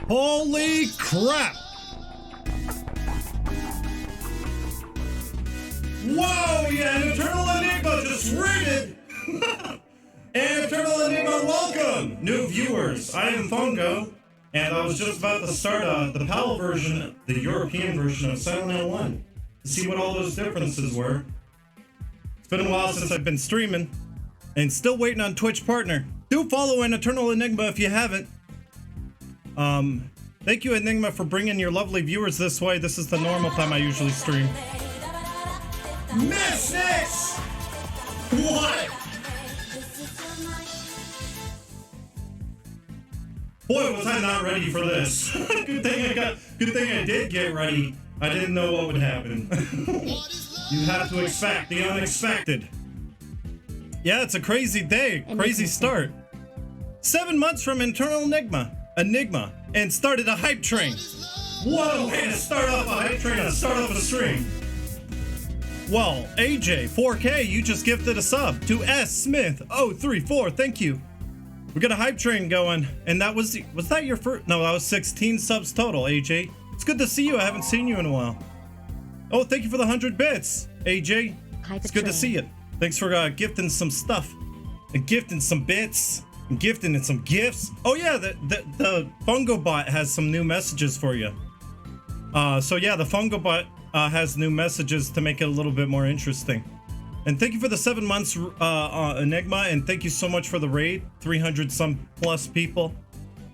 Holy crap! Whoa, yeah, an Eternal Enigma just raided! And Eternal Enigma, welcome! New viewers, I am Fungo, and I was just about to start the PAL version, the European version of Silent Hill 1, to see what all those differences were. It's been a while since I've been streaming, and still waiting on Twitch partner. Do follow an Eternal Enigma if you haven't. Thank you, Enigma, for bringing your lovely viewers this way. This is the normal time I usually stream. Miss this! What? Boy, was I not ready for this. Good thing I did get ready. I didn't know what would happen. You have to expect the unexpected. Yeah, it's a crazy day, crazy start. 7 months from Eternal Enigma, and started a hype train. What a way to start off a hype train and start off a stream. Well, AJ, 4K, you just gifted a sub to S Smith 034. Thank you. We got a hype train going, and that was that your first? No, that was 16 subs total, AJ. It's good to see you. I haven't seen you in a while. Oh, thank you for the 100 bits, AJ. It's good to see you. Thanks for gifting some stuff, and gifting some bits, and gifting some gifts. Oh yeah, the Fungo bot has some new messages for you. So yeah, the Fungo bot has new messages to make it a little bit more interesting. And thank you for the 7 months, Enigma, and thank you so much for the raid. 300 some plus people.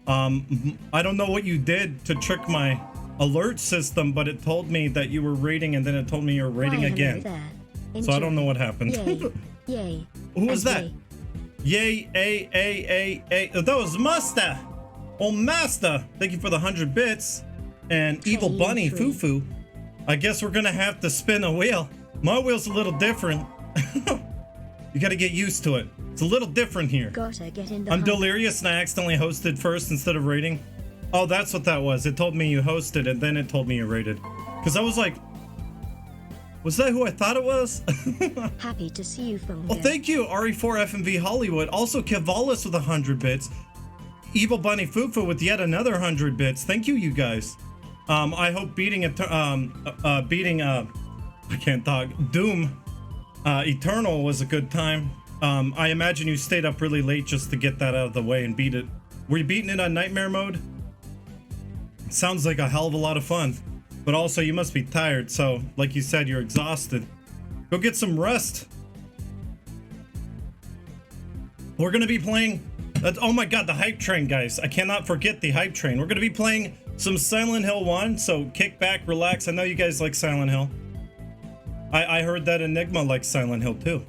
I don't know what you did to trick my alert system, but it told me that you were raiding, and then it told me you were raiding again. So I don't know what happened. Yay. Yay. Who was that? Yay, a. That was Master. Oh, Master. Thank you for the 100 bits. And Evil Bunny, Fufu. I guess we're gonna have to spin a wheel. My wheel's a little different. You gotta get used to it. It's a little different here. Gotta get in the I'm delirious and I accidentally hosted first instead of raiding. Oh, that's what that was. It told me you hosted and then it told me you raided. Because I was like, was that who I thought it was? Happy to see you, Fungo. Well, thank you, RE4FMV Hollywood. Also, Kivalis with 100 bits. Evil Bunny Fufu with yet another 100 bits. Thank you, you guys. I hope beating I can't talk. Doom Eternal was a good time. I imagine you stayed up really late just to get that out of the way and beat it. Were you beating it on nightmare mode? Sounds like a hell of a lot of fun. But also you must be tired, so like you said, you're exhausted. Go get some rest. We're gonna be playing, oh my god, the hype train, guys. I cannot forget the hype train. We're gonna be playing some Silent Hill 1, so kick back, relax. I know you guys like Silent Hill. I heard that Enigma likes Silent Hill too.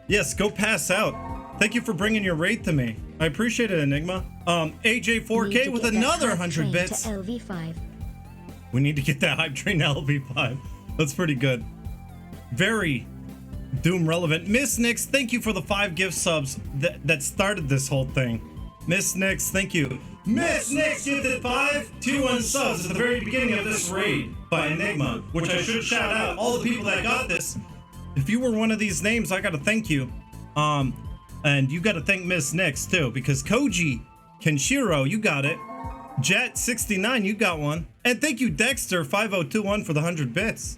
Yes, go pass out. Thank you for bringing your raid to me. I appreciate it, Enigma. AJ4K with another 100 bits. LV5. We need to get that hype train to LV5. That's pretty good. Very Doom relevant. Miss Nix, thank you for the 5 gift subs that started this whole thing. Miss Nix, thank you. Miss Nix gifted 5 tier 1 subs at the very beginning of this raid by Enigma, which I should shout out all the people that got this. If you were one of these names, I gotta thank you. And you gotta thank Miss Nix too, because Koji Kenshiro, you got it. Jet69, you got one. And thank you, Dexter5021 for the 100 bits.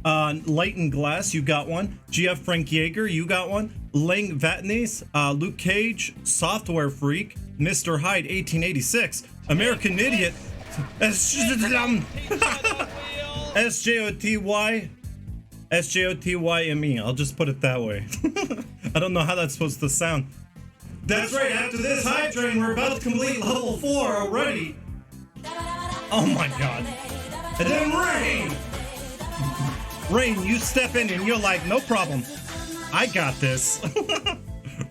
Light and Glass, you got one. GF Frank Yeager, you got one. Lang Vatnes, Luke Cage, Software Freak, Mr. Hyde 1886, American Idiot, SJOTYME. I'll just put it that way. I don't know how that's supposed to sound. That's right, after this hype train, we're about to complete level 4 already. Oh my god. And then Rain! Rain, you step in and you're like, no problem. I got this.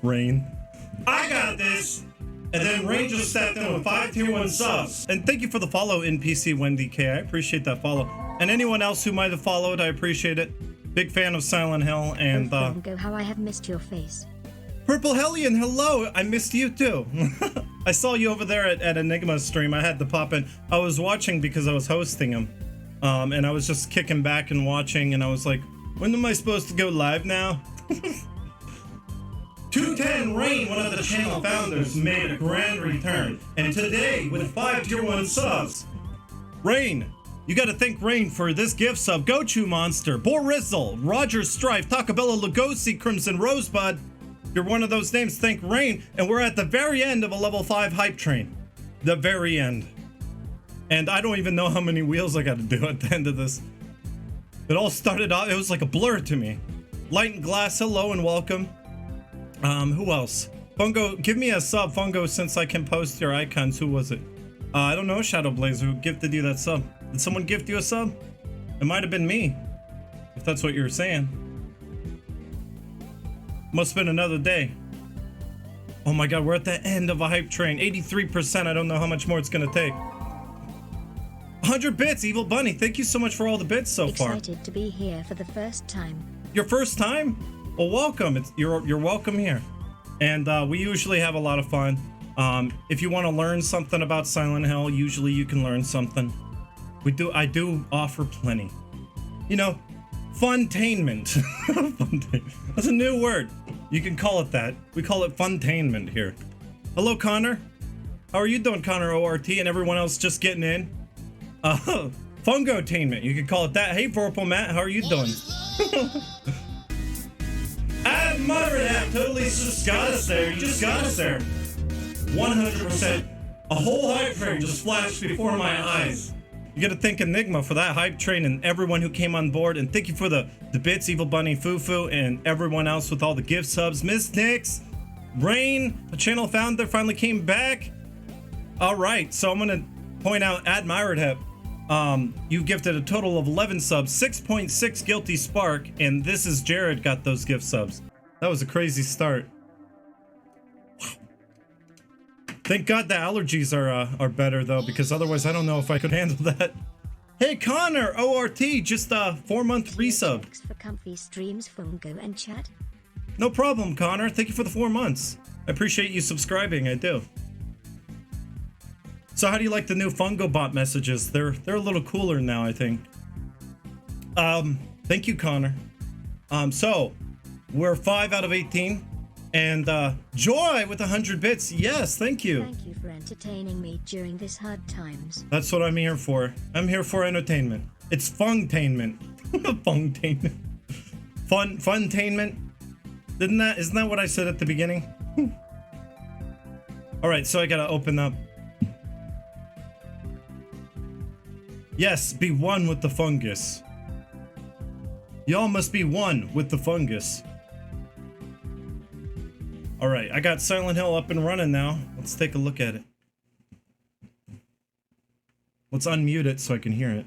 Rain. I got this. And then Rain just stepped in with 5 tier 1 subs. And thank you for the follow, NPC Wendy K. I appreciate that follow. And anyone else who might have followed, I appreciate it. Big fan of Silent Hill and Fungo, how I have missed your face. Purple Hellion, hello! I missed you too. I saw you over there at Enigma's stream. I had to pop in. I was watching because I was hosting him. And I was just kicking back and watching, and I was like, when am I supposed to go live now? 210 Rain, one of the channel founders, made a grand return. And today, with 5 tier 1 subs, Rain, you gotta thank Rain for this gift sub. Gochu Monster, Borizzle, Roger Strife, Takabella Lugosi, Crimson Rosebud. If you're one of those names, thank Rain. And we're at the very end of a level 5 hype train. The very end. And I don't even know how many wheels I gotta do at the end of this. It all started out, it was like a blur to me. Light and Glass, hello and welcome. Who else? Fungo, give me a sub, Fungo, since I can post your icons. Who was it? I don't know, Shadow Blazer, who gifted you that sub. Did someone gift you a sub? It might have been me, if that's what you were saying. Must have been another day. Oh my god, we're at the end of a hype train. 83%, I don't know how much more it's gonna take. 100 bits, Evil Bunny, thank you so much for all the bits so far. Excited to be here for the first time. Your first time? Well, welcome. You're welcome here. And we usually have a lot of fun. If you want to learn something about Silent Hill, usually you can learn something. I do offer plenty. You know, funtainment. That's a new word. You can call it that. We call it funtainment here. Hello, Connor. How are you doing, Connor ORT, and everyone else just getting in? Fungotainment. You could call it that. Hey, Vorpal Matt, how are you doing? Adam Mutterhead totally just got us there. You just got us there. 100%. A whole hype train just flashed before my eyes. You gotta thank Enigma for that hype train and everyone who came on board. And thank you for the bits, Evil Bunny, Fufu, and everyone else with all the gift subs. Miss Nix, Rain, the channel founder, finally came back. All right, so I'm gonna point out Admired you gifted a total of 11 subs, 6.6 Guilty Spark, and this is Jared got those gift subs. That was a crazy start. Wow. Thank God the allergies are better though, because otherwise I don't know if I could handle that. Hey Connor, ORT, just a 4-month resub. Thanks for comfy streams, Fungo and chat. No problem, Connor. Thank you for the 4 months. I appreciate you subscribing, I do. So how do you like the new Fungo bot messages? They're a little cooler now, I think. Thank you, Connor. So we're 5 out of 18, and Joy with 100 bits. Yes, thank you. Thank you for entertaining me during this hard times. That's what I'm here for. I'm here for entertainment. It's funtainment. Funtainment. Funtainment. Isn't that what I said at the beginning? All right, so I gotta open up. Yes, be one with the fungus. Y'all must be one with the fungus. Alright, I got Silent Hill up and running now. Let's take a look at it. Let's unmute it so I can hear it.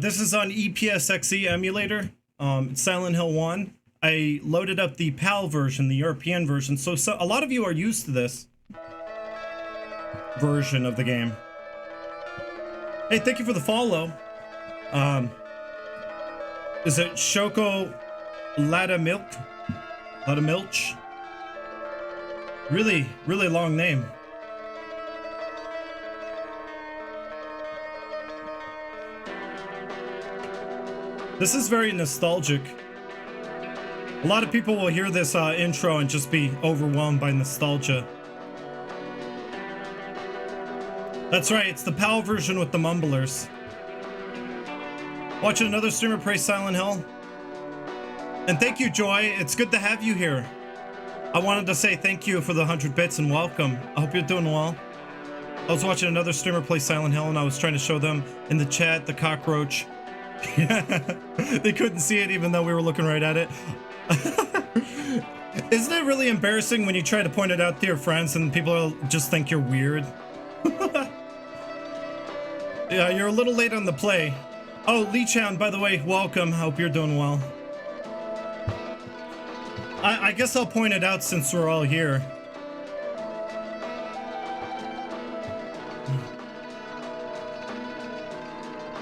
This is on EPSXE emulator. Silent Hill 1. I loaded up the PAL version, the European version, so a lot of you are used to this version of the game. Hey, thank you for the follow. Is it Shoko Lada Milk? Lada Milch? Really long name. This is very nostalgic. A lot of people will hear this intro and just be overwhelmed by nostalgia. That's right, it's the PAL version with the mumblers. Watching another streamer play Silent Hill. And thank you, Joy. It's good to have you here. I wanted to say thank you for the 100 bits and welcome. I hope you're doing well. I was watching another streamer play Silent Hill and I was trying to show them in the chat the cockroach. They couldn't see it even though we were looking right at it. Isn't it really embarrassing when you try to point it out to your friends and people just think you're weird? Yeah, you're a little late on the play. Oh, Leechhound, by the way, welcome. Hope you're doing well. I guess I'll point it out since we're all here.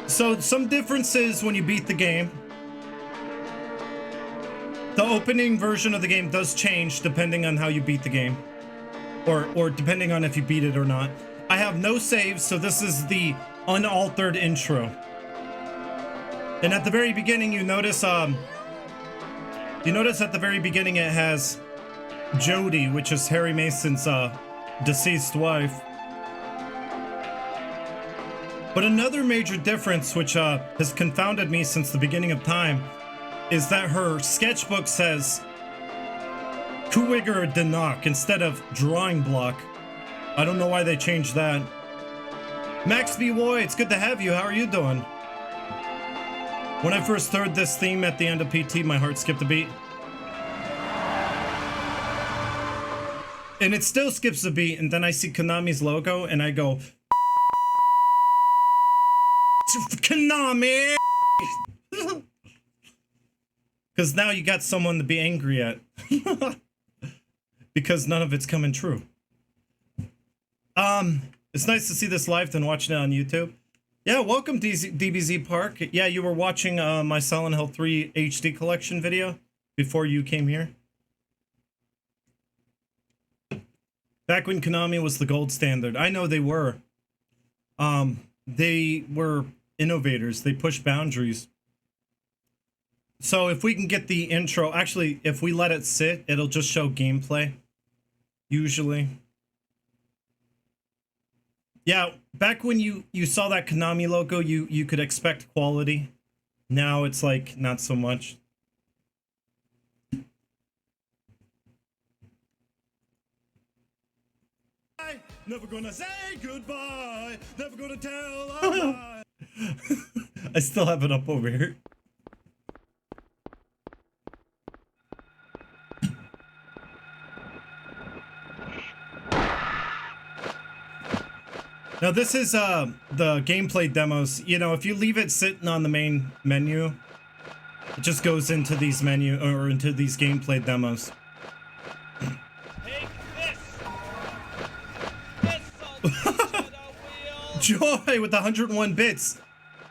So, some differences when you beat the game. The opening version of the game does change depending on how you beat the game. Or depending on if you beat it or not. I have no saves, so this is the unaltered intro. And at the very beginning, you notice at the very beginning it has Jody, which is Harry Mason's deceased wife. But another major difference, which has confounded me since the beginning of time, is that her sketchbook says Kuiger Denak instead of drawing block. I don't know why they changed that. Max B. Woy, it's good to have you. How are you doing? When I first heard this theme at the end of PT, my heart skipped a beat. And it still skips a beat, and then I see Konami's logo, and I go, Konami! Because now you got someone to be angry at. Because none of it's coming true. It's nice to see this live than watching it on YouTube. Yeah, welcome DBZ Park. Yeah, you were watching my Silent Hill 3 HD collection video before you came here. Back when Konami was the gold standard. I know they were. They were innovators. They pushed boundaries. So if we can get the intro, actually, if we let it sit, it'll just show gameplay. Usually. Yeah, back when you saw that Konami logo, you could expect quality. Now it's like, not so much. Never gonna say goodbye. Never gonna tell a lie. I still have it up over here. Now this is the gameplay demos. You know, if you leave it sitting on the main menu, it just goes into these menu or into these gameplay demos. Joy with 101 bits.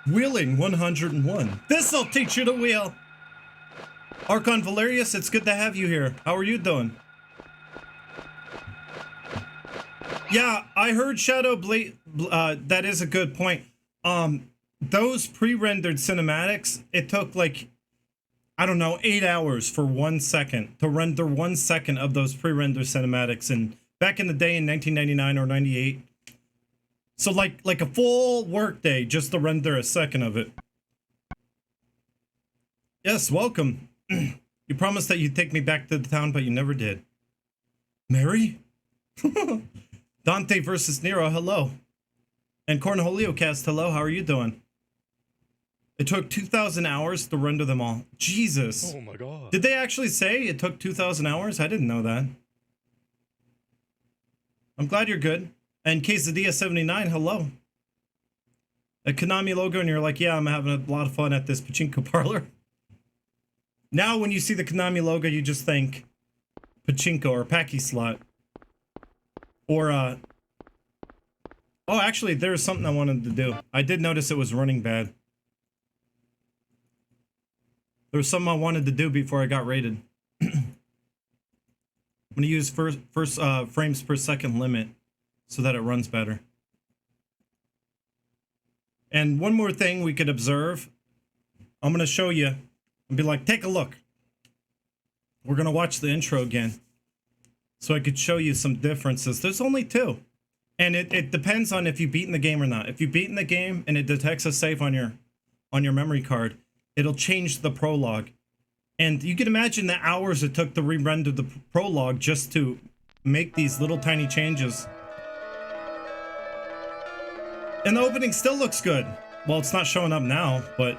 Wheeling 101. This'll teach you to wheel. Archon Valerius, it's good to have you here. How are you doing? Yeah, I heard Shadow Blade. That is a good point. Those pre-rendered cinematics, it took like, I don't know, 8 hours for 1 second to render 1 second of those pre-rendered cinematics. And back in the day in 1999 or 98. So like a full workday just to render a second of it. Yes, welcome. You promised that you'd take me back to the town, but you never did. Mary? Dante versus Nero, hello. And Cornholio Cast, hello, how are you doing? It took 2,000 hours to render them all. Jesus. Oh my god. Did they actually say it took 2,000 hours? I didn't know that. I'm glad you're good. And Quesadilla79, hello. A Konami logo, and you're like, yeah, I'm having a lot of fun at this pachinko parlor. Now, when you see the Konami logo, you just think pachinko or packy slot. Or, oh, actually, there's something I wanted to do. I did notice it was running bad. There was something I wanted to do before I got rated. I'm gonna use first frames per second limit so that it runs better. And one more thing we could observe. I'm gonna show you and be like, take a look. We're gonna watch the intro again, so I could show you some differences. There's only 2. And it depends on if you've beaten the game or not. If you've beaten the game and it detects a save on your memory card, it'll change the prologue. And you can imagine the hours it took to re-render the prologue just to make these little tiny changes. And the opening still looks good. Well, it's not showing up now, but...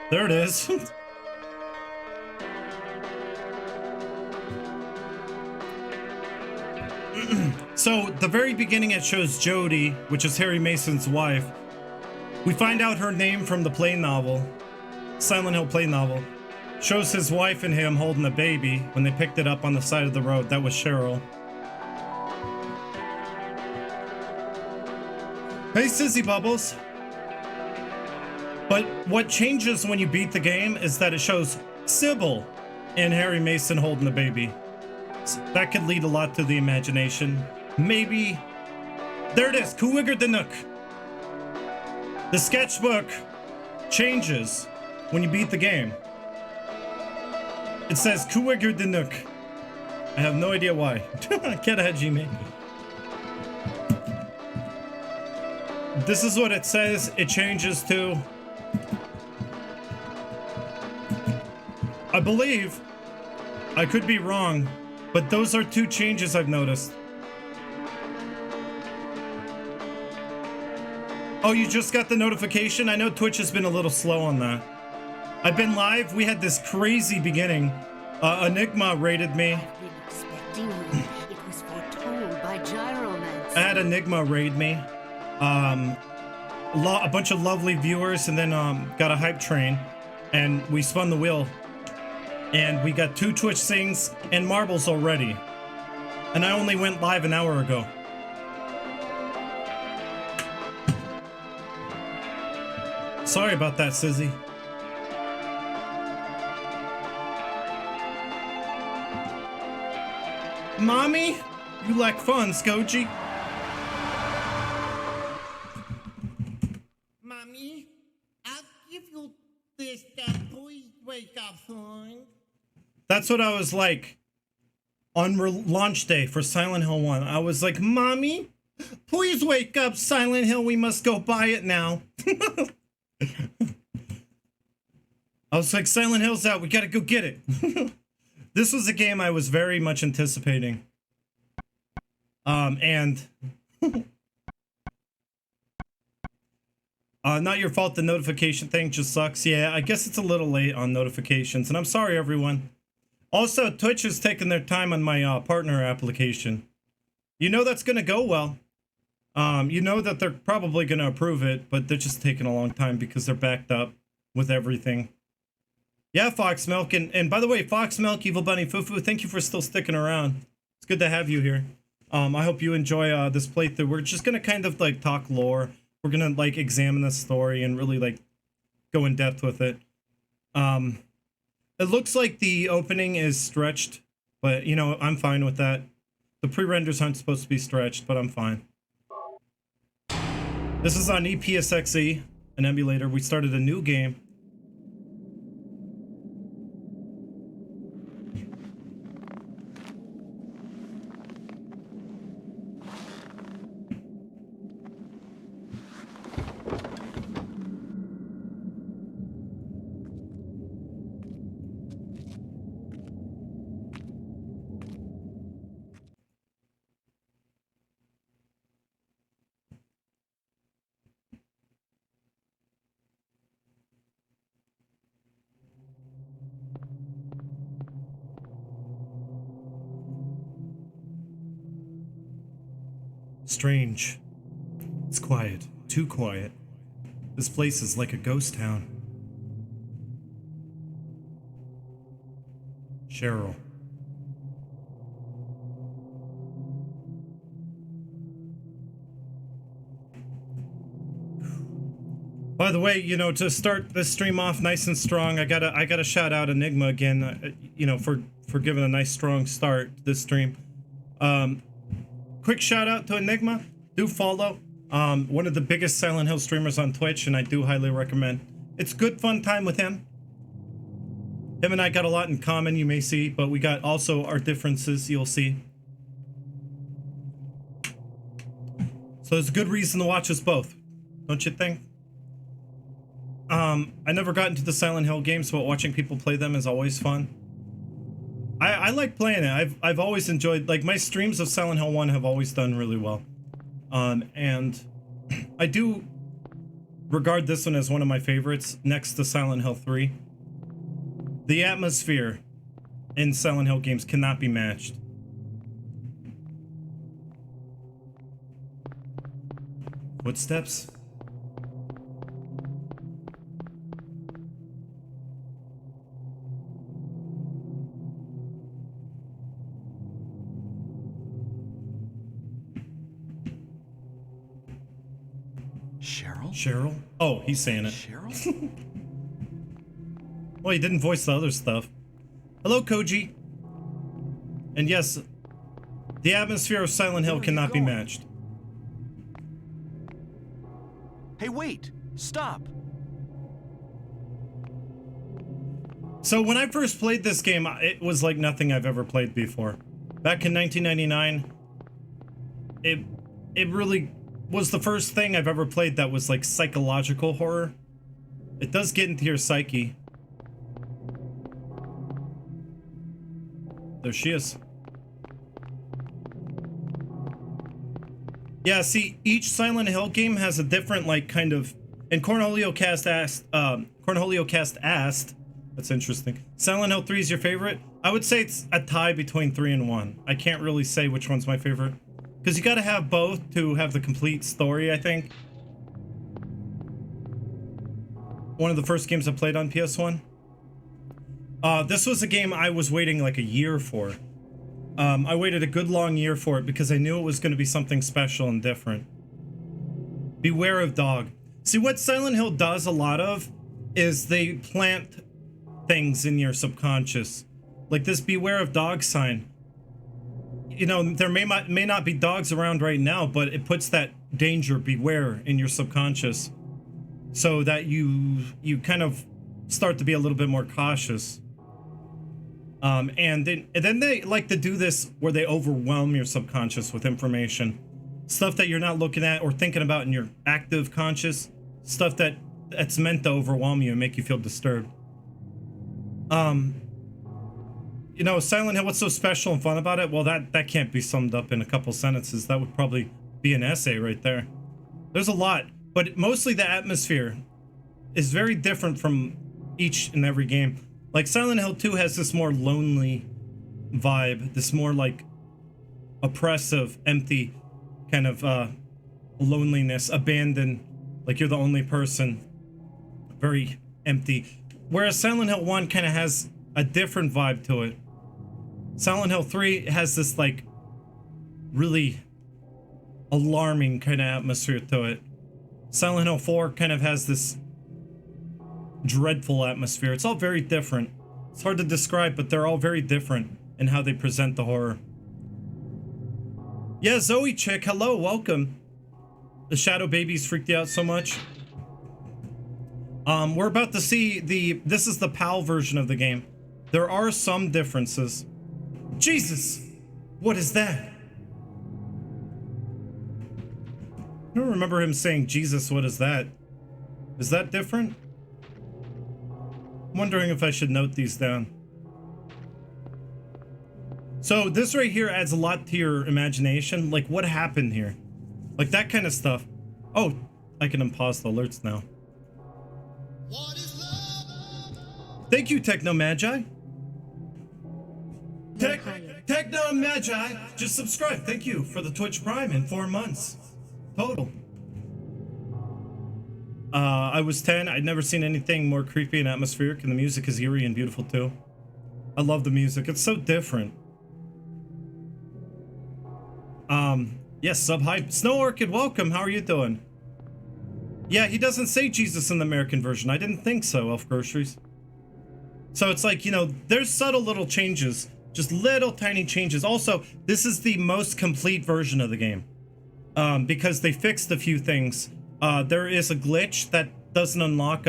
there it is. So, the very beginning it shows Jody, which is Harry Mason's wife. We find out her name from the play novel. Silent Hill play novel. Shows his wife and him holding a baby when they picked it up on the side of the road. That was Cheryl. Hey, Sissy Bubbles. But what changes when you beat the game is that it shows Cybil and Harry Mason holding the baby. That could lead a lot to the imagination. Maybe. There it is. Kuwigger the Nook. The sketchbook changes when you beat the game. It says Kuwigger the Nook. I have no idea why. Get ahead, G-Man. This is what it says. It changes to. I believe. I could be wrong, but those are two changes I've noticed. Oh, you just got the notification? I know Twitch has been a little slow on that. I've been live. We had this crazy beginning. Enigma raided me. I've been expecting you. It was foretold by Gyromancer. I had Enigma raid me. A bunch of lovely viewers, and then got a hype train, and we spun the wheel. And we got 2 Twitch sings and marbles already. And I only went live an hour ago. Sorry about that, Sizzy. Mommy? You lack fun, Skoji. Mommy, I'll give you this please wake up, son. That's what I was like on launch day for Silent Hill 1. I was like, Mommy, please wake up, Silent Hill. We must go buy it now. I was like, Silent Hill's out. We gotta go get it. This was a game I was very much anticipating. Not your fault. The notification thing just sucks. Yeah, I guess it's a little late on notifications, and I'm sorry, everyone. Also, Twitch is taking their time on my partner application. You know that's gonna go well. You know that they're probably gonna approve it, but they're just taking a long time because they're backed up with everything. Yeah, Fox Milk, and by the way, Fox Milk, Evil Bunny, Fufu, thank you for still sticking around. It's good to have you here. I hope you enjoy this playthrough. We're just gonna kind of like talk lore. We're gonna like examine the story and really like go in depth with it. It looks like the opening is stretched, but you know, I'm fine with that. The pre-renders aren't supposed to be stretched, but I'm fine. This is on EPSXE, an emulator. We started a new game. Strange. It's quiet. Too quiet. This place is like a ghost town. Cheryl. By the way, you know, to start this stream off nice and strong, I gotta shout out Enigma again, you know, for giving a nice strong start to this stream. Quick shout out to Enigma. Do follow. One of the biggest Silent Hill streamers on Twitch, and I do highly recommend. It's good fun time with him. Him and I got a lot in common, you may see, but we got also our differences, you'll see. So it's a good reason to watch us both, don't you think? I never got into the Silent Hill games, but watching people play them is always fun. I like playing it. I've always enjoyed, like, my streams of Silent Hill 1 have always done really well. And I do regard this one as one of my favorites next to Silent Hill 3. The atmosphere in Silent Hill games cannot be matched. Footsteps? Cheryl? Oh, he's saying it. Cheryl? Well, he didn't voice the other stuff. Hello, Koji. And yes, the atmosphere of Silent Hill cannot be matched. Hey, wait! Stop! So when I first played this game, it was like nothing I've ever played before. Back in 1999, it really was the first thing I've ever played that was like psychological horror. It does get into your psyche. There she is. Yeah, see, each Silent Hill game has a different, like, kind of... And Cornholio Cast asked, that's interesting. Silent Hill 3 is your favorite? I would say it's a tie between 3 and 1. I can't really say which one's my favorite. Because you gotta have both to have the complete story, I think. One of the first games I played on PS1. This was a game I was waiting like a year for. I waited a good long year for it because I knew it was going to be something special and different. Beware of dog. See, what Silent Hill does a lot of is they plant things in your subconscious. Like this beware of dog sign. You know, there may not be dogs around right now, but it puts that danger, beware, in your subconscious. So that you kind of start to be a little bit more cautious. And then they like to do this where they overwhelm your subconscious with information. Stuff that you're not looking at or thinking about in your active conscious. Stuff that's meant to overwhelm you and make you feel disturbed. You know, Silent Hill, what's so special and fun about it? Well, that can't be summed up in a couple sentences. That would probably be an essay right there. There's a lot, but mostly the atmosphere is very different from each and every game. Like Silent Hill 2 has this more lonely vibe, this more like oppressive, empty kind of loneliness, abandoned, like you're the only person, very empty. Whereas Silent Hill 1 kind of has a different vibe to it. Silent Hill 3 has this like really alarming kind of atmosphere to it. Silent Hill 4 kind of has this dreadful atmosphere. It's all very different. It's hard to describe, but they're all very different in how they present the horror. Yeah, Zoe Chick, hello, welcome. The Shadow Babies freaked you out so much. We're about to see this is the PAL version of the game. There are some differences. Jesus! What is that? I don't remember him saying, Jesus, what is that? Is that different? I'm wondering if I should note these down. So this right here adds a lot to your imagination. Like, what happened here? Like, that kind of stuff. Oh, I can unpause the alerts now. Thank you, Techno Magi. Techno Magi, just subscribe. Thank you for the Twitch Prime in 4 months. Total. I was 10. I'd never seen anything more creepy and atmospheric, and the music is eerie and beautiful too. I love the music. It's so different. Yes, sub-hype. Snow Orchid, welcome. How are you doing? Yeah, he doesn't say Jesus in the American version. I didn't think so, Elf Groceries. So it's like, you know, there's subtle little changes. Just little tiny changes. Also, this is the most complete version of the game. Because they fixed a few things. There is a glitch that doesn't unlock.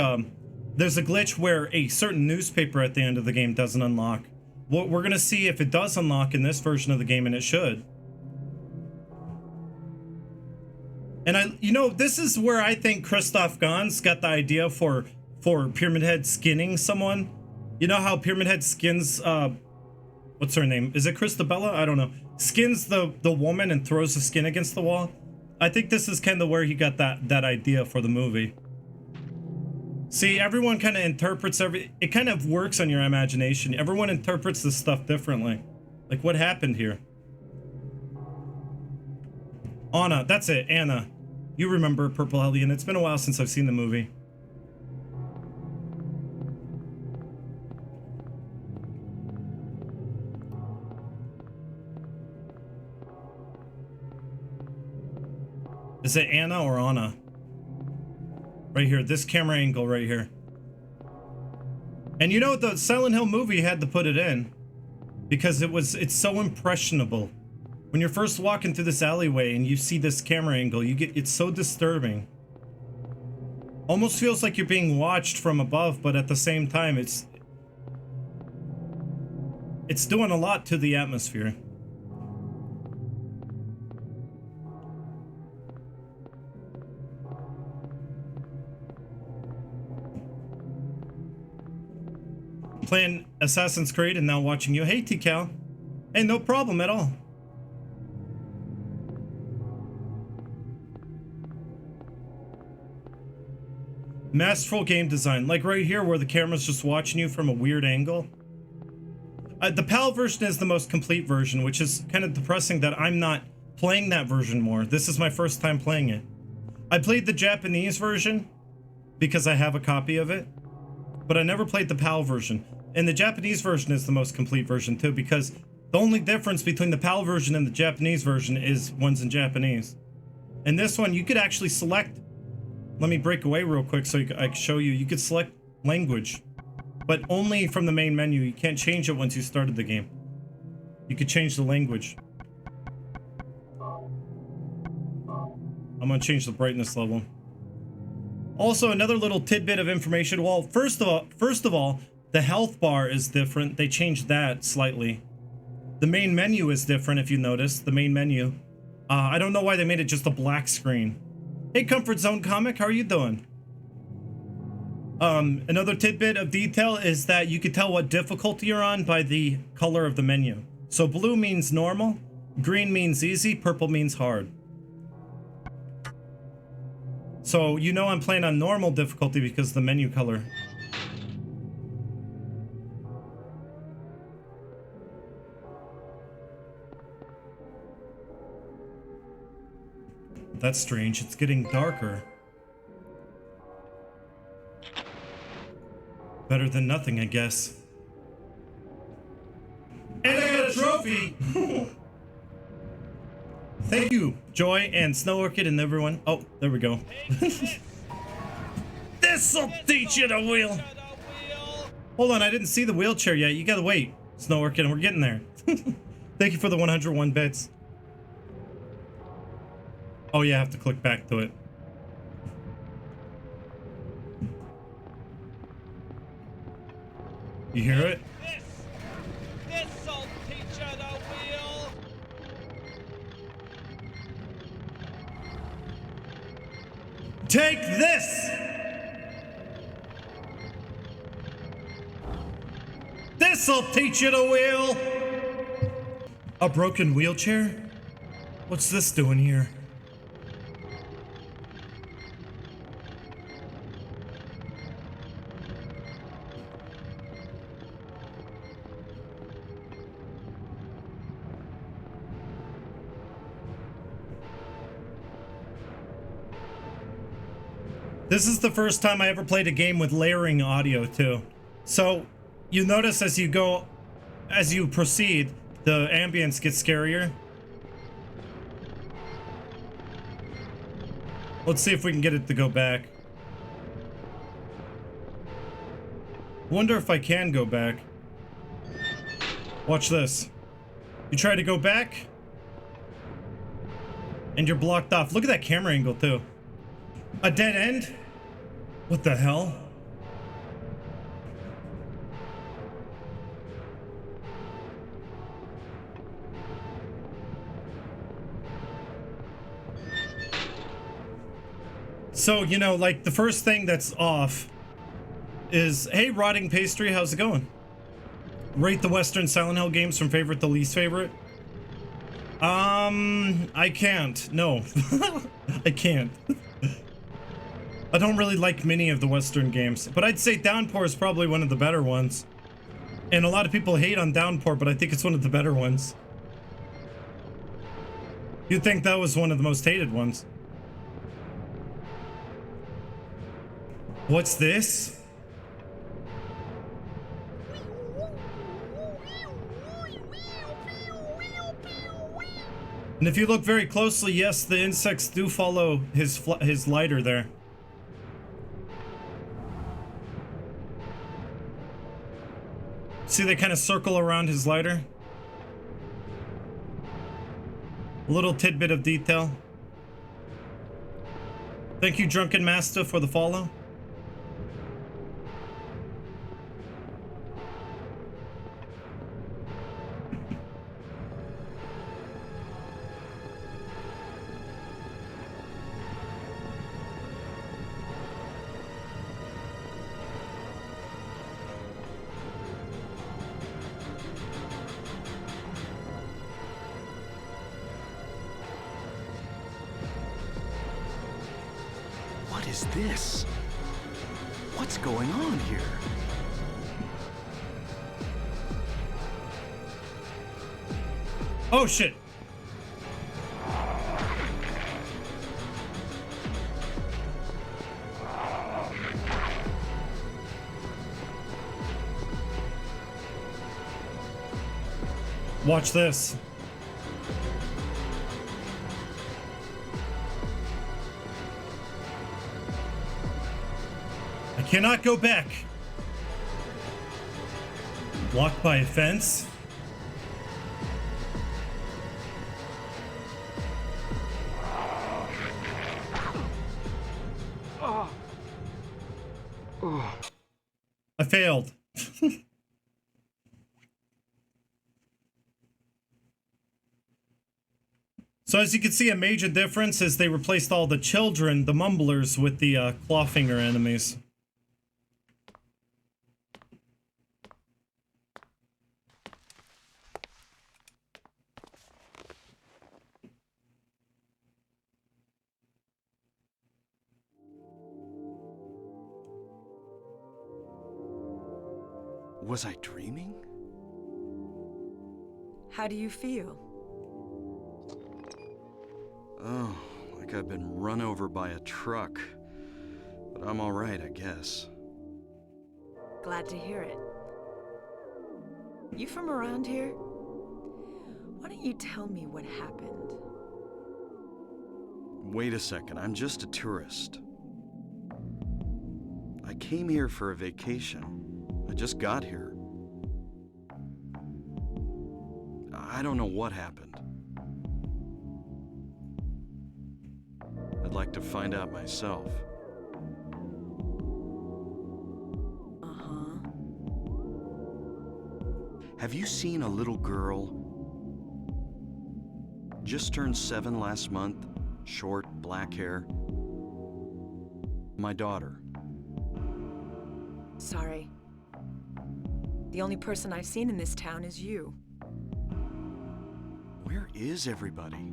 There's a glitch where a certain newspaper at the end of the game doesn't unlock. What we're gonna see if it does unlock in this version of the game, and it should. And you know, this is where I think Christoph Gans got the idea for Pyramid Head skinning someone. You know how Pyramid Head skins, what's her name? Is it Christabella? I don't know. Skins the woman and throws the skin against the wall. I think this is kind of where he got that idea for the movie. See, everyone kind of interprets it kind of works on your imagination. Everyone interprets this stuff differently. Like, what happened here? Anna, that's it, Anna. You remember Purple Alien. It's been a while since I've seen the movie. Is it Anna or Anna? Right here, this camera angle right here. And you know, the Silent Hill movie had to put it in. because it's so impressionable. When you're first walking through this alleyway and you see this camera angle, it's so disturbing. Almost feels like you're being watched from above, but at the same time, it's doing a lot to the atmosphere. Playing Assassin's Creed and now watching you. Hey, T-Cal. Hey, no problem at all. Masterful game design. Like right here where the camera's just watching you from a weird angle. The PAL version is the most complete version, which is kind of depressing that I'm not playing that version more. This is my first time playing it. I played the Japanese version because I have a copy of it, but I never played the PAL version. And the Japanese version is the most complete version too, because the only difference between the PAL version and the Japanese version is one's in Japanese. And this one, you could actually select. Let me break away real quick so I can show you. You could select language, but only from the main menu. You can't change it once you started the game. You could change the language. I'm gonna change the brightness level. Also, another little tidbit of information. Well, first of all, the health bar is different. They changed that slightly. The main menu is different, if you notice. The main menu. I don't know why they made it just a black screen. Hey, Comfort Zone Comic, how are you doing? Another tidbit of detail is that you can tell what difficulty you're on by the color of the menu. So blue means normal, green means easy, purple means hard. So you know I'm playing on normal difficulty because of the menu color. That's strange. It's getting darker. Better than nothing, I guess. And I got a trophy! Thank you, Joy and Snow Orchid and everyone. Oh, there we go. This'll teach you the wheel! Hold on, I didn't see the wheelchair yet. You gotta wait, Snow Orchid, and we're getting there. Thank you for the 101 bits. Oh yeah, I have to click back to it. You hear it? This'll teach you the wheel. Take this! This'll teach you the wheel! A broken wheelchair? What's this doing here? This is the first time I ever played a game with layering audio too. So you notice as you proceed, the ambience gets scarier. Let's see if we can get it to go back. Wonder if I can go back. Watch this. You try to go back, and you're blocked off. Look at that camera angle too. A dead end? What the hell? So, you know, like the first thing that's off is, hey, Rotting Pastry, how's it going? Rate the Western Silent Hill games from favorite to least favorite. I can't. No. I can't. I don't really like many of the Western games, but I'd say Downpour is probably one of the better ones. And a lot of people hate on Downpour, but I think it's one of the better ones. You'd think that was one of the most hated ones. What's this? And if you look very closely, yes, the insects do follow his lighter there. See, they kind of circle around his lighter. A little tidbit of detail. Thank you, Drunken Master, for the follow. What is this? What's going on here? Oh shit. Watch this. I cannot go back. Blocked by a fence? I failed. So as you can see, a major difference is they replaced all the children, the mumblers, with the clawfinger enemies. Was I dreaming? How do you feel? Oh, like I've been run over by a truck. But I'm all right, I guess. Glad to hear it. You from around here? Why don't you tell me what happened? Wait a second, I'm just a tourist. I came here for a vacation. I just got here. I don't know what happened. I'd like to find out myself. Uh-huh. Have you seen a little girl? Just turned 7 last month, short, black hair. My daughter. Sorry. The only person I've seen in this town is you. Where is everybody?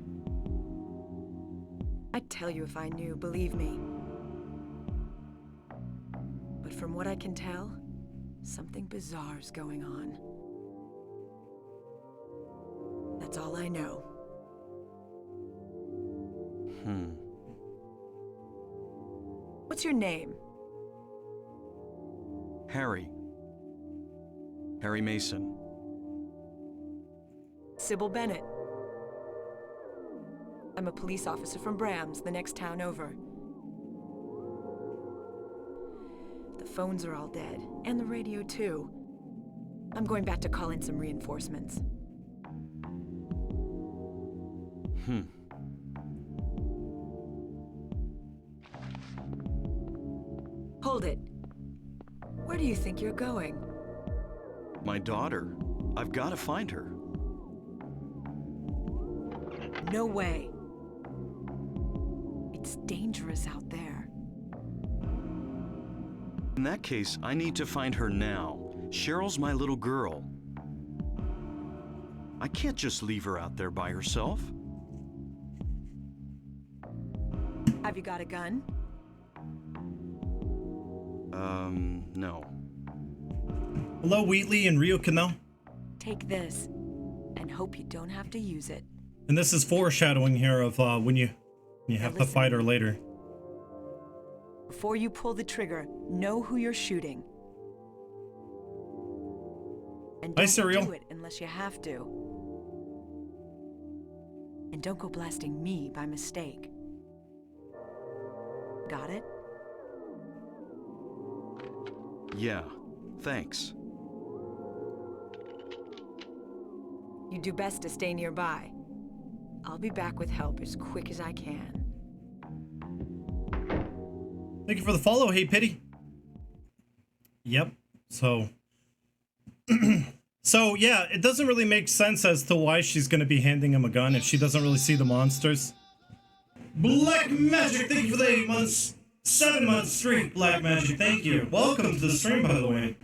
I'd tell you if I knew, believe me. But from what I can tell, something bizarre's going on. That's all I know. What's your name? Harry. Harry Mason. Cybil Bennett. I'm a police officer from Brams, the next town over. The phones are all dead, and the radio too. I'm going back to call in some reinforcements. Hold it. Where do you think you're going? My daughter. I've got to find her. No way. It's dangerous out there. In that case, I need to find her now. Cheryl's my little girl. I can't just leave her out there by herself. Have you got a gun? No. Hello, Wheatley and Rio Canal. Take this, and hope you don't have to use it. And this is foreshadowing here of when you have to listen. fight her later. Before you pull the trigger, know who you're shooting. And Hi, don't Cereal. do it unless you have to. And don't go blasting me by mistake. Got it? Yeah, thanks. You do best to stay nearby. I'll be back with help as quick as I can. Thank you for the follow, Hey Pity. Yep. So so yeah, it doesn't really make sense as to why she's gonna be handing him a gun if she doesn't really see the monsters. Black Magic, thank you for the 8 months. 7 months straight, Black Magic, thank you. Welcome to the stream, by the way.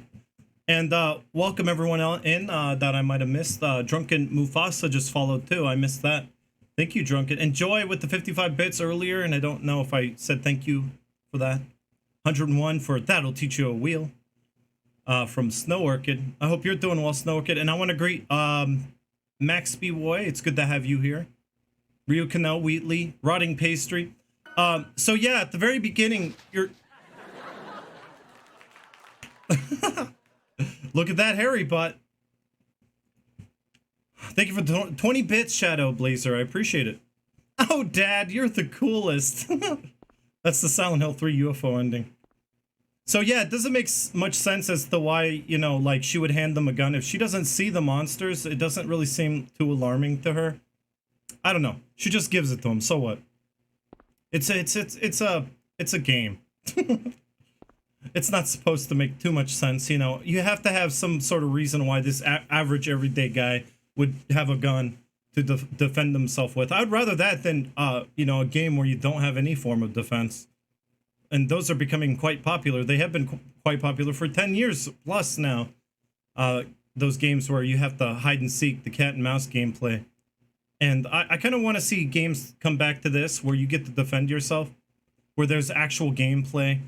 And welcome everyone in that I might have missed. Drunken Mufasa just followed too. I missed that. Thank you, Drunken. Enjoy with the 55 bits earlier, and I don't know if I said thank you for that. 101 for That'll Teach You a Wheel. From Snow Orchid. I hope you're doing well, Snow Orchid. And I want to greet Max B. Boy. It's good to have you here. Ryu Canal Wheatley, Rotting Pastry. So yeah, at the very beginning, you're... Look at that hairy butt. Thank you for 20 bits, Shadow Blazer. I appreciate it. Oh, Dad, you're the coolest. That's the Silent Hill 3 UFO ending. So yeah, it doesn't make much sense as to why, you know, like she would hand them a gun. If she doesn't see the monsters, it doesn't really seem too alarming to her. I don't know. She just gives it to him. So what? It's a game. It's not supposed to make too much sense, you know. You have to have some sort of reason why this average everyday guy would have a gun to defend himself with. I'd rather that than you know, a game where you don't have any form of defense. And those are becoming quite popular. They have been quite popular for 10 years plus now. Those games where you have to hide and seek, the cat and mouse gameplay. And I kind of want to see games come back to this, where you get to defend yourself, where there's actual gameplay.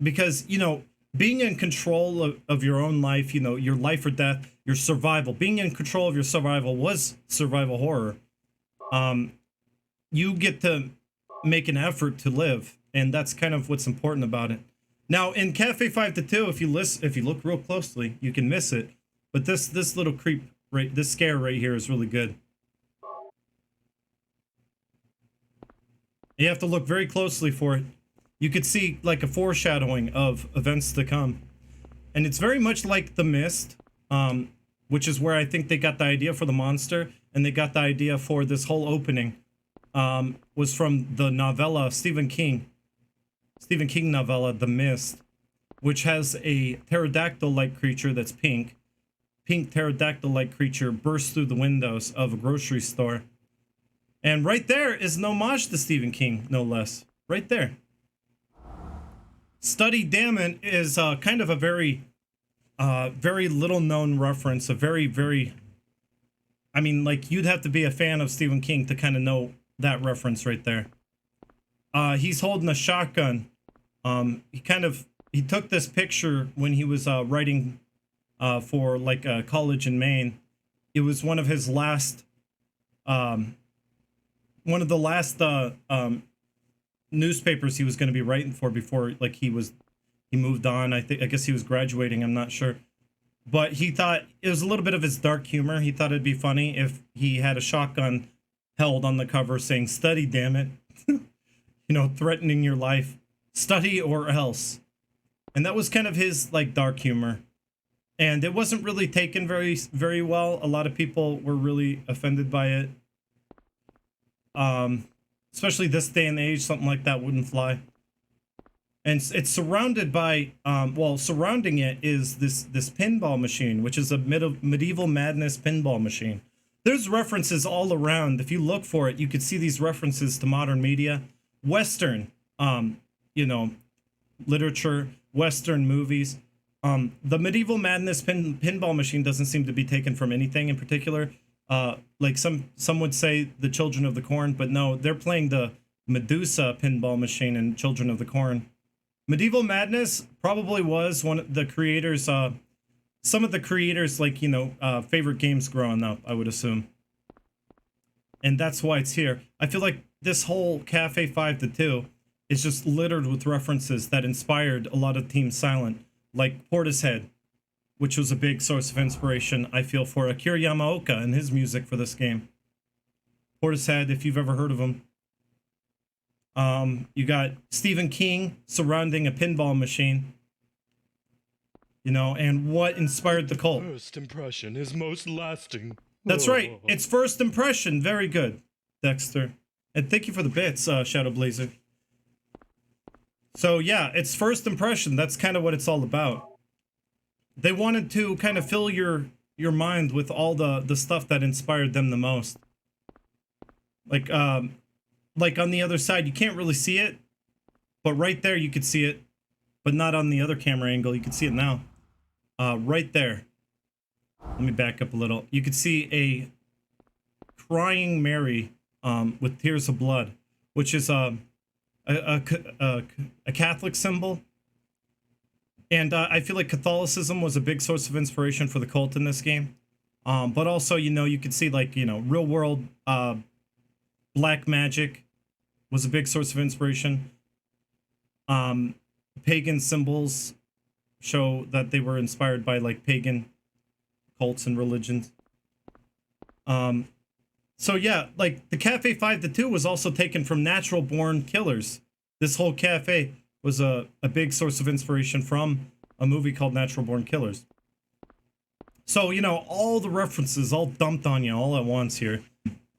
Because, you know, being in control of your own life, you know, your life or death, your survival, being in control of your survival was survival horror. You get to make an effort to live, and that's kind of what's important about it. Now in Cafe 5-2, if you look real closely, you can miss it, but this little creep this scare right here is really good. You have to look very closely for it. You could see like a foreshadowing of events to come, and it's very much like The Mist, which is where I think they got the idea for the monster, and they got the idea for this whole opening. Was from the novella Stephen King novella, The Mist, which has a pterodactyl-like creature that's pink. Pink pterodactyl-like creature bursts through the windows of a grocery store. And right there is an homage to Stephen King, no less. Right there. Study Damon is kind of a very little-known reference, a very... I mean, like, you'd have to be a fan of Stephen King to kind of know that reference right there. He's holding a shotgun. He took this picture when he was writing for like a college in Maine. It was one of his last newspapers he was going to be writing for before like he moved on. I guess he was graduating, I'm not sure. But he thought it was a little bit of his dark humor. He thought it'd be funny if he had a shotgun held on the cover saying, "Study, damn it." You know, threatening your life. Study or else. And that was kind of his like dark humor. And it wasn't really taken very well. A lot of people were really offended by it. Especially this day and age, something like that wouldn't fly. And it's surrounded by, surrounding it is this pinball machine, which is a medieval madness pinball machine. There's references all around. If you look for it, you could see these references to modern media, Western, you know, literature, Western movies. The medieval madness pinball machine doesn't seem to be taken from anything in particular. Like some would say the Children of the Corn, but no, they're playing the Medusa pinball machine in Children of the Corn. Medieval Madness probably was one of the creators, some of the creators, like, you know, favorite games growing up, I would assume. And that's why it's here. I feel like this whole Cafe 5-2 is just littered with references that inspired a lot of Team Silent, like Portishead, which was a big source of inspiration, I feel, for Akira Yamaoka and his music for this game. Portishead, if you've ever heard of him. You got Stephen King surrounding a pinball machine. You know, and what inspired the cult? First impression is most lasting. That's right. It's first impression. Very good, Dexter. And thank you for the bits, Shadow Blazer. So yeah, it's first impression. That's kind of what it's all about. They wanted to kind of fill your mind with all the stuff that inspired them the most. Like on the other side, you can't really see it, but right there you could see it, but not on the other camera angle. You can see it now. Right there. Let me back up a little. You could see a crying Mary with tears of blood, which is a Catholic symbol. And I feel like Catholicism was a big source of inspiration for the cult in this game. But also, you know, you could see like, you know, real world black magic was a big source of inspiration. Pagan symbols show that they were inspired by like pagan cults and religions. So yeah, like the Cafe 5 to 2 was also taken from Natural Born Killers. This whole cafe was a big source of inspiration from a movie called Natural Born Killers. So, you know, all the references all dumped on you all at once here.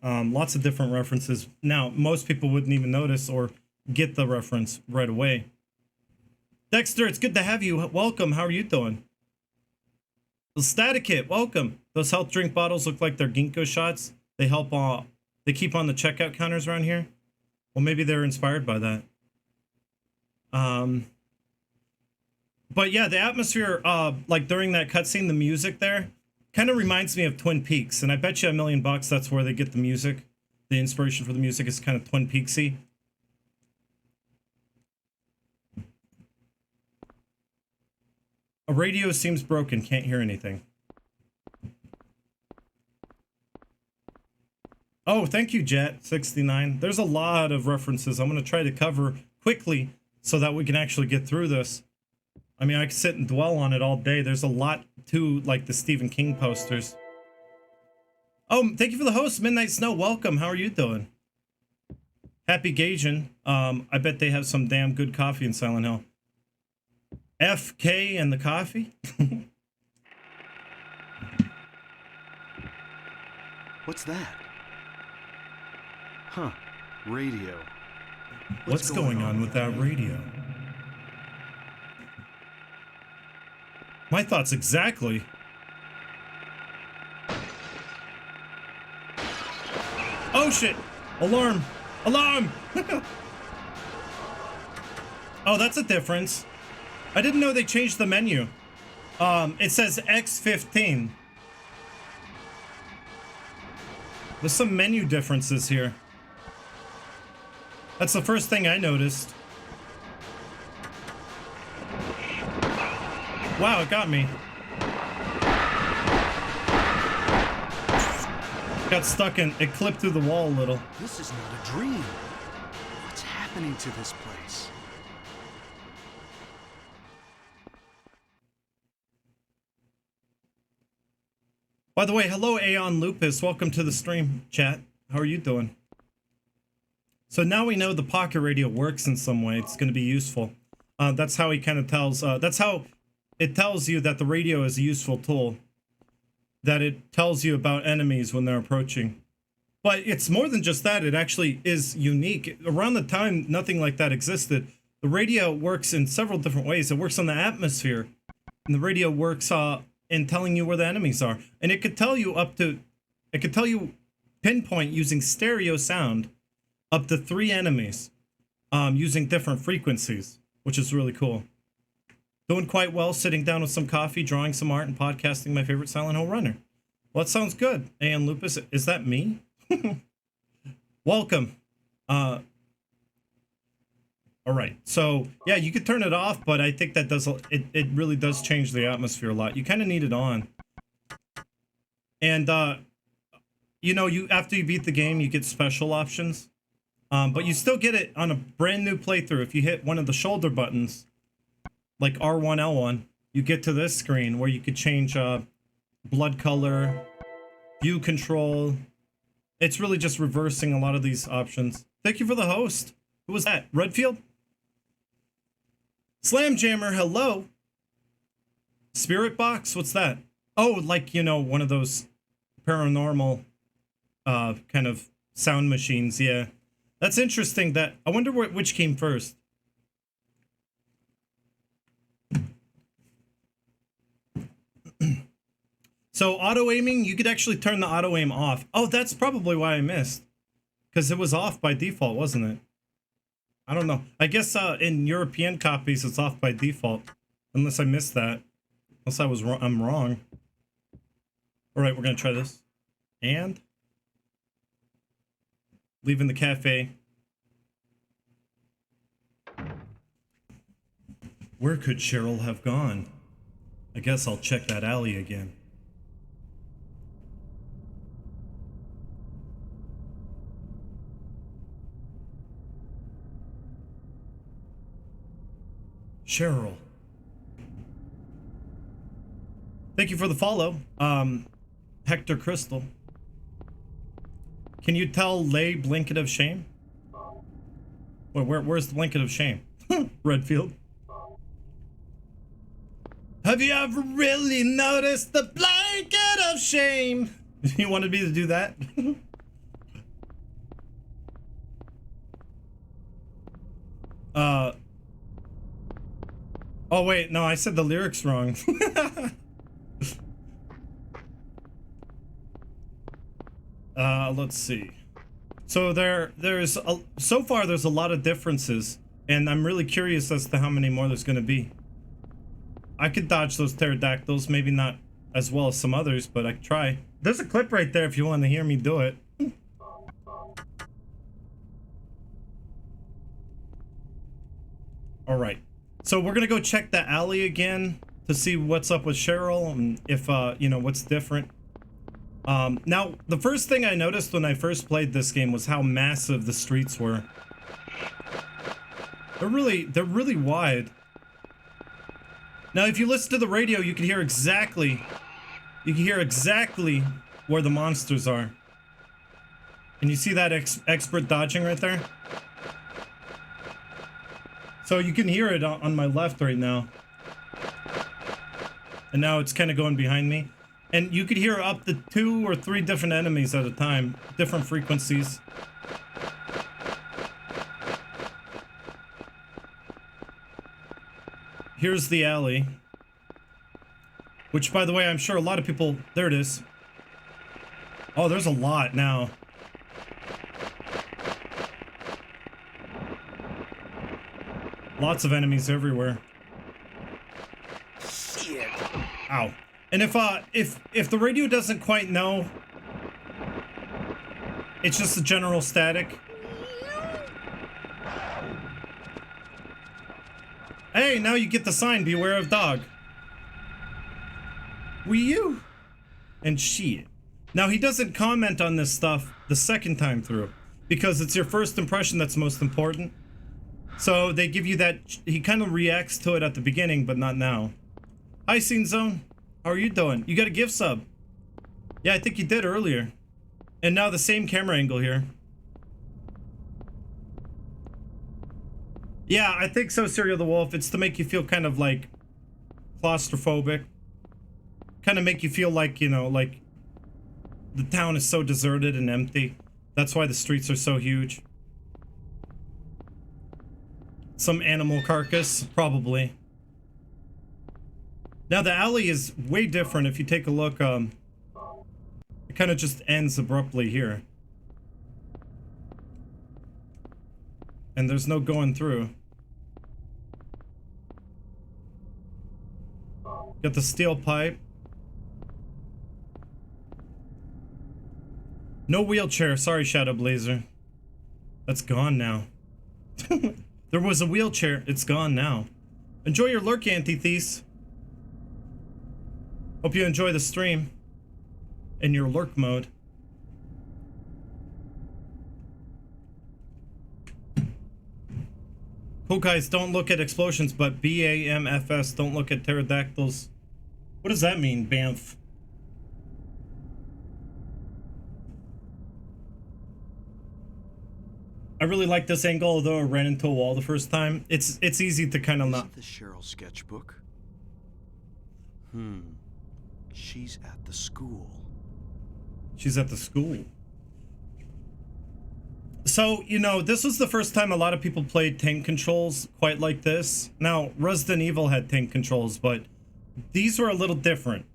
Lots of different references. Now, most people wouldn't even notice or get the reference right away. Dexter, it's good to have you. Welcome. How are you doing? The Staticit, welcome. Those health drink bottles look like they're ginkgo shots. They help, they keep on the checkout counters around here. Well, maybe they're inspired by that. But yeah, the atmosphere, like during that cutscene, the music there kind of reminds me of Twin Peaks. And I bet you $1 million that's where they get the music. The inspiration for the music is kind of Twin Peaksy. A radio seems broken, can't hear anything. Oh, thank you, Jet69. There's a lot of references I'm going to try to cover quickly so that we can actually get through this. I mean, I could sit and dwell on it all day. There's a lot to, like, the Stephen King posters. Oh, thank you for the host, Midnight Snow. Welcome. How are you doing? Happy gauging. I bet they have some damn good coffee in Silent Hill. FK and the coffee? What's that? Huh. Radio. What's going on with that radio? My thoughts exactly. Oh shit! Alarm! Alarm! Oh, that's a difference. I didn't know they changed the menu. It says X15. There's some menu differences here. That's the first thing I noticed. Wow, it got me. Got stuck in, it clipped through the wall a little. This is not a dream. What's happening to this place? By the way, hello Aeon Lupus. Welcome to the stream, chat. How are you doing? So now we know the pocket radio works in some way. It's going to be useful. That's how he kind of tells, that's how it tells you that the radio is a useful tool. That it tells you about enemies when they're approaching. But it's more than just that. It actually is unique. Around the time nothing like that existed, the radio works in several different ways. It works on the atmosphere. And the radio works in telling you where the enemies are. And it could tell you it could tell you pinpoint using stereo sound up to 3 enemies using different frequencies, which is really cool. Doing quite well, sitting down with some coffee, drawing some art, and podcasting my favorite Silent Hill runner. Well, that sounds good. And Lupus, is that me? Welcome. All right. So, yeah, you could turn it off, but I think that does it really does change the atmosphere a lot. You kind of need it on. And, you know, after you beat the game, you get special options. But you still get it on a brand new playthrough. If you hit one of the shoulder buttons, like R1, L1, you get to this screen where you could change blood color, view control. It's really just reversing a lot of these options. Thank you for the host. Who was that? Redfield? Slam Jammer, hello. Spirit Box, what's that? Oh, like, you know, one of those paranormal kind of sound machines. Yeah, that's interesting. That I wonder which came first. So auto aiming, you could actually turn the auto aim off. Oh, that's probably why I missed, because it was off by default, wasn't it? I don't know. I guess in European copies it's off by default, unless I missed that. Unless I was wrong. I'm wrong. All right, we're gonna try this, and leaving the cafe. Where could Cheryl have gone? I guess I'll check that alley again. Cheryl. Thank you for the follow. Hector Crystal. Can you tell Lay Blanket of Shame? Wait, where's the Blanket of Shame? Redfield. Have you ever really noticed the blanket of shame? You wanted me to do that? Oh wait, no, I said the lyrics wrong. Let's see. So so far there's a lot of differences, and I'm really curious as to how many more there's gonna be. I could dodge those pterodactyls, maybe not as well as some others, but I could try. There's a clip right there if you want to hear me do it. All right. So we're gonna go check the alley again to see what's up with Cheryl and if you know, what's different. Now the first thing I noticed when I first played this game was how massive the streets were. They're really wide. Now if you listen to the radio, you can hear exactly where the monsters are. And you see that expert dodging right there? So you can hear it on my left right now. And now it's kind of going behind me. And you could hear up to 2 or 3 different enemies at a time. Different frequencies. Here's the alley. Which, by the way, I'm sure a lot of people... There it is. Oh, there's a lot now. Lots of enemies everywhere. Shit. Ow. And if the radio doesn't quite know, it's just a general static. Hey, now you get the sign, beware of dog. Wee you. And shit. Now he doesn't comment on this stuff the second time through, because it's your first impression that's most important. So they give you that, he kind of reacts to it at the beginning, but not now. Hi, Scene Zone. How are you doing? You got a gift sub. Yeah, I think you did earlier. And now the same camera angle here. Yeah, I think so, Serial the Wolf. It's to make you feel kind of like claustrophobic. Kind of make you feel like, you know, like the town is so deserted and empty. That's why the streets are so huge. Some animal carcass, probably. Now the alley is way different if you take a look. It kind of just ends abruptly here. And there's no going through. Got the steel pipe. No wheelchair, sorry Shadow Blazer. That's gone now. There was a wheelchair, it's gone now. Enjoy your lurk, Antithes. Hope you enjoy the stream. In your lurk mode. Cool guys, don't look at explosions, but BAMFS, don't look at pterodactyls. What does that mean, Banff? I really like this angle, although I ran into a wall the first time. It's easy to kind of not... Isn't this Cheryl's sketchbook? She's at the school. She's at the school. So, you know, this was the first time a lot of people played tank controls quite like this. Now, Resident Evil had tank controls, but these were a little different.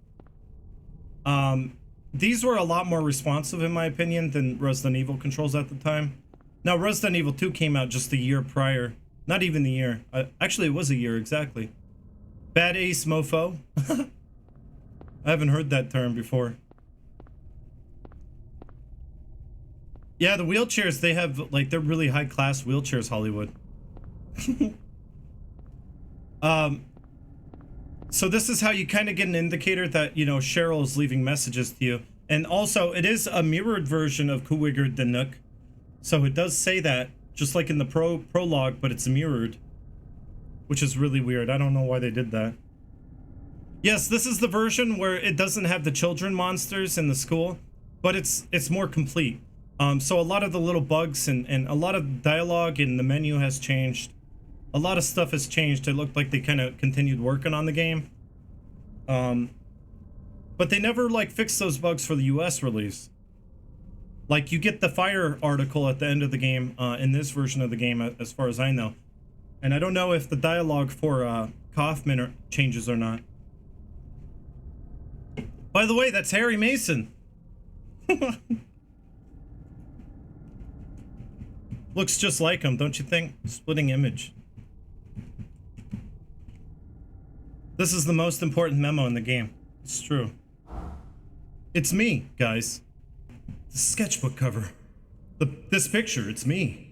These were a lot more responsive, in my opinion, than Resident Evil controls at the time. Now, Resident Evil 2 came out just a year prior. Not even the year. Actually, it was a year, exactly. Bad Ace Mofo. I haven't heard that term before. Yeah, the wheelchairs, they have, like, they're really high-class wheelchairs, Hollywood. So this is how you kind of get an indicator that, you know, Cheryl is leaving messages to you. And also, it is a mirrored version of Kuwigger the Nook. So it does say that, just like in the prologue, but it's mirrored. Which is really weird. I don't know why they did that. Yes, this is the version where it doesn't have the children monsters in the school, but it's more complete. So a lot of the little bugs and a lot of dialogue in the menu has changed. A lot of stuff has changed. It looked like they kind of continued working on the game. But they never, like, fixed those bugs for the US release. Like, you get the fire article at the end of the game in this version of the game, as far as I know. And I don't know if the dialogue for Kaufman changes or not. By the way, that's Harry Mason. Looks just like him, don't you think? Splitting image. This is the most important memo in the game. It's true. It's me, guys. The sketchbook cover. This picture, it's me.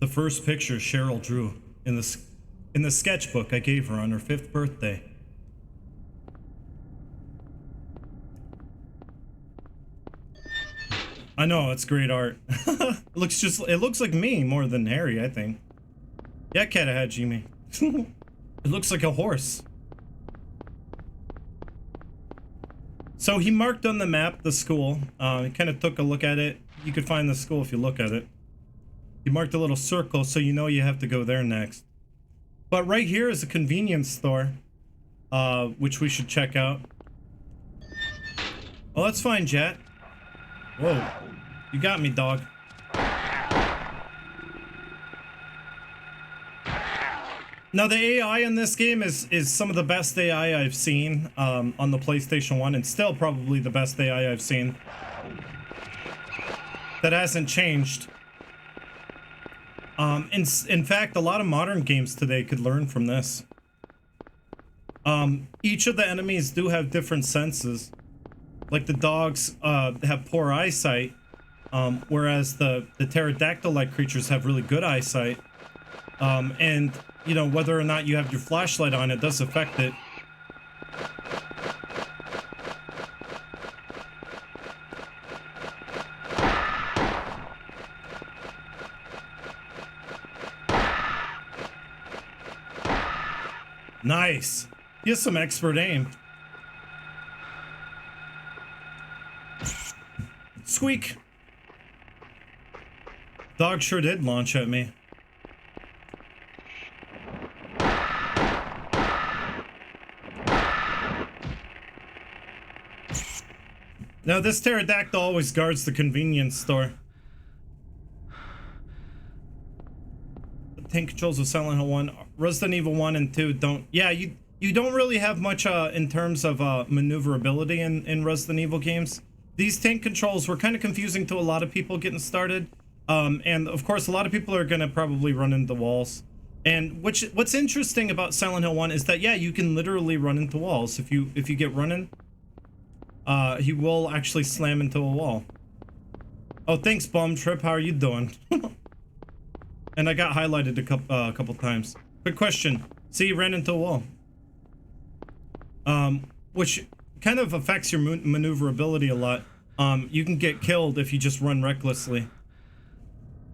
The first picture Cheryl drew in the sketchbook I gave her on her 5th birthday. I know, it's great art. It looks like me more than Harry, I think. Yeah, cat hat, Jimmy. It looks like a horse. So he marked on the map the school. He kind of took a look at it. You could find the school if you look at it. He marked a little circle so you know you have to go there next. But right here is a convenience store, which we should check out. Oh, that's fine, Jet. Whoa, you got me, dog. Now, the AI in this game is some of the best AI I've seen on the PlayStation 1, and still probably the best AI I've seen. That hasn't changed. In fact, a lot of modern games today could learn from this. Each of the enemies do have different senses. Like the dogs have poor eyesight, whereas the pterodactyl-like creatures have really good eyesight. And, you know, whether or not you have your flashlight on, it does affect it. Nice. He has some expert aim. Squeak. Dog sure did launch at me. Now, this pterodactyl always guards the convenience store. The tank controls of Silent Hill 1. Resident Evil 1 and 2 don't... Yeah, you don't really have much in terms of maneuverability in Resident Evil games. These tank controls were kind of confusing to a lot of people getting started. And, of course, a lot of people are going to probably run into walls. And what's interesting about Silent Hill 1 is that, yeah, you can literally run into walls. If you get running... he will actually slam into a wall. Oh, thanks, Bum Trip. How are you doing? And I got highlighted a couple times. Quick question. See, you ran into a wall. Which kind of affects your maneuverability a lot. You can get killed if you just run recklessly.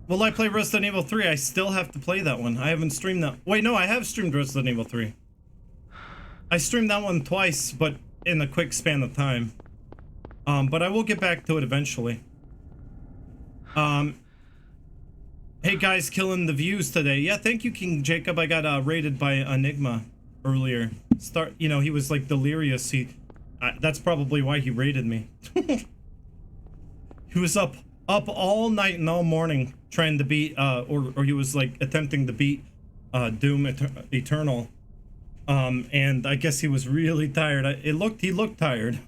Will I play Resident Evil 3? I still have to play that one. I haven't streamed that. Wait, no, I have streamed Resident Evil 3. I streamed that one twice, but in a quick span of time. But I will get back to it eventually. Hey guys, killing the views today. Yeah, thank you, King Jacob. I got raided by Enigma earlier. You know, he was like delirious. That's probably why he raided me. He was up all night and all morning trying to beat, or he was like attempting to beat Doom Eternal. And I guess he was really tired. He looked tired.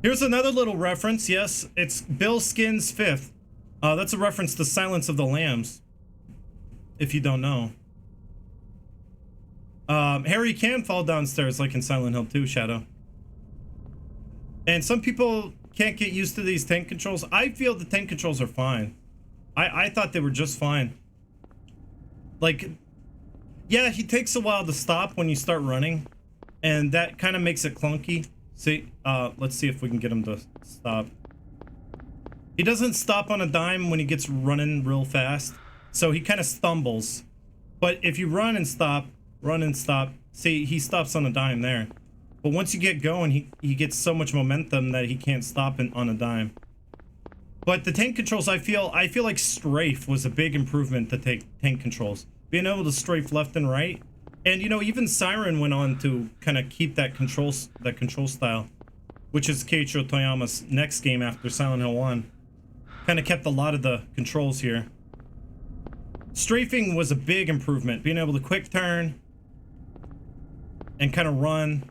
Here's another little reference. Yes, it's Bill Skin's 5th. That's a reference to Silence of the Lambs, if you don't know. Harry can fall downstairs like in Silent Hill 2, Shadow. And some people can't get used to these tank controls. I feel the tank controls are fine. I thought they were just fine. Like, yeah, he takes a while to stop when you start running, and that kind of makes it clunky. See, let's see if we can get him to stop. He doesn't stop on a dime when he gets running real fast, so he kind of stumbles. But if you run and stop, see, he stops on a dime there. But once you get going, he gets so much momentum that he can't stop on a dime. But the tank controls, I feel like strafe was a big improvement to tank controls. Being able to strafe left and right. And, you know, even Siren went on to kind of keep that control style, which is Keiichiro Toyama's next game after Silent Hill 1. Kind of kept a lot of the controls here. Strafing was a big improvement. Being able to quick turn and kind of run.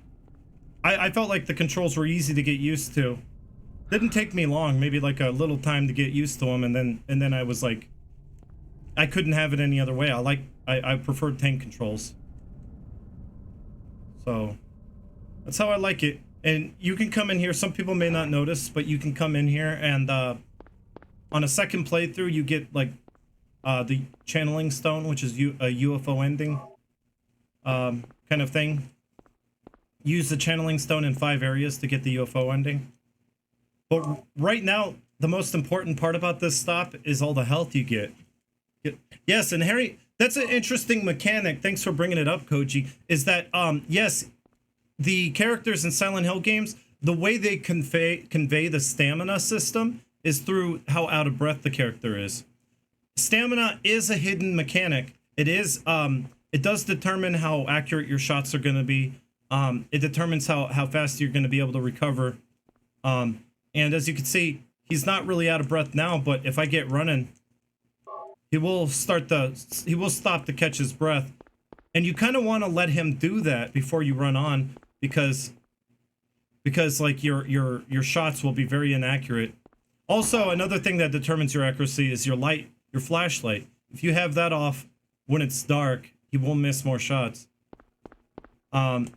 I felt like the controls were easy to get used to. Didn't take me long, maybe like a little time to get used to them, and then I was like, I couldn't have it any other way. I preferred tank controls. So that's how I like it. And you can come in here. Some people may not notice, but you can come in here and on a second playthrough you get like the channeling stone, which is a UFO ending kind of thing. Use the channeling stone in 5 areas to get the UFO ending. But right now, the most important part about this stop is all the health you get. Yes, and Harry, that's an interesting mechanic. Thanks for bringing it up, Koji. Is that, yes, the characters in Silent Hill games, the way they convey the stamina system is through how out of breath the character is. Stamina is a hidden mechanic. It is, it does determine how accurate your shots are going to be. It determines how fast you're going to be able to recover. And as you can see, he's not really out of breath now, but if I get running, he will stop to catch his breath. And you kind of want to let him do that before you run on, because like your shots will be very inaccurate. Also, another thing that determines your accuracy is your flashlight. If you have that off when it's dark, he will miss more shots. And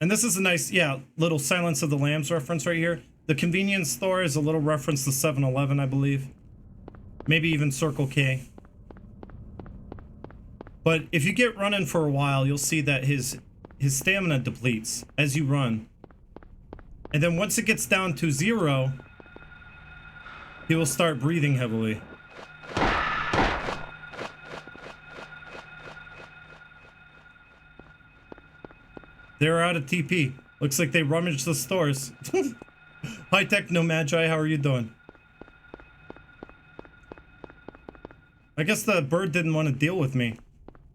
this is a nice, yeah, little Silence of the Lambs reference right here. The convenience store is a little reference to 7-Eleven, I believe. Maybe even Circle K. But if you get running for a while, you'll see that his stamina depletes as you run. And then once it gets down to 0, he will start breathing heavily. They're out of TP. Looks like they rummaged the stores. Hi Techno Magi, how are you doing? I guess the bird didn't want to deal with me.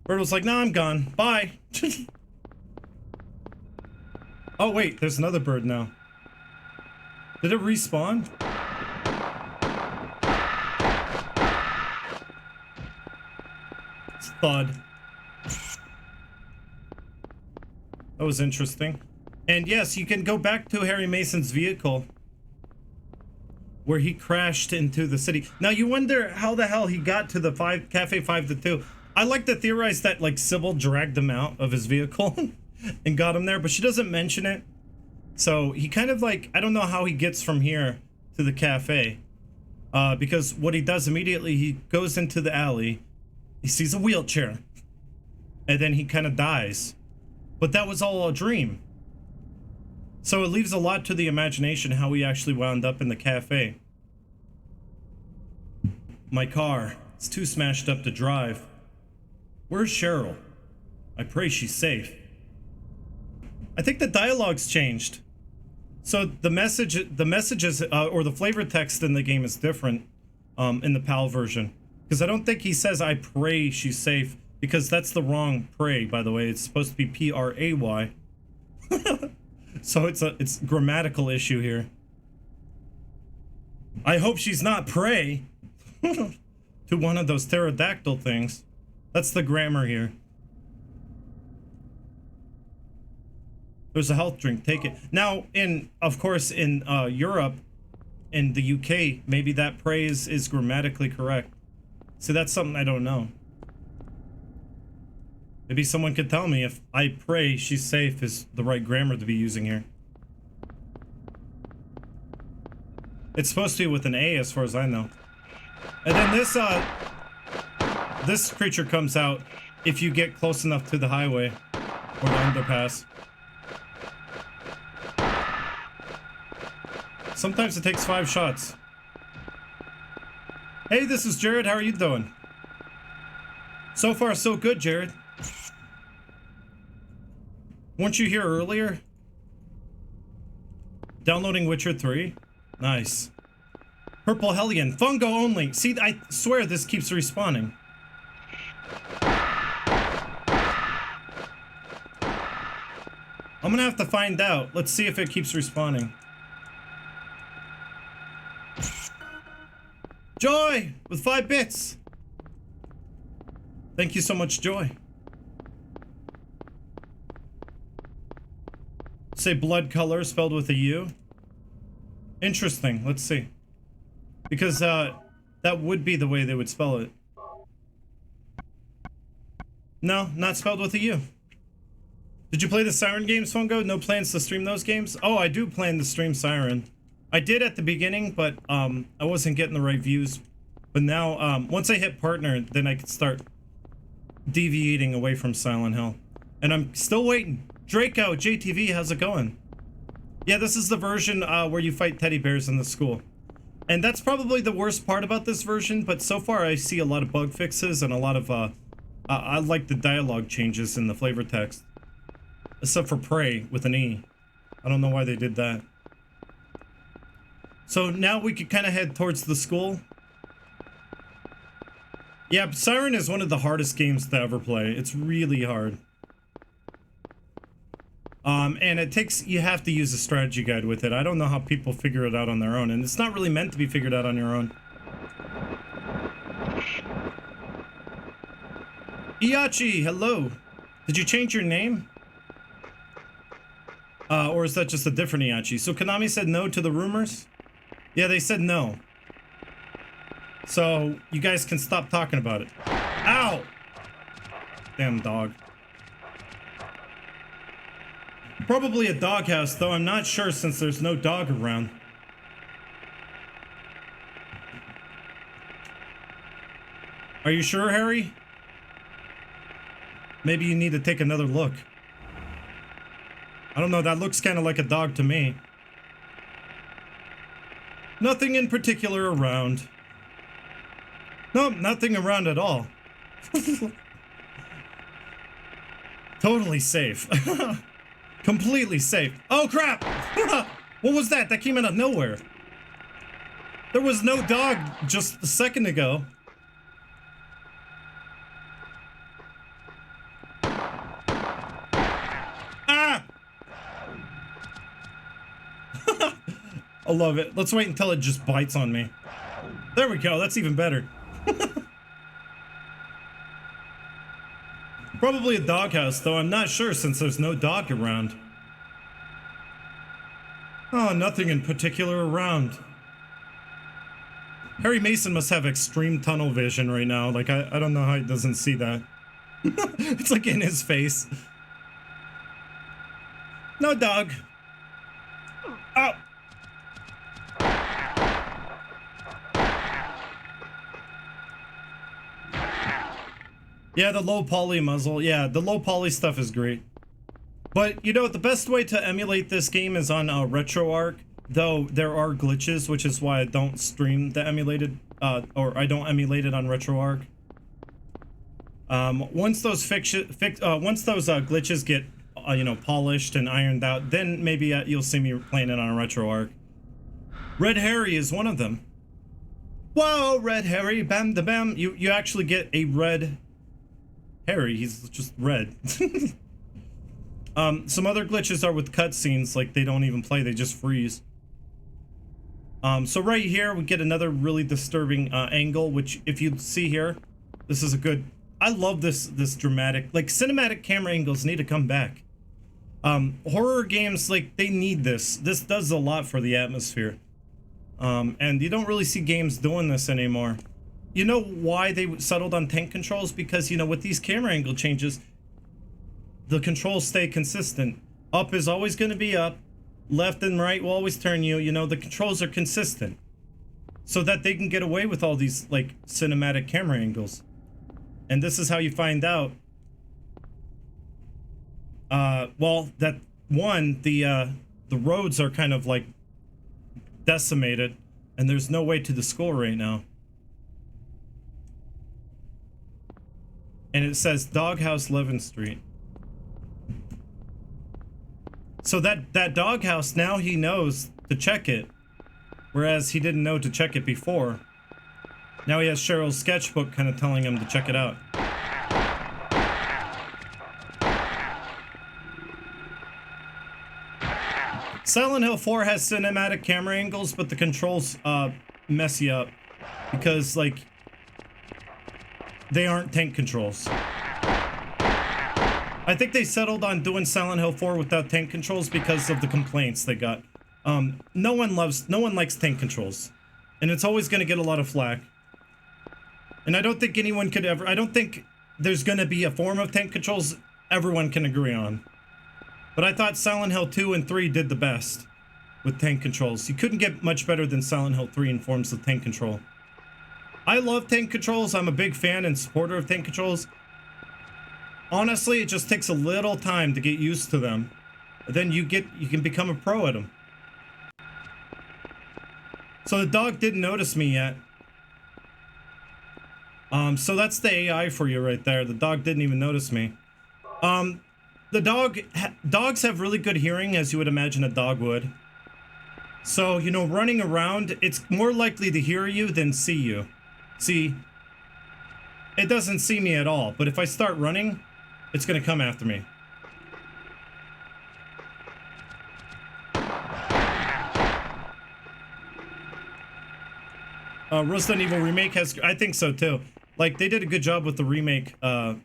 Bird was like, nah, I'm gone. Bye. Oh wait, there's another bird now. Did it respawn? It's thud. That was interesting. And yes, you can go back to Harry Mason's vehicle where he crashed into the city. Now you wonder how the hell he got to the Cafe 5-2. I like to theorize that like Cybil dragged him out of his vehicle and got him there, but she doesn't mention it. So he kind of like, I don't know how he gets from here to the cafe. Because what he does immediately, he goes into the alley, he sees a wheelchair, and then he kind of dies. But that was all a dream. So it leaves a lot to the imagination how he actually wound up in the cafe. My car, it's too smashed up to drive. Where's Cheryl? I pray she's safe. I think the dialogue's changed. So the messages or the flavor text in the game is different in the PAL version, because I don't think he says "I pray she's safe," because that's the wrong pray, by the way. It's supposed to be P-R-A-Y. So it's grammatical issue here. I hope she's not prey to one of those pterodactyl things. That's the grammar here. There's a health drink, take it. Now, of course, in Europe, in the UK, maybe that prey is grammatically correct. See, that's something I don't know. Maybe someone could tell me if "I pray she's safe" is the right grammar to be using here. It's supposed to be with an A as far as I know. And then this creature comes out if you get close enough to the highway or the underpass. Sometimes it takes 5 shots. Hey, this is Jared. How are you doing? So far, so good, Jared. Weren't you here earlier? Downloading Witcher 3? Nice. Purple Hellion. Fungo only. See, I swear this keeps respawning. I'm gonna have to find out. Let's see if it keeps respawning. Joy! With 5 bits! Thank you so much, Joy. Say blood color spelled with a U. Interesting. Let's see. Because that would be the way they would spell it. No, not spelled with a U. Did you play the Siren games, Fungo? No plans to stream those games? Oh, I do plan to stream Siren. I did at the beginning, but I wasn't getting the right views. But now, once I hit partner, then I can start deviating away from Silent Hill. And I'm still waiting. Draco, JTV, how's it going? Yeah, this is the version where you fight teddy bears in the school. And that's probably the worst part about this version, but so far I see a lot of bug fixes and a lot of, I like the dialogue changes in the flavor text. Except for Prey with an E. I don't know why they did that. So now we could kind of head towards the school. Yeah, Siren is one of the hardest games to ever play. It's really hard. And it takes, you have to use a strategy guide with it. I don't know how people figure it out on their own, and it's not really meant to be figured out on your own. Iachi, hello. Did you change your name? Or is that just a different Iachi? So Konami said no to the rumors? Yeah, they said no. So you guys can stop talking about it. Ow! Damn dog. Probably a doghouse, though I'm not sure since there's no dog around. Are you sure, Harry? Maybe you need to take another look. I don't know, that looks kind of like a dog to me. Nothing in particular around. Nope, nothing around at all. Totally safe. Completely safe. Oh crap! What was that? That came out of nowhere. There was no dog just a second ago. Ah! I love it. Let's wait until it just bites on me. There we go. That's even better. Probably a doghouse, though I'm not sure since there's no dog around. Oh, nothing in particular around. Harry Mason must have extreme tunnel vision right now. Like, I don't know how he doesn't see that. It's like in his face. No dog. Oh! Yeah, the low poly muzzle. Yeah, the low poly stuff is great. But, you know, the best way to emulate this game is on RetroArch, though there are glitches, which is why I don't stream the emulated, or I don't emulate it on RetroArch. Once those glitches get you know, polished and ironed out, then maybe you'll see me playing it on a retro arc. Red Harry is one of them. Whoa, Red Harry, bam da bam. You actually get a red Harry. He's just red. Some other glitches are with cutscenes, like they don't even play, they just freeze. So right here we get another really disturbing angle, which if you see here, this is a good. I love this dramatic, like cinematic camera angles need to come back. Horror games, like they need this. This does a lot for the atmosphere. And you don't really see games doing this anymore. You know why they settled on tank controls? Because, you know, with these camera angle changes, the controls stay consistent. Up is always going to be up. Left and right will always turn you. You know, the controls are consistent. So that they can get away with all these, like, cinematic camera angles. And this is how you find out. Well, that one, the roads are kind of, like, decimated. And there's no way to the school right now. And it says Doghouse 11th Street. So that doghouse, now he knows to check it. Whereas he didn't know to check it before. Now he has Cheryl's sketchbook kind of telling him to check it out. Silent Hill 4 has cinematic camera angles, but the controls mess you up. Because, like, they aren't tank controls. I think they settled on doing Silent Hill 4 without tank controls because of the complaints they got. No one likes tank controls. And it's always going to get a lot of flack. And I don't think anyone could ever, I don't think there's going to be a form of tank controls everyone can agree on. But I thought Silent Hill 2 and 3 did the best with tank controls. You couldn't get much better than Silent Hill 3 in forms of tank control. I love tank controls. I'm a big fan and supporter of tank controls. Honestly, it just takes a little time to get used to them. Then you can become a pro at them. So the dog didn't notice me yet. So that's the AI for you right there. The dog didn't even notice me. Dogs have really good hearing, as you would imagine a dog would. So, you know, running around, it's more likely to hear you than see you. See, it doesn't see me at all, but if I start running, it's gonna come after me. Resident Evil Remake has, I think so too. Like, they did a good job with the remake. Are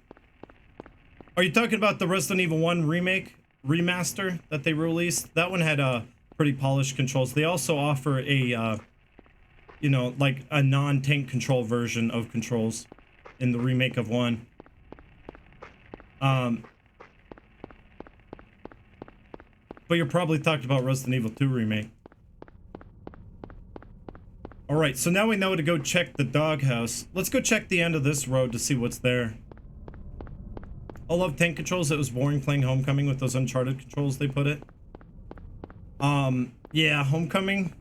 you talking about the Resident Evil 1 remake, remaster that they released? That one had pretty polished controls. They also offer a, you know, like a non-tank control version of controls in the remake of 1. But you're probably talking about Resident Evil 2 remake. Alright, so now we know to go check the doghouse. Let's go check the end of this road to see what's there. I love tank controls. It was boring playing Homecoming with those Uncharted controls they put it. Yeah, Homecoming,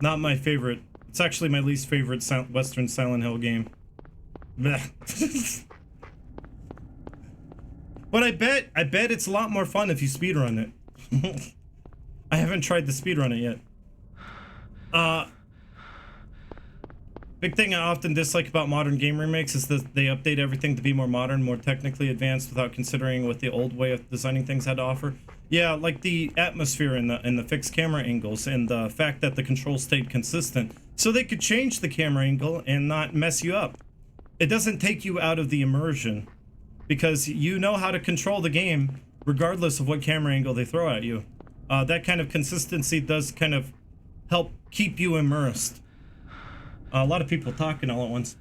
not my favorite. It's actually my least favorite Western Silent Hill game. Blech. But I bet it's a lot more fun if you speedrun it. I haven't tried to speedrun it yet. Big thing I often dislike about modern game remakes is that they update everything to be more modern, more technically advanced without considering what the old way of designing things had to offer. Yeah, like the atmosphere and the fixed camera angles and the fact that the controls stayed consistent. So they could change the camera angle and not mess you up. It doesn't take you out of the immersion because you know how to control the game regardless of what camera angle they throw at you. That kind of consistency does kind of help keep you immersed. A lot of people talking all at once.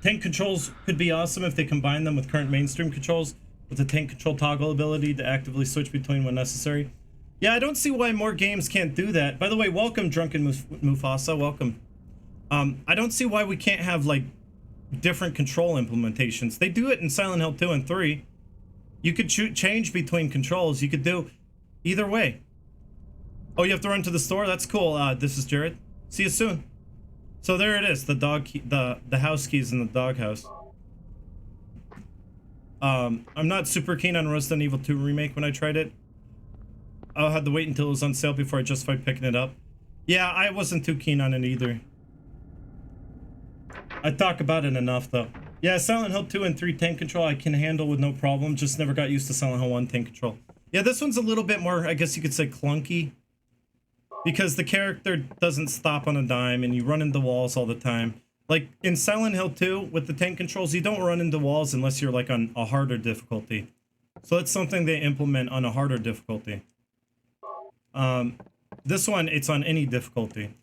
Tank controls could be awesome if they combine them with current mainstream controls with the tank control toggle ability to actively switch between when necessary. Yeah, I don't see why more games can't do that. By the way, welcome Drunken Mufasa, welcome. I don't see why we can't have like different control implementations. They do it in Silent Hill 2 and 3. You could change between controls. You could do either way. Oh, you have to run to the store? That's cool. This is Jared. See you soon. So there it is, the dog key, the house keys in the doghouse. I'm not super keen on Resident Evil 2 Remake when I tried it. I had to wait until it was on sale before I justified picking it up. Yeah, I wasn't too keen on it either. I talk about it enough though. Yeah, Silent Hill 2 and 3 tank control I can handle with no problem, just never got used to Silent Hill 1 tank control. Yeah, this one's a little bit more, I guess you could say, clunky. Because the character doesn't stop on a dime and you run into walls all the time. Like in Silent Hill 2, with the tank controls, you don't run into walls unless you're like on a harder difficulty. So it's something they implement on a harder difficulty. This one, it's on any difficulty.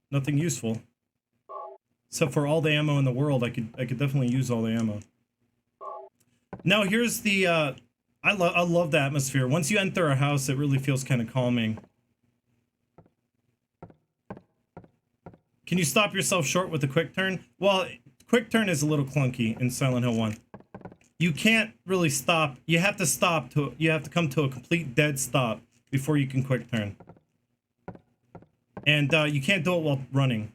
Nothing useful. Except for all the ammo in the world, I could definitely use all the ammo. Now here's the, I love the atmosphere. Once you enter a house, it really feels kind of calming. Can you stop yourself short with a quick turn? Well, quick turn is a little clunky in Silent Hill 1. You can't really stop. You have to come to a complete dead stop before you can quick turn. And you can't do it while running.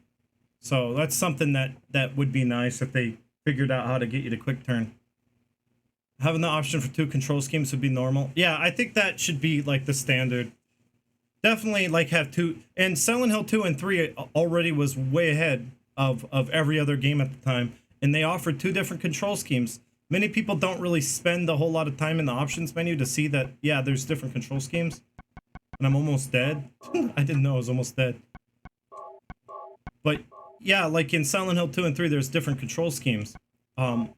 So that's something that would be nice if they figured out how to get you to quick turn. Having the option for 2 control schemes would be normal. Yeah, I think that should be like the standard. Definitely like have 2. And Silent Hill 2 and 3 already was way ahead of every other game at the time. And they offered 2 different control schemes. Many people don't really spend a whole lot of time in the options menu to see that, yeah, there's different control schemes. And I'm almost dead. I didn't know I was almost dead. But yeah, like in Silent Hill 2 and 3, there's different control schemes. So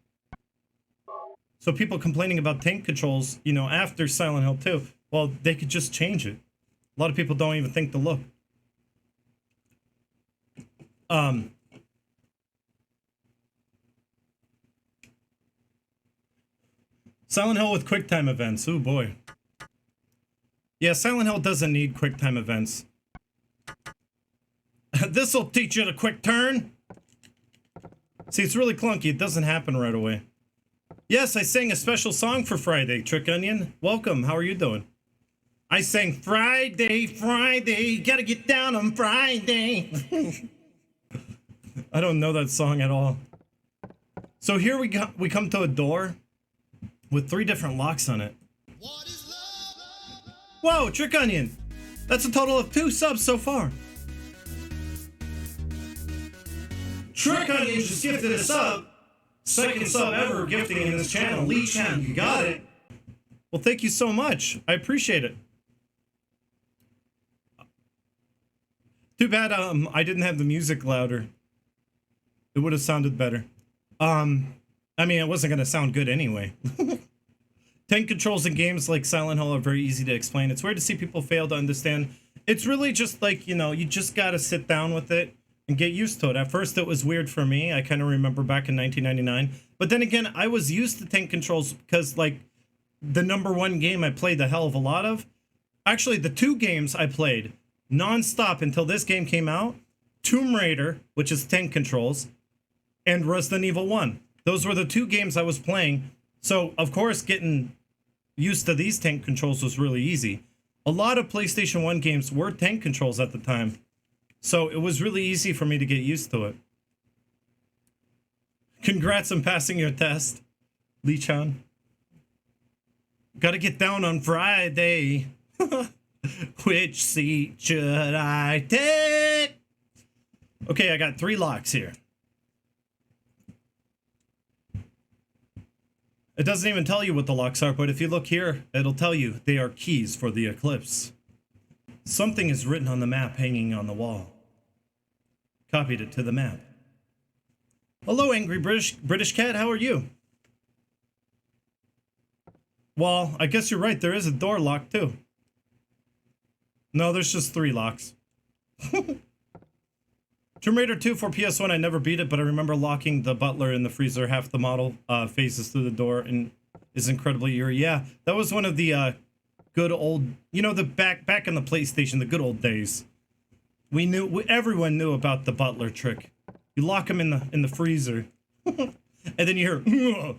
people complaining about tank controls, you know, after Silent Hill 2, well, they could just change it. A lot of people don't even think to look. Silent Hill with QuickTime events. Oh boy. Yeah, Silent Hill doesn't need QuickTime events. This'll teach you to quick turn. See, it's really clunky. It doesn't happen right away. Yes, I sang a special song for Friday, Trick Onion. Welcome. How are you doing? I sang Friday, Friday, gotta get down on Friday. I don't know that song at all. So here we come to a door with 3 different locks on it. Whoa, Trick Onion. That's a total of 2 subs so far. Trick Onion just gifted a sub. Second sub ever gifting in this channel. Lee Chan, you got it. Well, thank you so much. I appreciate it. Too bad I didn't have the music louder. It would have sounded better. I mean, it wasn't going to sound good anyway. Tank controls in games like Silent Hill are very easy to explain. It's weird to see people fail to understand. It's really just like, you know, you just got to sit down with it and get used to it. At first, it was weird for me. I kind of remember back in 1999. But then again, I was used to tank controls because, like, the #1 game I played the hell of a lot of. Actually, the 2 games I played non-stop until this game came out. Tomb Raider, which is tank controls, and Resident Evil 1. Those were the 2 games I was playing. So, of course, getting used to these tank controls was really easy. A lot of PlayStation 1 games were tank controls at the time. So it was really easy for me to get used to it. Congrats on passing your test, Lee-chan. Gotta get down on Friday. Which seat should I take? Okay, I got 3 locks here. It doesn't even tell you what the locks are, but if you look here, it'll tell you they are keys for the eclipse. Something is written on the map hanging on the wall. Copied it to the map. Hello, angry British cat. How are you? Well, I guess you're right. There is a door lock too. No, there's just 3 locks. Tomb Raider 2 for PS1. I never beat it, but I remember locking the butler in the freezer. Half the model phases through the door and is incredibly eerie. Yeah, that was one of the good old, you know, the back in the PlayStation, the good old days. Everyone knew about the butler trick. You lock him in the freezer, and then you hear.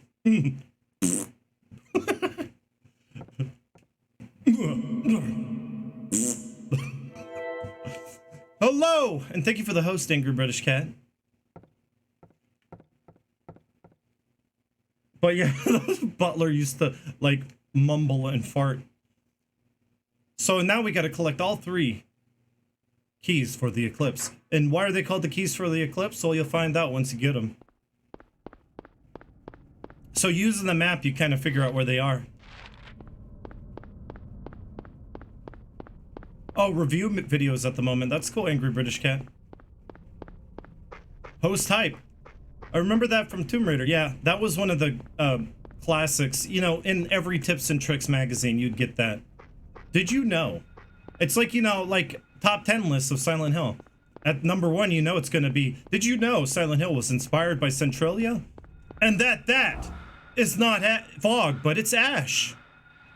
Hello, and thank you for the host, angry British cat. But yeah, Butler used to like mumble and fart. So now we got to collect all 3 keys for the eclipse. And why are they called the keys for the eclipse? Well, you'll find out once you get them. So using the map, you kind of figure out where they are. Oh, review videos at the moment. That's cool, Angry British Cat. Host hype. I remember that from Tomb Raider. Yeah, that was one of the classics. You know, in every Tips and Tricks magazine, you'd get that. Did you know? It's like, you know, like top 10 lists of Silent Hill. At number 1, you know it's going to be, did you know Silent Hill was inspired by Centralia? And that is not fog, but it's ash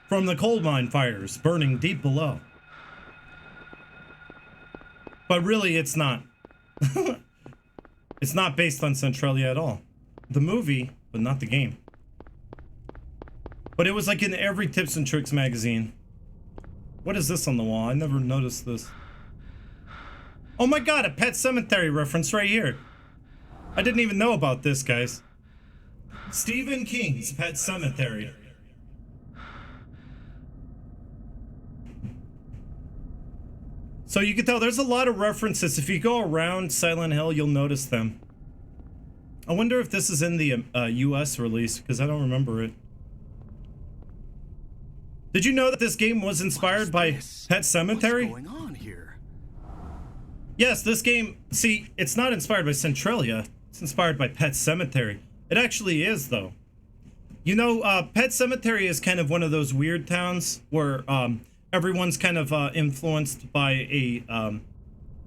from the coal mine fires burning deep below. But really, it's not. It's not based on Centralia at all. The movie, but not the game. But it was like in every Tips and Tricks magazine. What is this on the wall? I never noticed this. Oh my god, a Pet Sematary reference right here. I didn't even know about this, guys. Stephen King's Pet Sematary. So you can tell there's a lot of references. If you go around Silent Hill, you'll notice them. I wonder if this is in the US release, because I don't remember it. Did you know that this game was inspired by Pet Sematary? What's going on here? Yes, this game, see, it's not inspired by Centralia. It's inspired by Pet Sematary. It actually is, though. You know, Pet Sematary is kind of one of those weird towns where everyone's kind of influenced by a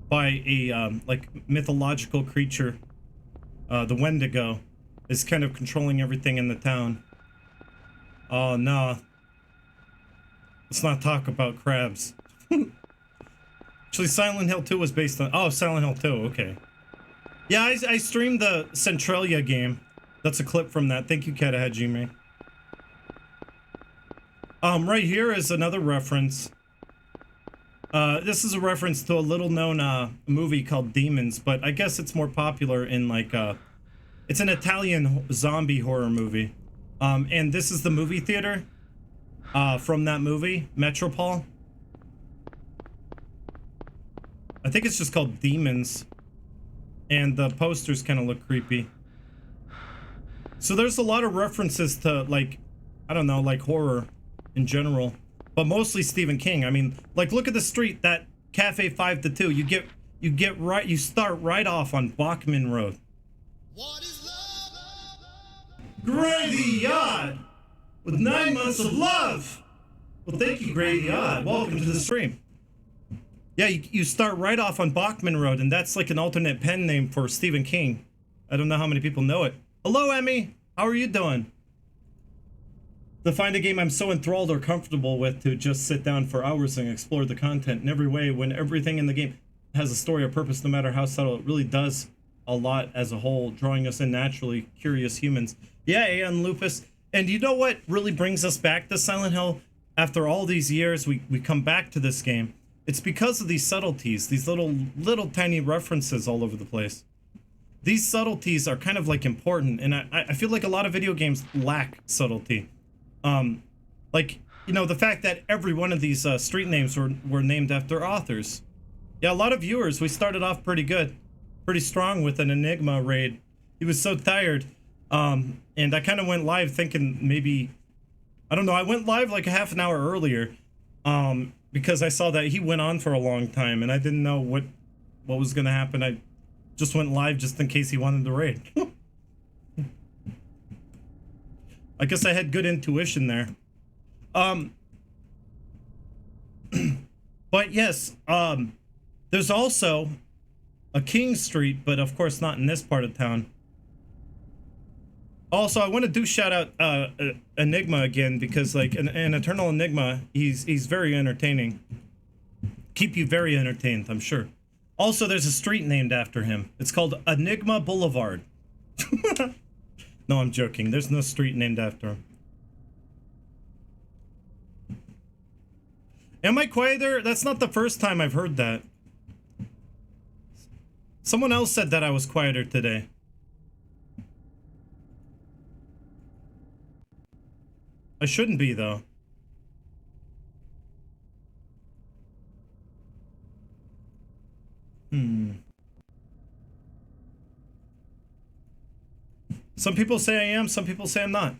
like mythological creature. The Wendigo is kind of controlling everything in the town. Oh, no. Let's not talk about crabs. Actually, Silent Hill 2 was based on... Oh, Silent Hill 2, okay. Yeah, I streamed the Centralia game. That's a clip from that. Thank you, Katahajime. Right here is another reference. This is a reference to a little-known movie called Demons, but I guess it's more popular in, like, it's an Italian zombie horror movie. And this is the movie theater from that movie, Metropole. I think it's just called Demons. And the posters kind of look creepy. So there's a lot of references to, like, I don't know, like horror in general. But mostly Stephen King. I mean, like, look at the street, that Cafe 5 to 2. You start right off on Bachman Road. What is love? Grady Yod with 9 months of love. Well, thank you, Grady Yod. Welcome to the stream. Yeah, you start right off on Bachman Road, and that's like an alternate pen name for Stephen King. I don't know how many people know it. Hello, Emmy. How are you doing? To find a game I'm so enthralled or comfortable with to just sit down for hours and explore the content in every way when everything in the game has a story or purpose, no matter how subtle. It really does a lot as a whole, drawing us in naturally curious humans. Yeah, Aeon Lupus. And you know what really brings us back to Silent Hill? After all these years, we come back to this game. It's because of these subtleties, these little tiny references all over the place. These subtleties are kind of like important, and I feel like a lot of video games lack subtlety. Like, you know, the fact that every one of these street names were named after authors. Yeah, a lot of viewers, we started off pretty good, pretty strong with an Enigma raid. He was so tired, and I kind of went live thinking maybe, I don't know, I went live like a half an hour earlier, because I saw that he went on for a long time, and I didn't know what was gonna happen. I just went live just in case he wanted to raid. I guess I had good intuition there. But yes, there's also a King Street, but of course not in this part of town. Also, I want to do shout out Enigma again, because like an Eternal Enigma, he's very entertaining. Keep you very entertained, I'm sure. Also, there's a street named after him. It's called Enigma Boulevard. No, I'm joking. There's no street named after him. Am I quieter? That's not the first time I've heard that. Someone else said that I was quieter today. shouldn't be, though. Some people say I am, some people say I'm not.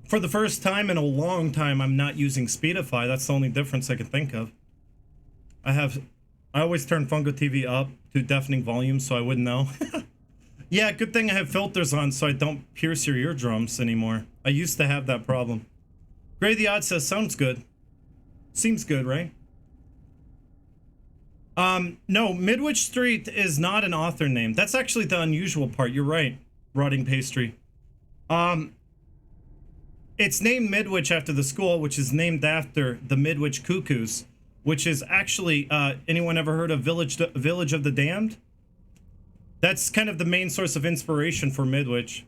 For the first time in a long time, I'm not using Speedify. That's the only difference I can think of. I always turn Fungo TV up to deafening volume so I wouldn't know. Yeah, good thing I have filters on so I don't pierce your eardrums anymore. I used to have that problem. Gray the Odd says, sounds good. Seems good, right? No, Midwich Street is not an author name. That's actually the unusual part. You're right, Rotting Pastry. It's named Midwich after the school, which is named after the Midwich Cuckoos, which is actually, anyone ever heard of Village of the Damned? That's kind of the main source of inspiration for Midwich.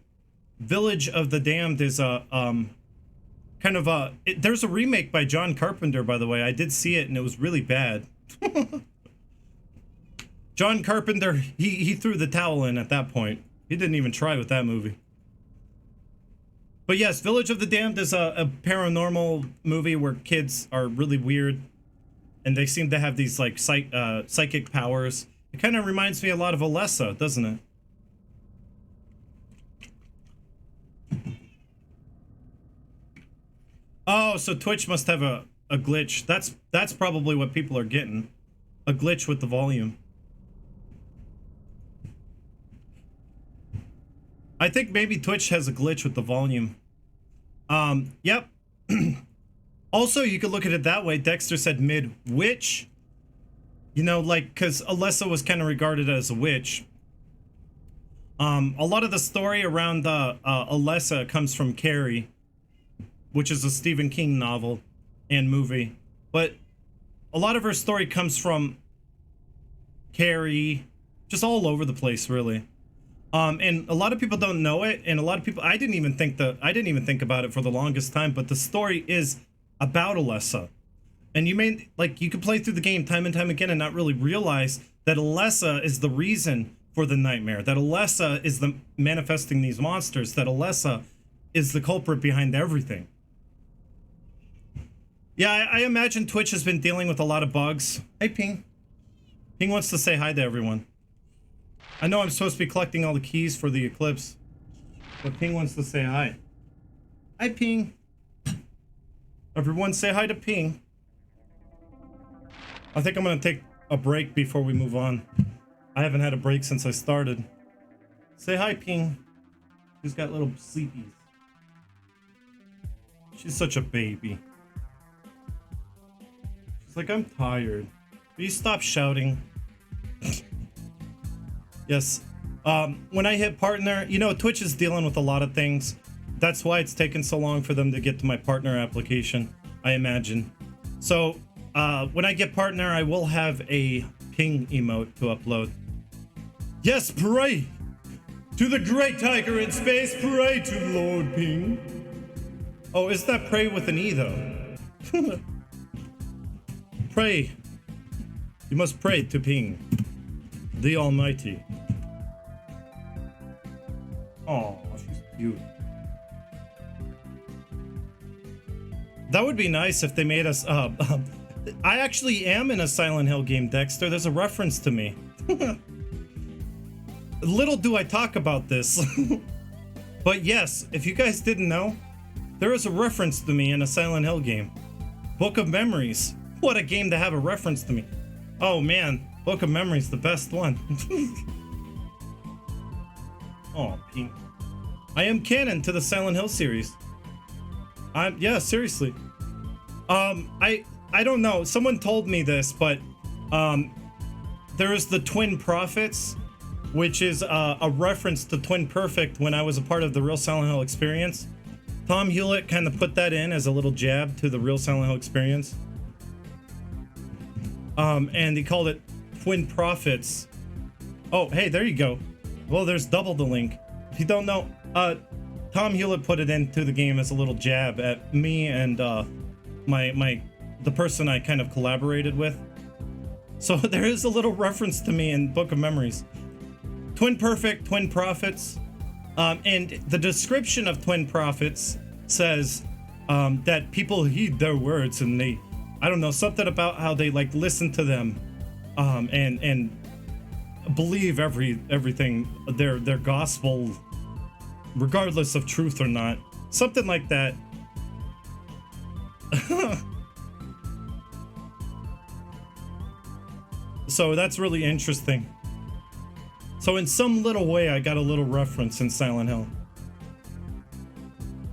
Village of the Damned is a, kind of a, there's a remake by John Carpenter, by the way. I did see it and it was really bad. John Carpenter, he threw the towel in at that point. He didn't even try with that movie. But yes, Village of the Damned is a paranormal movie where kids are really weird. And they seem to have these, like, psychic powers. It kind of reminds me a lot of Alessa, doesn't it? Oh, so Twitch must have a glitch. That's probably what people are getting. A glitch with the volume. I think maybe Twitch has a glitch with the volume. Yep. Also, you could look at it that way. Dexter said Midwich. You know, like, because Alessa was kind of regarded as a witch. A lot of the story around Alessa comes from Carrie, which is a Stephen King novel and movie. But a lot of her story comes from Carrie, just all over the place, really. And a lot of people don't know it, and a lot of people, I didn't even think about it for the longest time, but the story is about Alessa. And you may, like, you could play through the game time and time again and not really realize that Alessa is the reason for the nightmare, that Alessa is the manifesting these monsters, that Alessa is the culprit behind everything. Yeah, I imagine Twitch has been dealing with a lot of bugs. Hey, Ping. Ping wants to say hi to everyone. I know I'm supposed to be collecting all the keys for the eclipse, but Ping wants to say hi. Hi, Ping. Everyone say hi to Ping. I think I'm gonna take a break before we move on. I haven't had a break since I started. Say hi, Ping. She's got little sleepies. She's such a baby. She's like, I'm tired. Will you stop shouting? Yes. When I hit partner, you know, Twitch is dealing with a lot of things. That's why it's taken so long for them to get to my partner application, I imagine. So, when I get partner, I will have a ping emote to upload. Yes, pray to the great tiger in space. Pray to Lord Ping. Oh, is that pray with an E, though? Pray. You must pray to Ping, the Almighty. Oh, she's cute. That would be nice if they made us, I actually am in a Silent Hill game, Dexter. There's a reference to me. Little do I talk about this. But yes, if you guys didn't know, there is a reference to me in a Silent Hill game. Book of Memories. What a game to have a reference to me. Oh man, Book of Memories, the best one. Oh, Pink. I am canon to the Silent Hill series. Yeah, seriously. I don't know. Someone told me this, but there is the Twin Prophets, which is a reference to Twin Perfect when I was a part of the real Silent Hill experience. Tom Hewlett kind of put that in as a little jab to the real Silent Hill experience. And he called it Twin Prophets. Oh, hey, there you go. Well, there's double the link. If you don't know, Tom Hewlett put it into the game as a little jab at me and the person I kind of collaborated with. So there is a little reference to me in Book of Memories. Twin Perfect, Twin Prophets. And the description of twin prophets says that people heed their words, and they, I don't know, something about how they like listen to them, and believe everything, their gospel, regardless of truth or not, something like that. So that's really interesting. So in some little way, I got a little reference in Silent Hill.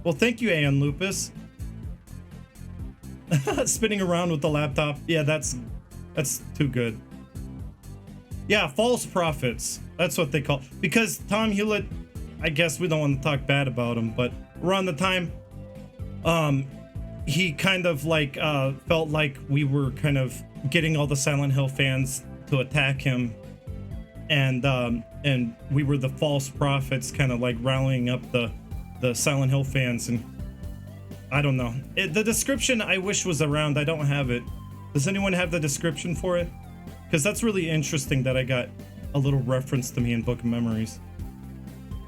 Well, thank you, Aeon Lupus. Spinning around with the laptop. Yeah, that's too good. Yeah, false prophets. That's what they call. Because Tom Hewlett, I guess we don't want to talk bad about him, but around the time, he kind of like felt like we were kind of getting all the Silent Hill fans to attack him, and we were the false prophets, kind of like rallying up the Silent Hill fans. And I don't know, the description I wish was around. I don't have it. Does anyone have the description for it? Because that's really interesting that I got a little reference to me in Book of Memories.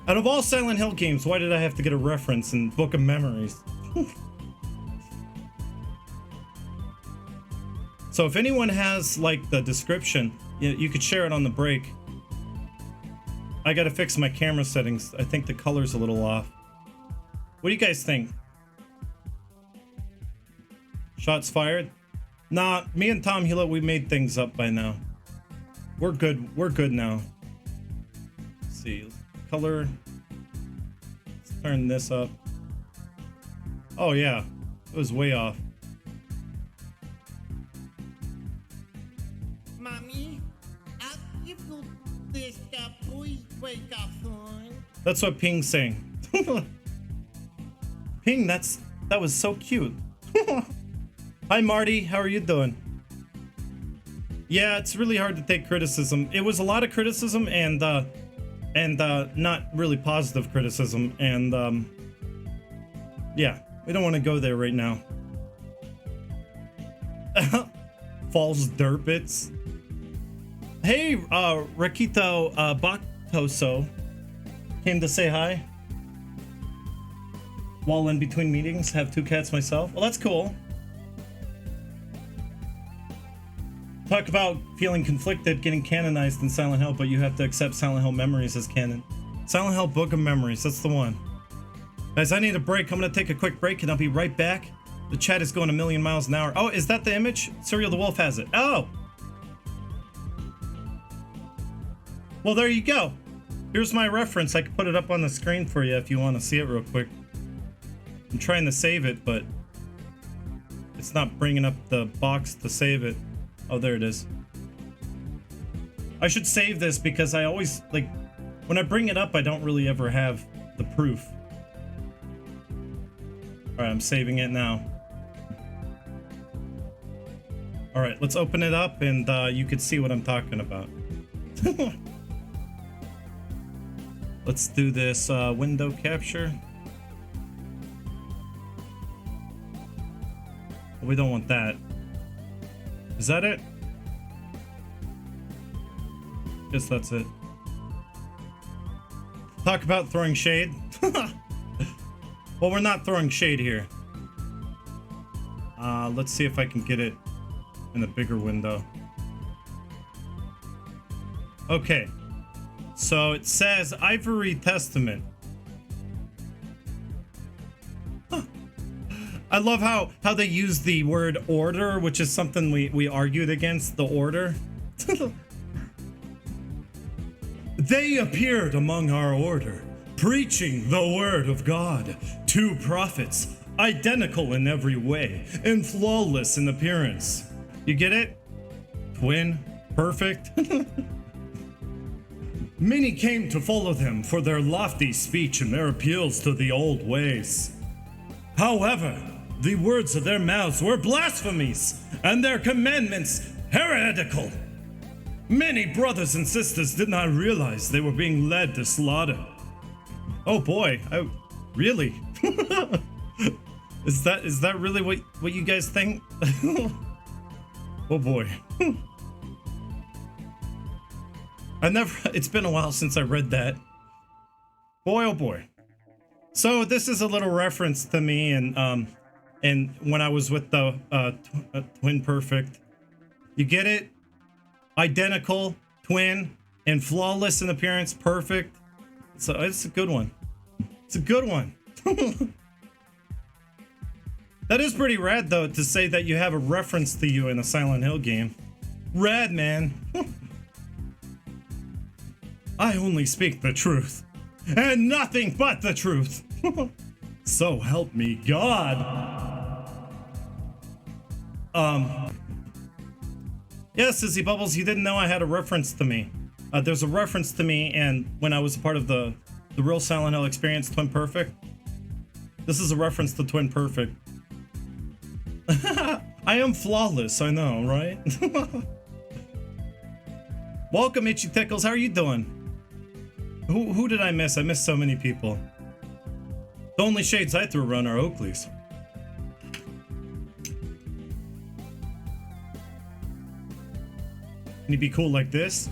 Out of all Silent Hill games, why did I have to get a reference in Book of Memories? So if anyone has like the description, you could share it on the break. I gotta fix my camera settings. I think the color's a little off. What do you guys think? Shots fired? Nah, me and Tom Hewlett, we made things up by now. We're good. We're good now. Let's see. Color. Let's turn this up. Oh yeah, it was way off. Mommy, I'll give you this boy wake up phone. That's what Ping's saying. Ping, that was so cute. Hi Marty, how are you doing? Yeah, it's really hard to take criticism. It was a lot of criticism and not really positive criticism, and yeah, we don't want to go there right now. False dirtbits. Hey, Rakito Baktoso came to say hi. While in between meetings, have 2 cats myself. Well, that's cool. Talk about feeling conflicted, getting canonized in Silent Hill, but you have to accept Silent Hill Memories as canon. Silent Hill Book of Memories, that's the one. Guys, I need a break. I'm gonna take a quick break and I'll be right back. The chat is going a million miles an hour. Oh, is that the image? Serial the Wolf has it. Oh! Well, there you go. Here's my reference. I can put it up on the screen for you if you want to see it real quick. I'm trying to save it, but it's not bringing up the box to save it. Oh, there it is. I should save this because I always, like, when I bring it up, I don't really ever have the proof. Alright, I'm saving it now. Alright, let's open it up and you can see what I'm talking about. Let's do this window capture. We don't want that. Is that it? Guess that's it. Talk about throwing shade. Well, we're not throwing shade here. Let's see if I can get it in a bigger window. Okay. So it says Ivory Testament. I love how they use the word order, which is something we argued against, the order. They appeared among our order, preaching the word of God. 2 prophets, identical in every way, and flawless in appearance. You get it? Twin, perfect. Many came to follow them for their lofty speech and their appeals to the old ways. However, the words of their mouths were blasphemies, and their commandments heretical. Many brothers and sisters did not realize they were being led to slaughter. Oh boy, really? Is that really what you guys think? Oh boy. It's been a while since I read that. Boy, oh boy. So this is a little reference to me and when I was with the Twin Perfect. You get it? Identical, twin, and flawless in appearance, perfect. So it's a good one. It's a good one. That is pretty rad though, to say that you have a reference to you in a Silent Hill game. Rad, man. I only speak the truth. And nothing but the truth. So help me God. Yeah, Sissy Bubbles, you didn't know I had a reference to me. There's a reference to me, and when I was a part of the real Silent Hill experience, Twin Perfect. This is a reference to Twin Perfect. I am flawless, I know, right? Welcome, Itchy Tickles. How are you doing? Who did I miss? I missed so many people. The only shades I threw around are Oakleys. Can you be cool like this?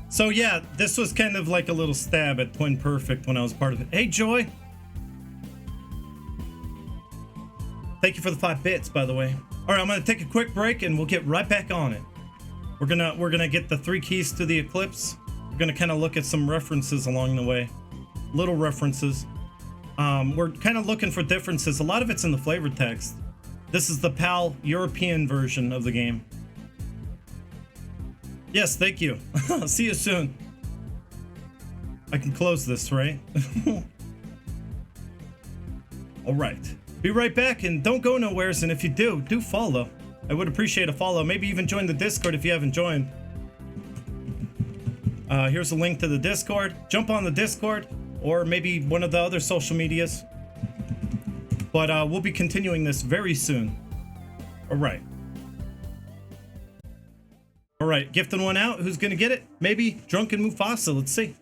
So yeah, this was kind of like a little stab at Twin Perfect when I was part of it. Hey, Joy. Thank you for the 5 bits, by the way. All right, I'm gonna take a quick break and we'll get right back on it. We're gonna get the 3 keys to the eclipse. We're gonna kind of look at some references along the way, little references. We're kind of looking for differences. A lot of it's in the flavor text. This is the PAL European version of the game. Yes, thank you. See you soon. I can close this, right? All right. Be right back, and don't go nowheres, and if you do follow. I would appreciate a follow. Maybe even join the Discord if you haven't joined. Here's a link to the Discord. Jump on the Discord, or maybe one of the other social medias. But we'll be continuing this very soon. All right. All right, gifting one out. Who's gonna get it? Maybe Drunken Mufasa. Let's see.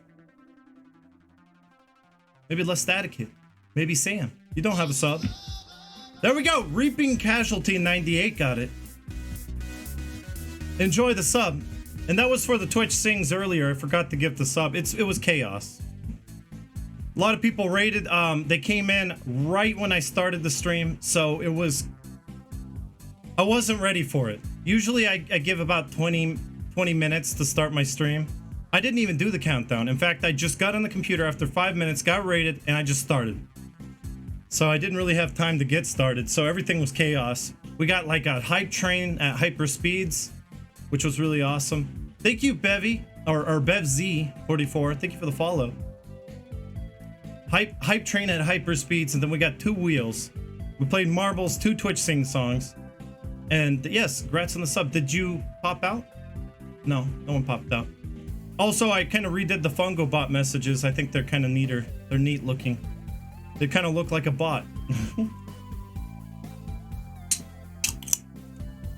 Maybe Les Static Kid. Maybe Sam. You don't have a sub. There we go. Reaping Casualty 98 got it. Enjoy the sub. And that was for the Twitch Sings earlier. I forgot to give the sub. It was chaos. A lot of people rated. They came in right when I started the stream, so it was. I wasn't ready for it. Usually I give about 20 minutes to start my stream. I didn't even do the countdown. In fact, I just got on the computer after 5 minutes, got rated, and I just started. So I didn't really have time to get started, so everything was chaos. We got like a hype train at hyper speeds, which was really awesome. Thank you, Bevy, or BevZ44. Thank you for the follow. Hype train at hyper speeds, and then we got 2 wheels. We played marbles, 2 Twitch Sing songs. And yes, congrats on the sub. Did you pop out? No one popped out. Also, I kind of redid the Fungo bot messages. I think they're kind of neater. They're neat looking. They kind of look like a bot.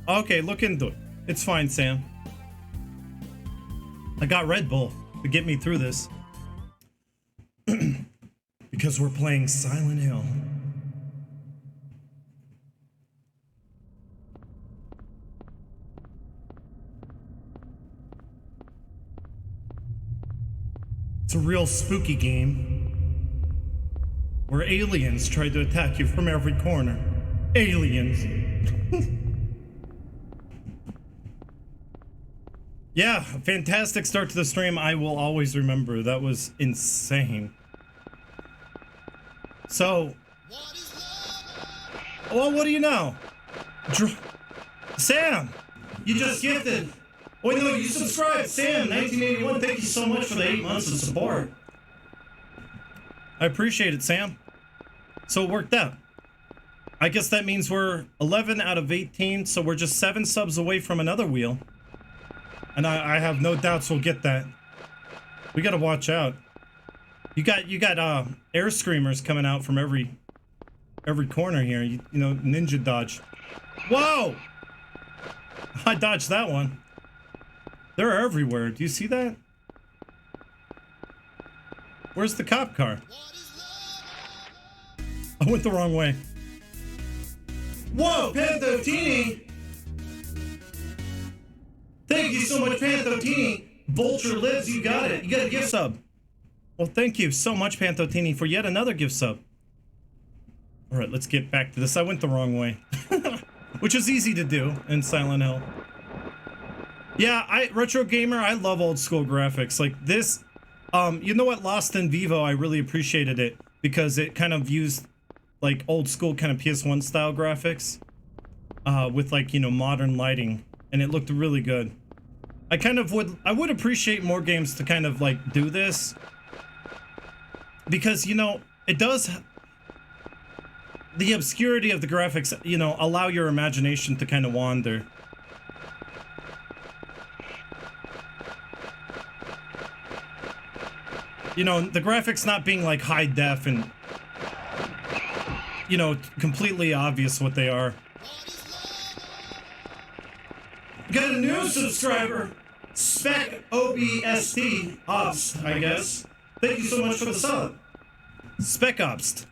Okay, look into it. It's fine, Sam. I got Red Bull to get me through this. Because we're playing Silent Hill. It's a real spooky game. Where aliens tried to attack you from every corner. Aliens. Yeah, fantastic start to the stream. I will always remember. That was insane. So, well, what do you know? Sam, you just gifted. Wait, no, you subscribed. Sam, 1981, thank you so much for the 8 months of support. I appreciate it, Sam. So it worked out. I guess that means we're 11 out of 18, so we're just 7 subs away from another wheel. And I have no doubts we'll get that. We gotta watch out. You got air screamers coming out from every corner here. You know, ninja dodge. Whoa! I dodged that one. They're everywhere. Do you see that? Where's the cop car? I went the wrong way. Whoa, Panthotini! Thank you so much, Panthotini! Vulture lives, you got it. You got a gift sub. Well, thank you so much, Pantotini, for yet another gift sub. All right, let's get back to this. I went the wrong way, which is easy to do in Silent Hill. Yeah, retro gamer, I love old school graphics. Like this, you know what, Lost in Vivo, I really appreciated it because it kind of used like old school kind of PS1 style graphics with like, you know, modern lighting, and it looked really good. I would appreciate more games to kind of like do this because, you know, it does, the obscurity of the graphics, you know, allow your imagination to kind of wander. You know, the graphics not being like high def and, you know, completely obvious what they are. Got a new subscriber, Spec OBST Ops, I guess. Thank you so much for the sub. Spec Ops.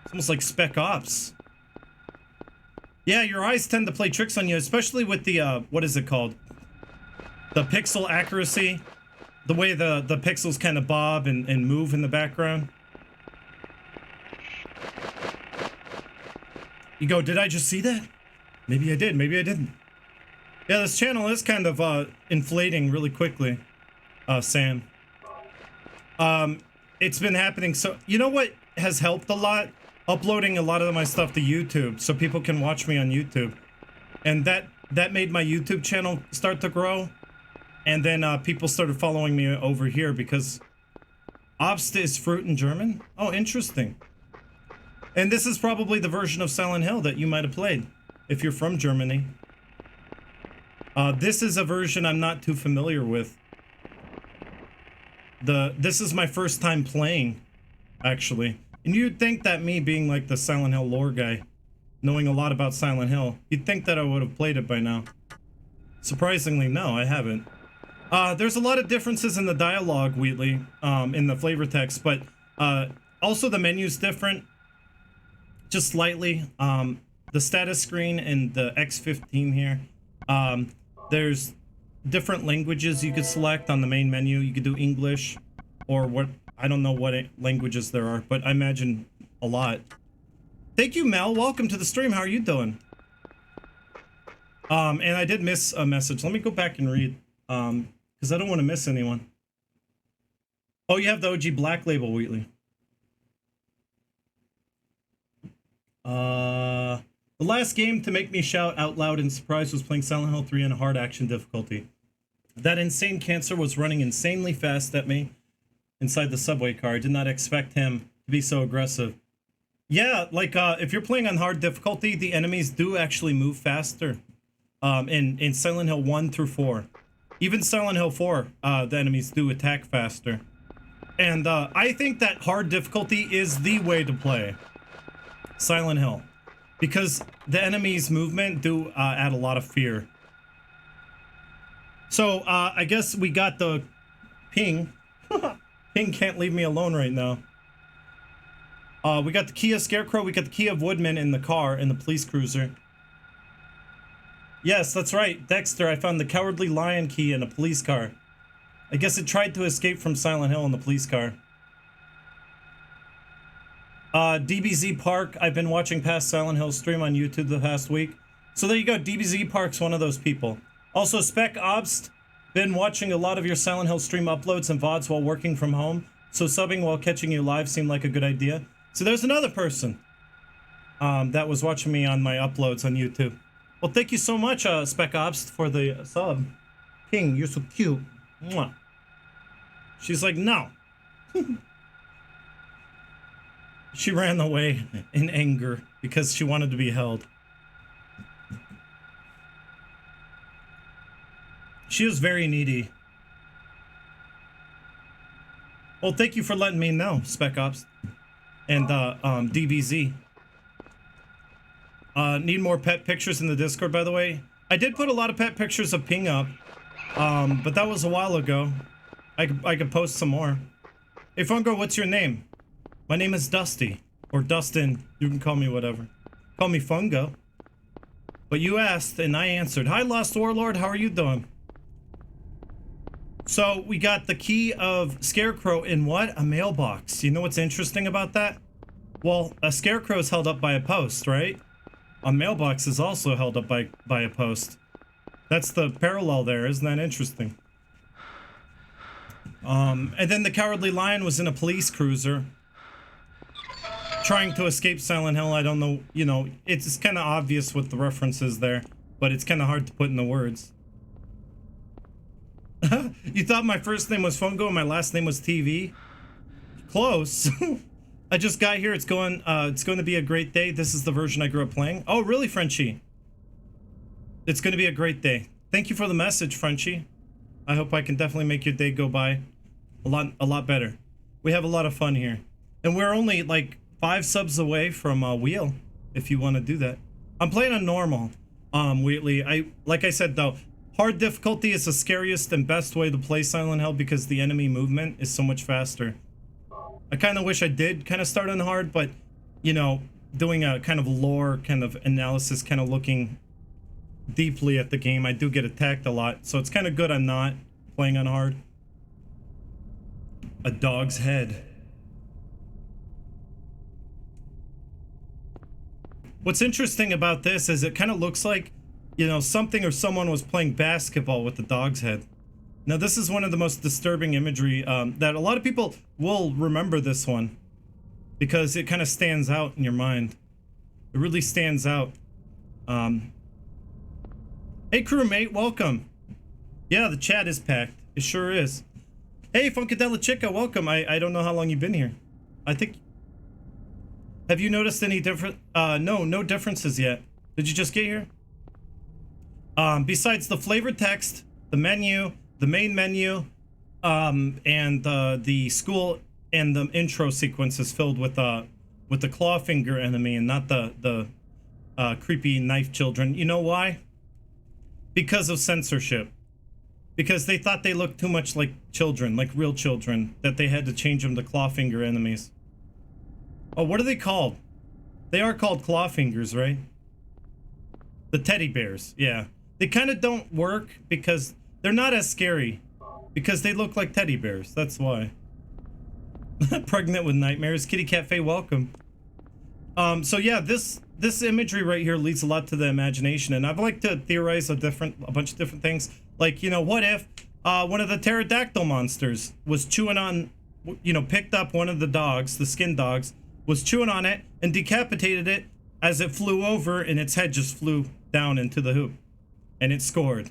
It's almost like Spec Ops. Yeah, your eyes tend to play tricks on you, especially with the, what is it called? The pixel accuracy. The way the pixels kind of bob and move in the background. You go, did I just see that? Maybe I did, maybe I didn't. Yeah, this channel is kind of inflating really quickly, Sam. It's been happening, so you know what has helped a lot? Uploading a lot of my stuff to YouTube so people can watch me on YouTube. And that made my YouTube channel start to grow. And then people started following me over here because Obst is fruit in German? Oh, interesting. And this is probably the version of Silent Hill that you might have played if you're from Germany. This is a version I'm not too familiar with. This is my first time playing, actually. And you'd think that me being like the Silent Hill lore guy, knowing a lot about Silent Hill, you'd think that I would have played it by now. Surprisingly, no, I haven't. There's a lot of differences in the dialogue, Wheatley, in the flavor text, but also the menu's different, just slightly. The status screen in the X15 here, there's different languages you could select on the main menu. You could do English, or what, I don't know what languages there are, but I imagine a lot. Thank you, Mel. Welcome to the stream. How are you doing? And I did miss a message. Let me go back and read. Because I don't want to miss anyone. Oh, you have the OG Black Label, Wheatley. The last game to make me shout out loud in surprise was playing Silent Hill 3 on a hard action difficulty. That insane cancer was running insanely fast at me inside the subway car. I did not expect him to be so aggressive. Yeah, like if you're playing on hard difficulty, the enemies do actually move faster. In Silent Hill 1 through 4. Even Silent Hill 4, the enemies do attack faster. And I think that hard difficulty is the way to play Silent Hill. Because the enemies' movement do add a lot of fear. So, I guess we got the ping. Ping can't leave me alone right now. We got the key of Scarecrow, we got the key of Woodman in the car, in the police cruiser. Yes, that's right, Dexter, I found the Cowardly Lion key in a police car. I guess it tried to escape from Silent Hill in the police car. DBZ Park, I've been watching past Silent Hill stream on YouTube the past week. So there you go, DBZ Park's one of those people. Also, Spec Obst, been watching a lot of your Silent Hill stream uploads and VODs while working from home. So subbing while catching you live seemed like a good idea. So there's another person that was watching me on my uploads on YouTube. Well, thank you so much, Spec Obst, for the sub. Ping, you're so cute. Mwah. She's like, no. She ran away in anger because she wanted to be held. She was very needy. Well, thank you for letting me know, Spec Ops. And, DBZ. Need more pet pictures in the Discord, by the way. I did put a lot of pet pictures of Ping up. But that was a while ago. I could post some more. Hey, Fungo, what's your name? My name is Dusty. Or Dustin. You can call me whatever. Call me Fungo. But you asked, and I answered. Hi, Lost Warlord. How are you doing? So we got the key of Scarecrow in what? A mailbox. You know what's interesting about that? Well, a Scarecrow is held up by a post, right? A mailbox is also held up by a post. That's the parallel there. Isn't that interesting? And then the Cowardly Lion was in a police cruiser trying to escape Silent Hill. I don't know, you know, it's kind of obvious with the references there, but it's kind of hard to put in the words. You thought my first name was Fungo and my last name was TV? Close. I just got here. It's going to be a great day. This is the version I grew up playing. Oh, really, Frenchie? It's going to be a great day. Thank you for the message, Frenchie. I hope I can definitely make your day go by a lot better. We have a lot of fun here. And we're only like 5 subs away from Wheel, if you want to do that. I'm playing on normal, Wheatley. Like I said, though, hard difficulty is the scariest and best way to play Silent Hill because the enemy movement is so much faster. I kind of wish I did kind of start on hard, but, you know, doing a kind of lore kind of analysis, kind of looking deeply at the game, I do get attacked a lot, so it's kind of good I'm not playing on hard. A dog's head. What's interesting about this is it kind of looks like, you know, something or someone was playing basketball with the dog's head. Now this is one of the most disturbing imagery that a lot of people will remember this one because it kind of stands out in your mind. It really stands out. Hey crewmate, welcome. Yeah, the chat is packed. It sure is. Hey Funkadella Chica, welcome. I don't know how long you've been here. I think... Have you noticed any different... no differences yet. Did you just get here? Besides the flavored text, the menu, the main menu, and the school and the intro sequence is filled with the clawfinger enemy and not the creepy knife children. You know why? Because of censorship. Because they thought they looked too much like children, like real children, that they had to change them to clawfinger enemies. Oh, what are they called? They are called clawfingers, right? The teddy bears, yeah. They kind of don't work because they're not as scary. Because they look like teddy bears, that's why. Pregnant with nightmares. Kitty Cat Faye, welcome. So yeah, this imagery right here leads a lot to the imagination, and I've liked to theorize a bunch of different things. Like, you know, what if one of the pterodactyl monsters was chewing on, you know, picked up one of the dogs, the skin dogs, was chewing on it and decapitated it as it flew over, and its head just flew down into the hoop, and it scored.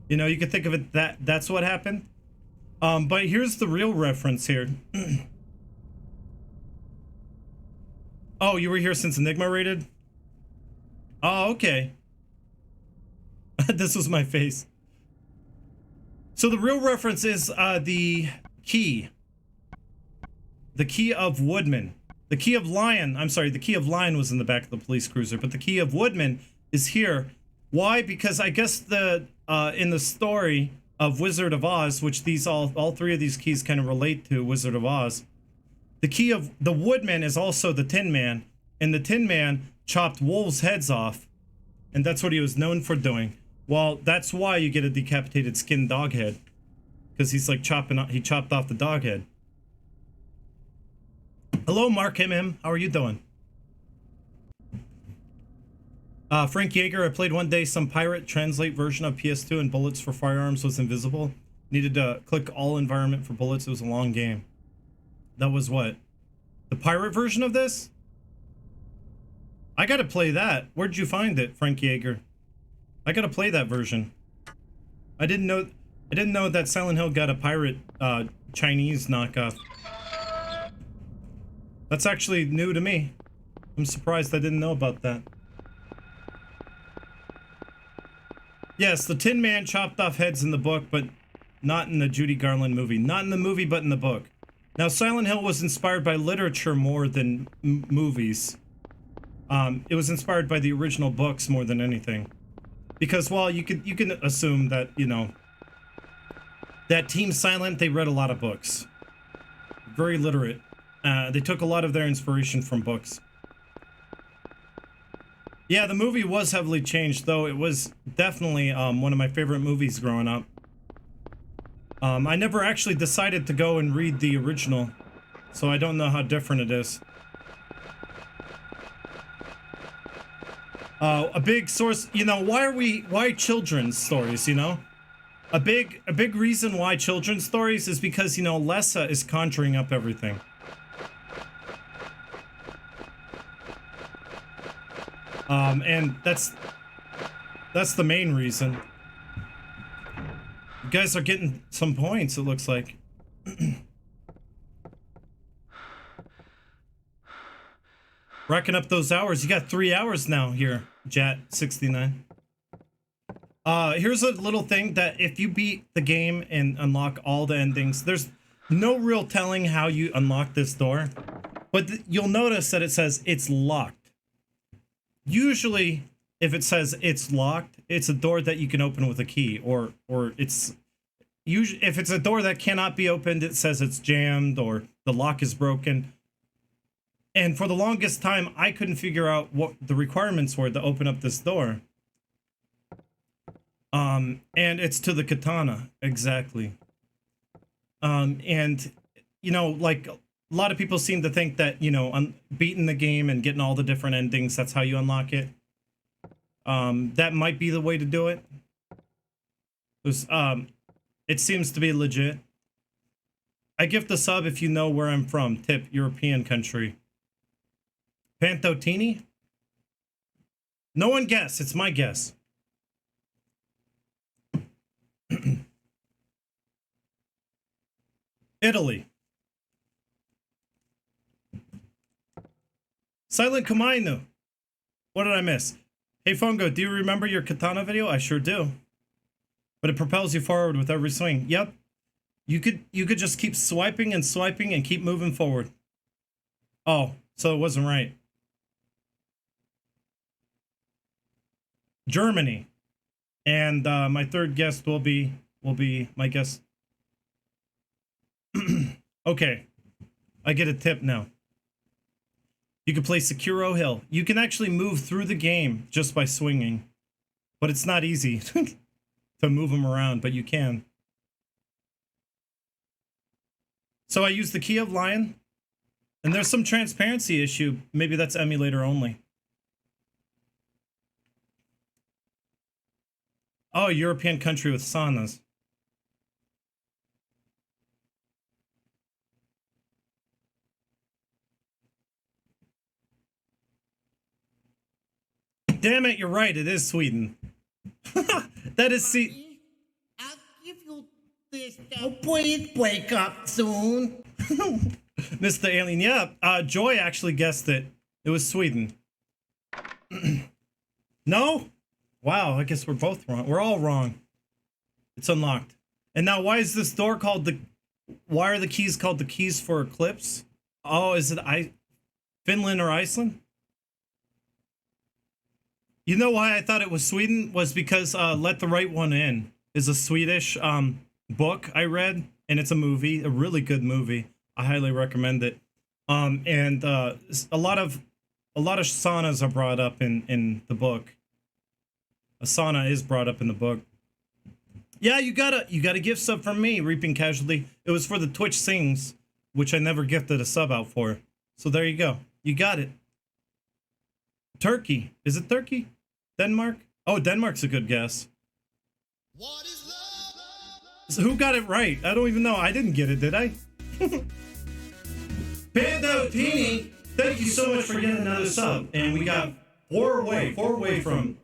You know, you could think of it that's what happened. But here's the real reference here. Oh, you were here since Enigma rated? Oh, okay. This was my face. So the real reference is the key. The key of Woodman. The key of Lion. I'm sorry, the key of Lion was in the back of the police cruiser, but the key of Woodman is here. Why? Because I guess in the story of Wizard of Oz, which all 3 of these keys kind of relate to Wizard of Oz, the key of the Woodman is also the Tin Man, and the Tin Man chopped wolves' heads off, and that's what he was known for doing. Well, that's why you get a decapitated skin dog head, because he's like he chopped off the dog head. Hello, Mark M. How are you doing? Frank Yeager, I played one day some pirate translate version of PS2 and bullets for firearms was invisible. Needed to click all environment for bullets. It was a long game. That was what? The pirate version of this? I gotta play that. Where'd you find it, Frank Yeager? I gotta play that version. I didn't know that Silent Hill got a pirate Chinese knockoff. That's actually new to me. I'm surprised I didn't know about that. Yes, the Tin Man chopped off heads in the book, but not in the Judy Garland movie. Not in the movie, but in the book. Now, Silent Hill was inspired by literature more than movies. It was inspired by the original books more than anything. Because, well, you can assume that, you know, that Team Silent, they read a lot of books. Very literate. They took a lot of their inspiration from books. Yeah, the movie was heavily changed, though it was definitely one of my favorite movies growing up. I never actually decided to go and read the original, so I don't know how different it is. A big source, you know, why children's stories, you know? A big reason why children's stories is because, you know, Lessa is conjuring up everything. And that's the main reason. You guys are getting some points, it looks like. Racking up those hours. You got 3 hours now here, Jat69. Here's a little thing that if you beat the game and unlock all the endings, there's no real telling how you unlock this door. But you'll notice that it says it's locked. Usually, if it says it's locked, it's a door that you can open with a key, or it's usually if it's a door that cannot be opened, it says it's jammed or the lock is broken. And for the longest time, I couldn't figure out what the requirements were to open up this door. And it's to the katana, exactly. And you know, like a lot of people seem to think that, you know, beating the game and getting all the different endings, that's how you unlock it. That might be the way to do it. It seems to be legit. I gift the sub if you know where I'm from. Tip, European country. Pantotini? No one guess. It's my guess. Italy. Silent Kumainu. What did I miss? Hey Fungo, do you remember your katana video? I sure do. But it propels you forward with every swing. Yep. You could just keep swiping and swiping and keep moving forward. Oh, so it wasn't right. Germany. And my third guest will be my guest. Okay. I get a tip now. You can play Sekiro Hill. You can actually move through the game just by swinging. But it's not easy to move them around, but you can. So I use the Key of Lion. And there's some transparency issue. Maybe that's emulator only. Oh, European country with saunas. Damn it, you're right. It is Sweden. That is I'll give you this. Please wake up soon. Mr. Alien. Yeah, Joy actually guessed it. It was Sweden. No? Wow, I guess we're both wrong. We're all wrong. It's unlocked. And now why is this door called the... Why are the keys called the keys for Eclipse? Oh, is it Finland or Iceland? You know why I thought it was Sweden? Was because Let the Right One In is a Swedish book I read. And it's a movie, a really good movie. I highly recommend it. And a lot of saunas are brought up in the book. A sauna is brought up in the book. Yeah, you got a gift sub from me, Reaping Casualty. It was for the Twitch Sings, which I never gifted a sub out for. So there you go. You got it. Turkey. Is it Turkey? Denmark? Oh, Denmark's a good guess. What is love? So who got it right? I don't even know. I didn't get it, did I? Pandotini, thank you so much for getting another sub. And we got four away from...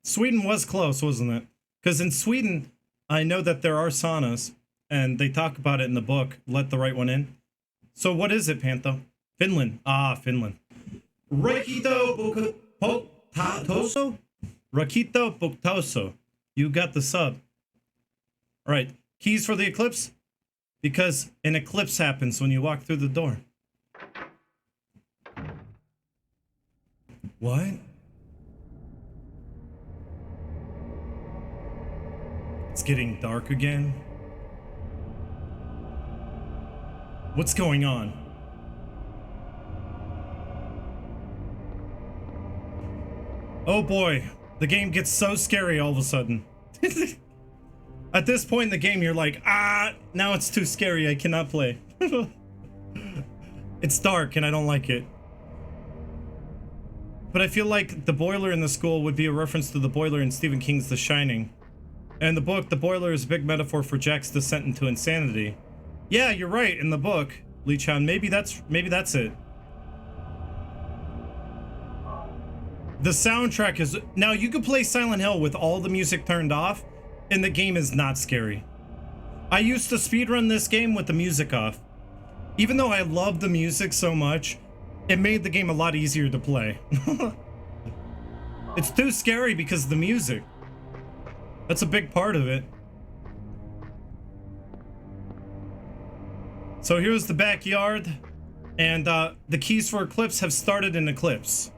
Sweden was close, wasn't it? Because in Sweden, I know that there are saunas, and they talk about it in the book, Let the Right One In. So what is it, Pantho? Finland. Ah, Finland. Rakito Buktoso? Rakito Buktoso. You got the sub. All right. Keys for the eclipse? Because an eclipse happens when you walk through the door. What? It's getting dark again. What's going on? Oh boy, the game gets so scary all of a sudden. At this point in the game, you're like, now it's too scary. I cannot play. It's dark and I don't like it. But I feel like the boiler in the school would be a reference to the boiler in Stephen King's The Shining. And the book, the boiler is a big metaphor for Jack's descent into insanity. Yeah, you're right. In the book, Lee Chan, maybe that's it. The soundtrack is... Now, you could play Silent Hill with all the music turned off, and the game is not scary. I used to speedrun this game with the music off. Even though I love the music so much, it made the game a lot easier to play. It's too scary because of the music. That's a big part of it. So here's the backyard, and the keys for Eclipse have started in Eclipse.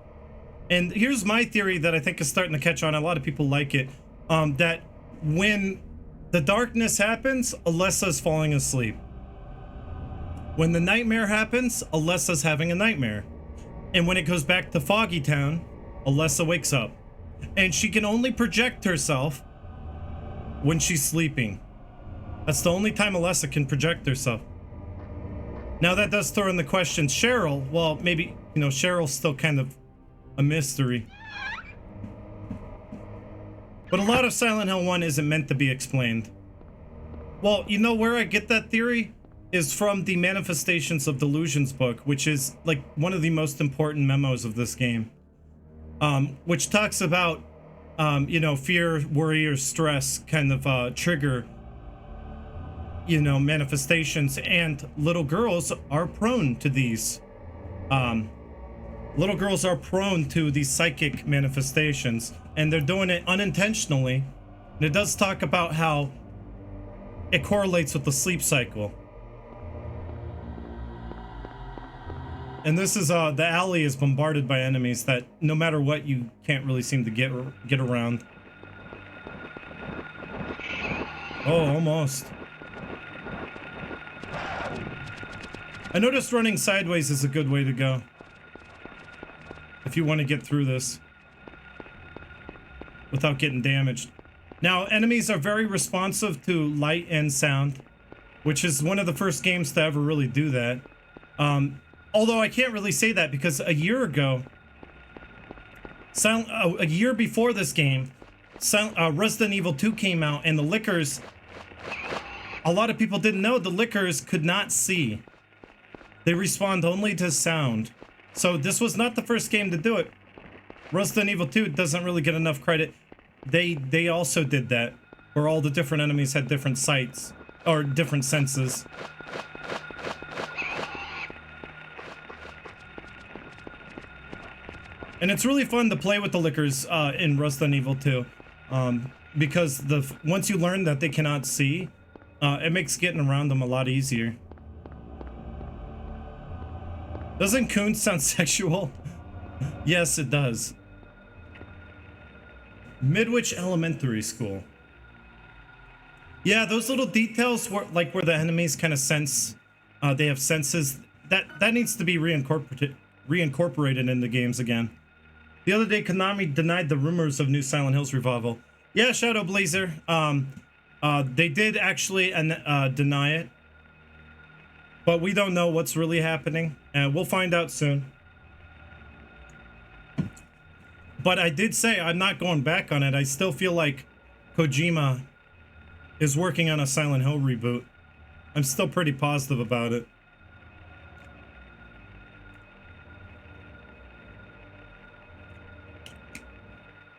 And here's my theory that I think is starting to catch on. A lot of people like it. That when the darkness happens, Alessa's falling asleep. When the nightmare happens, Alessa's having a nightmare. And when it goes back to Foggy Town, Alessa wakes up. And she can only project herself when she's sleeping. That's the only time Alessa can project herself. Now that does throw in the question, Cheryl, well, maybe, you know, Cheryl's still kind of a mystery. But a lot of Silent Hill 1 isn't meant to be explained. Well, you know where I get that theory? Is from the Manifestations of Delusions book, which is like one of the most important memos of this game. Which talks about, you know, fear, worry, or stress kind of trigger, you know, manifestations, and little girls are prone to these. Little girls are prone to these psychic manifestations, and they're doing it unintentionally. And it does talk about how it correlates with the sleep cycle. And this is, the alley is bombarded by enemies that no matter what, you can't really seem to get around. Oh, almost. I noticed running sideways is a good way to go. If you want to get through this without getting damaged. Now, enemies are very responsive to light and sound, which is one of the first games to ever really do that. Although I can't really say that because a year ago, a year before this game, Resident Evil 2 came out, and the Lickers, a lot of people didn't know the Lickers could not see. They respond only to sound. So this was not the first game to do it. Resident Evil 2 doesn't really get enough credit. They also did that, where all the different enemies had different sights, or different senses. And it's really fun to play with the Lickers in Resident Evil 2. Because once you learn that they cannot see, it makes getting around them a lot easier. Doesn't Coon sound sexual? Yes, it does. Midwich Elementary School. Yeah, those little details where the enemies kind of sense, they have senses, that needs to be reincorporated in the games again. The other day, Konami denied the rumors of new Silent Hills revival. Yeah, Shadow Blazer. They did actually deny it. But we don't know what's really happening. And we'll find out soon. But I did say I'm not going back on it. I still feel like Kojima is working on a Silent Hill reboot. I'm still pretty positive about it.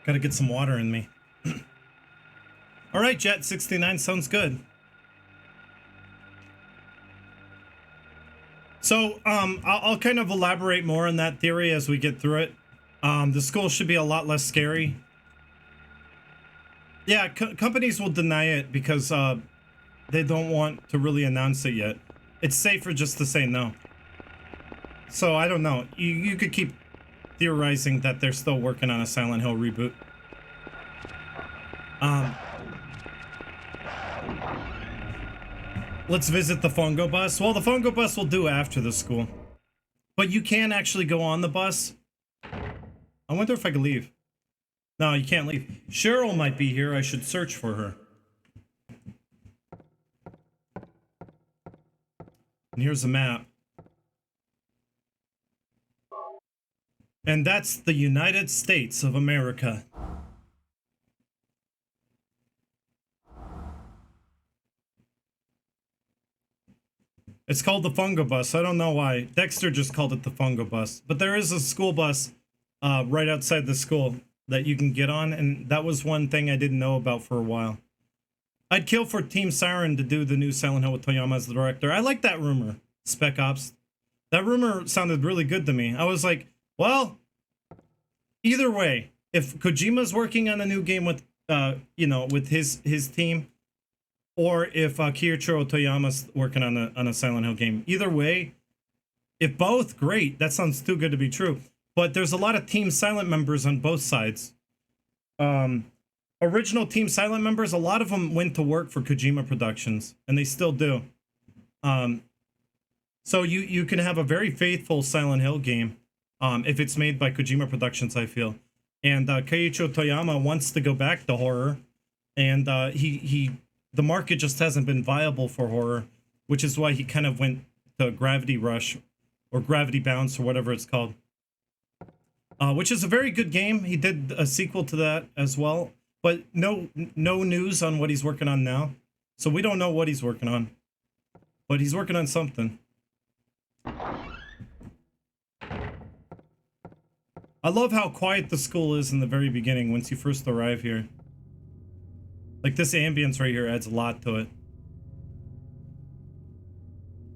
Gotta get some water in me. All right, Jet69 sounds good. So, I'll kind of elaborate more on that theory as we get through it. The school should be a lot less scary. Yeah, companies will deny it because they don't want to really announce it yet. It's safer just to say no. So, I don't know. You could keep theorizing that they're still working on a Silent Hill reboot. Let's visit the Fungo bus. Well, the Fungo bus will do after the school. But you can actually go on the bus. I wonder if I can leave. No, you can't leave. Cheryl might be here. I should search for her. And here's a map. And that's the United States of America. It's called the Fungo bus. I don't know why. Dexter just called it the Fungo bus. But there is a school bus right outside the school that you can get on, and that was one thing I didn't know about for a while. I'd kill for Team Siren to do the new Silent Hill with Toyama as the director. I like that rumor, Spec Ops. That rumor sounded really good to me. I was like, well, either way, if Kojima's working on a new game with, you know, with his team, or if Kiichiro Toyama's working on a Silent Hill game, either way, if both, great. That sounds too good to be true. But there's a lot of Team Silent members on both sides. Original Team Silent members, a lot of them went to work for Kojima Productions, and they still do. So you can have a very faithful Silent Hill game if it's made by Kojima Productions, I feel. And Keiichiro Toyama wants to go back to horror, and the market just hasn't been viable for horror, which is why he kind of went to Gravity Rush, or Gravity Bounce, or whatever it's called. Which is a very good game. He did a sequel to that as well, but no news on what he's working on now. So we don't know what he's working on, but he's working on something. I love how quiet the school is in the very beginning once you first arrive here. Like, this ambience right here adds a lot to it.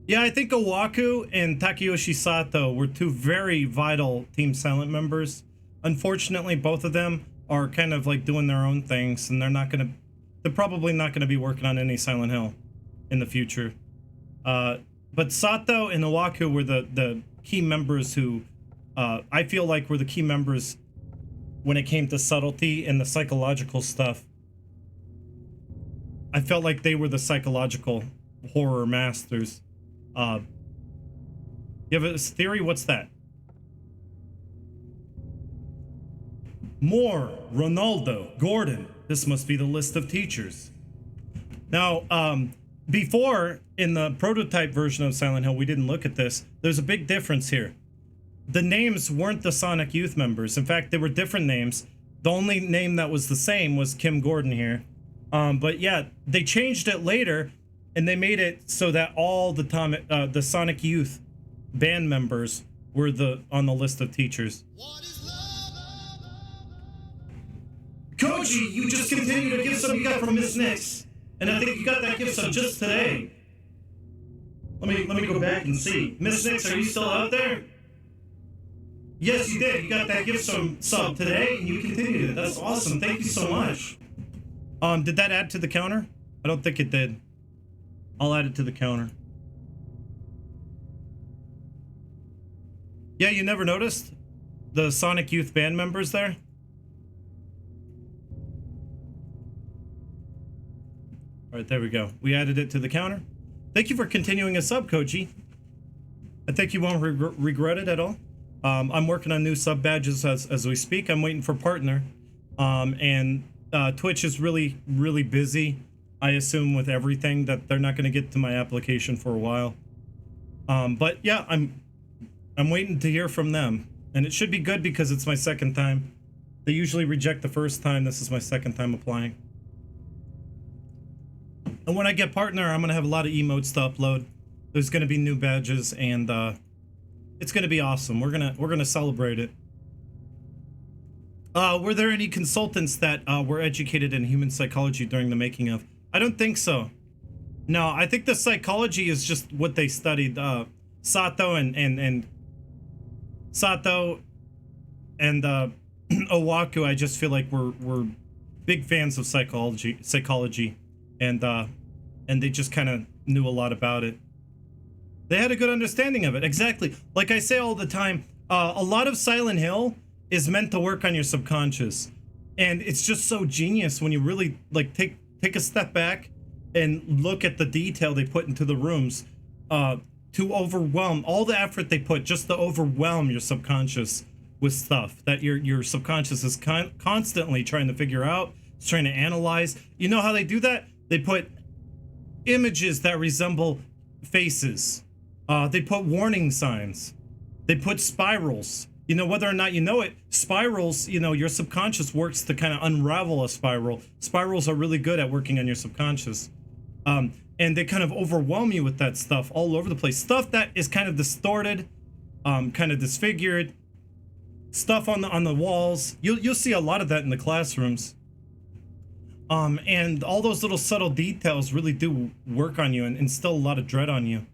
Yeah, I think Owaku and Takeyoshi Sato were two very vital Team Silent members. Unfortunately, both of them are kind of like doing their own things, and they're probably not gonna be working on any Silent Hill in the future. But Sato and Owaku were the key members who I feel like were the key members when it came to subtlety and the psychological stuff. I felt like they were the psychological horror masters. You have a theory? What's that? More Ronaldo, Gordon. This must be the list of teachers. Now, before, in the prototype version of Silent Hill, we didn't look at this. There's a big difference here. The names weren't the Sonic Youth members. In fact, they were different names. The only name that was the same was Kim Gordon here. But yeah, they changed it later, and they made it so that all the Sonic Youth band members were on the list of teachers. Koji, you just continue to give some you got from Miss Nix, and I think you got that gift sub just today. Let me go back and see. Miss Nix, are you still out there? Yes, you did. You got that gift sub today, and you continued it. That's awesome. Thank you so much. Did that add to the counter? I don't think it did. I'll add it to the counter. Yeah, you never noticed the Sonic Youth band members there? All right, there we go. We added it to the counter. Thank you for continuing a sub, Koji. I think you won't regret it at all. I'm working on new sub badges as we speak. I'm waiting for partner. Twitch is really, really busy. I assume with everything that they're not going to get to my application for a while. But yeah, I'm waiting to hear from them, and it should be good because it's my second time. They usually reject the first time. This is my second time applying. And when I get partner, I'm going to have a lot of emotes to upload. There's going to be new badges, and it's going to be awesome. We're going to celebrate it. Were there any consultants that were educated in human psychology during the making of? I don't think so. No, I think the psychology is just what they studied. Sato and Sato and Owaku, I just feel like we're big fans of psychology, and they just kind of knew a lot about it. They had a good understanding of it. Exactly. Like I say all the time, a lot of Silent Hill is meant to work on your subconscious, and it's just so genius when you really like take a step back and look at the detail they put into the rooms to overwhelm all the effort they put just to overwhelm your subconscious with stuff that your subconscious is constantly trying to figure out, it's trying to analyze. You know how they do that? They put images that resemble faces They put warning signs. They put spirals. You know, whether or not you know it, spirals, you know, your subconscious works to kind of unravel a spiral. Spirals are really good at working on your subconscious. And they kind of overwhelm you with that stuff all over the place. Stuff that is kind of distorted, kind of disfigured. Stuff on the walls. You'll see a lot of that in the classrooms. And all those little subtle details really do work on you and instill a lot of dread on you.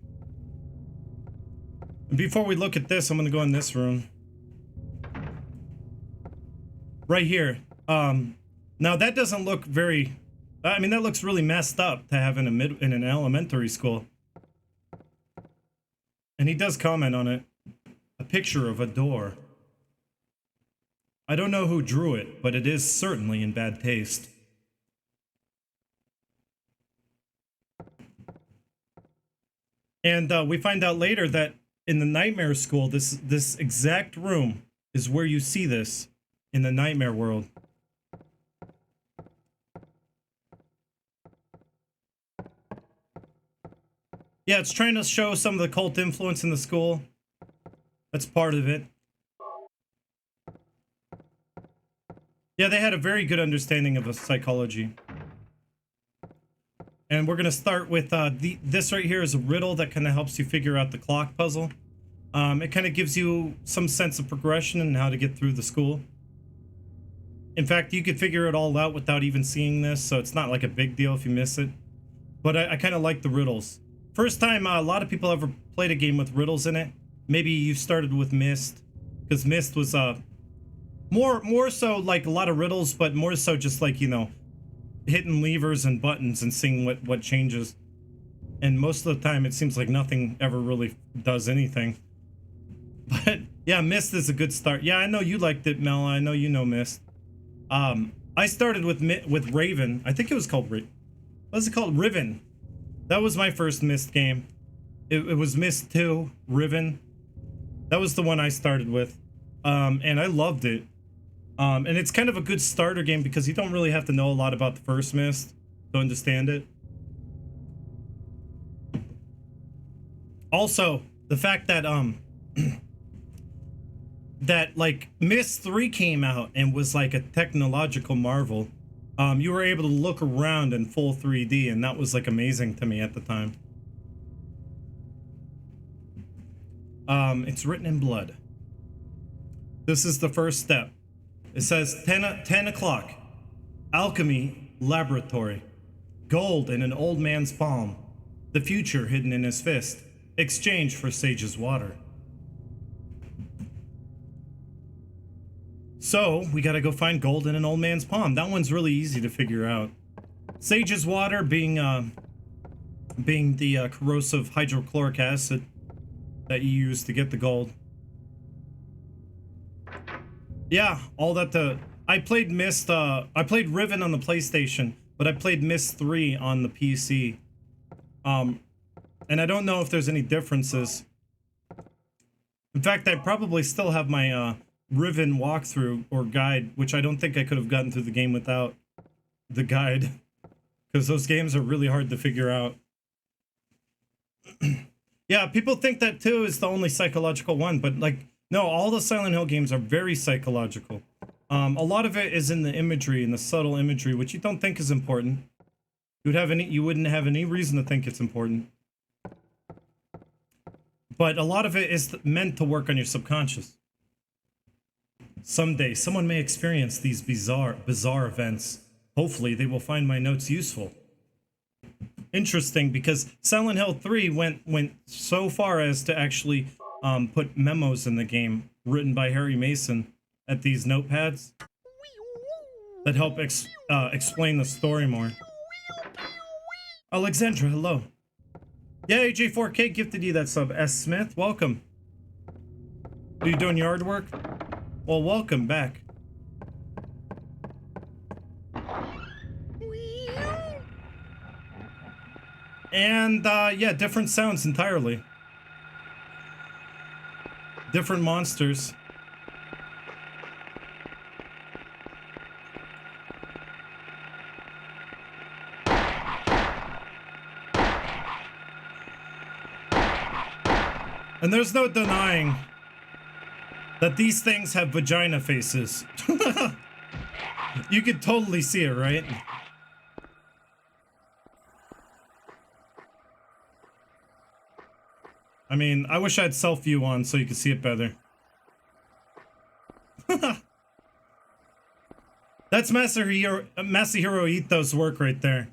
And before we look at this, I'm gonna go in this room. Right here. Now that doesn't look very, I mean, that looks really messed up to have in an elementary school. And he does comment on it. A picture of a door. I don't know who drew it, but it is certainly in bad taste. And we find out later that in the nightmare school, this exact room is where you see this in the nightmare world. Yeah, it's trying to show some of the cult influence in the school. That's part of it. Yeah, they had a very good understanding of psychology. And we're going to start with this right here is a riddle that kind of helps you figure out the clock puzzle. It kind of gives you some sense of progression and how to get through the school. In fact, you could figure it all out without even seeing this, so it's not like a big deal if you miss it. But I kind of like the riddles. First time a lot of people ever played a game with riddles in it. Maybe you started with Myst, because Myst was more so like a lot of riddles, but more so just like, you know, hitting levers and buttons and seeing what changes. And most of the time it seems like nothing ever really does anything. But yeah, Myst is a good start. Yeah, I know you liked it, Mel. I know you know Myst. I started with Raven. I think it was called what's it called? Riven. That was my first Myst game. It was Myst 2, Riven. That was the one I started with. And I loved it. And it's kind of a good starter game because you don't really have to know a lot about the first Myst to understand it. Also, the fact that that like Myst 3 came out and was like a technological marvel. You were able to look around in full 3D, and that was like amazing to me at the time. It's written in blood. This is the first step. It says 10 o'clock. Alchemy laboratory. Gold in an old man's palm. The future hidden in his fist. Exchange for Sage's water. So, we gotta go find gold in an old man's palm. That one's really easy to figure out. Sage's water being the corrosive hydrochloric acid that you use to get the gold. Yeah, all that I played Myst, I played Riven on the PlayStation, but I played Myst 3 on the PC. And I don't know if there's any differences. In fact, I probably still have my, Riven walkthrough or guide, which I don't think I could have gotten through the game without the guide, because those games are really hard to figure out. Yeah, people think that 2 is the only psychological one, but like, no, all the Silent Hill games are very psychological. A lot of it is in the imagery, in the subtle imagery, which you don't think is important. You wouldn't have any reason to think it's important. But a lot of it is meant to work on your subconscious. Someday, someone may experience these bizarre events. Hopefully, they will find my notes useful. Interesting, because Silent Hill 3 went so far as to actually put memos in the game written by Harry Mason at these notepads that help explain the story more. Alexandra, hello. Yeah, AJ4K gifted you that sub. S. Smith, welcome. Are you doing yard work? Well, welcome back. And, yeah, different sounds entirely. Different monsters. And there's no denying that these things have vagina faces. You could totally see it, right? I mean, I wish I had self-view on so you could see it better. That's Masahiro Ito's work right there.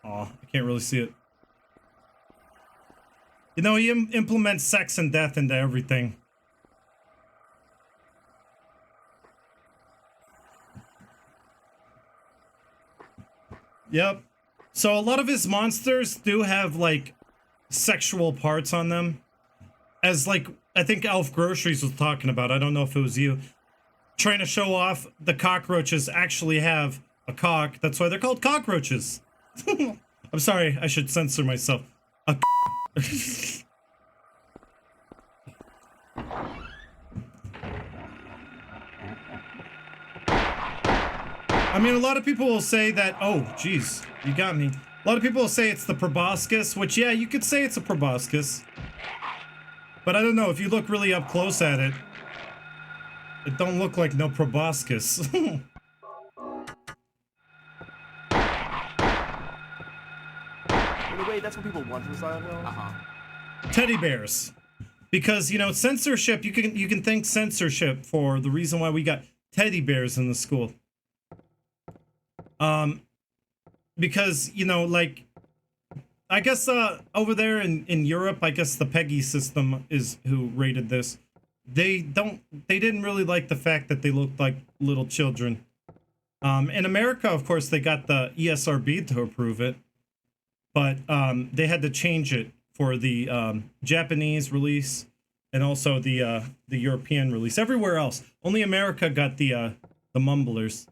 Aw, I can't really see it. You know, he implements sex and death into everything. Yep. So a lot of his monsters do have, like, sexual parts on them. As, like, I think Elf Groceries was talking about. I don't know if it was you. Trying to show off the cockroaches actually have a cock. That's why they're called cockroaches. I'm sorry, I should censor myself. I mean, a lot of people will say that, oh, jeez, you got me. A lot of people will say it's the proboscis, which, yeah, you could say it's a proboscis. But I don't know, if you look really up close at it, it don't look like no proboscis. By the way, that's what people want from Silent Hill? Teddy bears. Because, you know, censorship, you can thank censorship for the reason why we got teddy bears in the school. Because, you know, like, I guess, over there in Europe, I guess the Peggy system is who rated this. They didn't really like the fact that they looked like little children. In America, of course, they got the ESRB to approve it. But, they had to change it for the, Japanese release and also the European release. Everywhere else. Only America got the mumblers.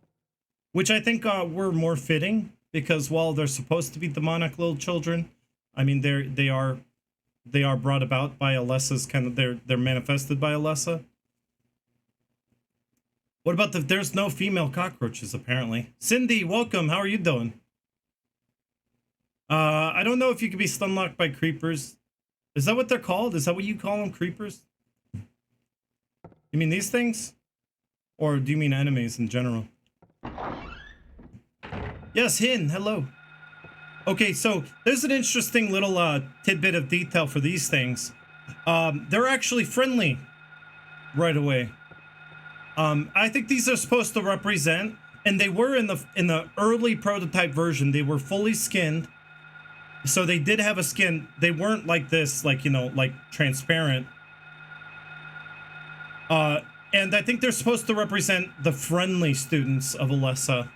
Which I think were more fitting, because while they're supposed to be demonic little children, I mean they are brought about by Alessa's kind of they're manifested by Alessa. What about there's no female cockroaches apparently. Cindy, welcome. How are you doing? I don't know if you could be stun locked by creepers. Is that what they're called? Is that what you call them, creepers? You mean these things? Or do you mean enemies in general? Yes, Hin, hello. Okay, so there's an interesting little tidbit of detail for these things. They're actually friendly right away. I think these are supposed to represent, and they were in the early prototype version, they were fully skinned. So they did have a skin. They weren't like this, like, you know, like transparent. And I think they're supposed to represent the friendly students of Alessa.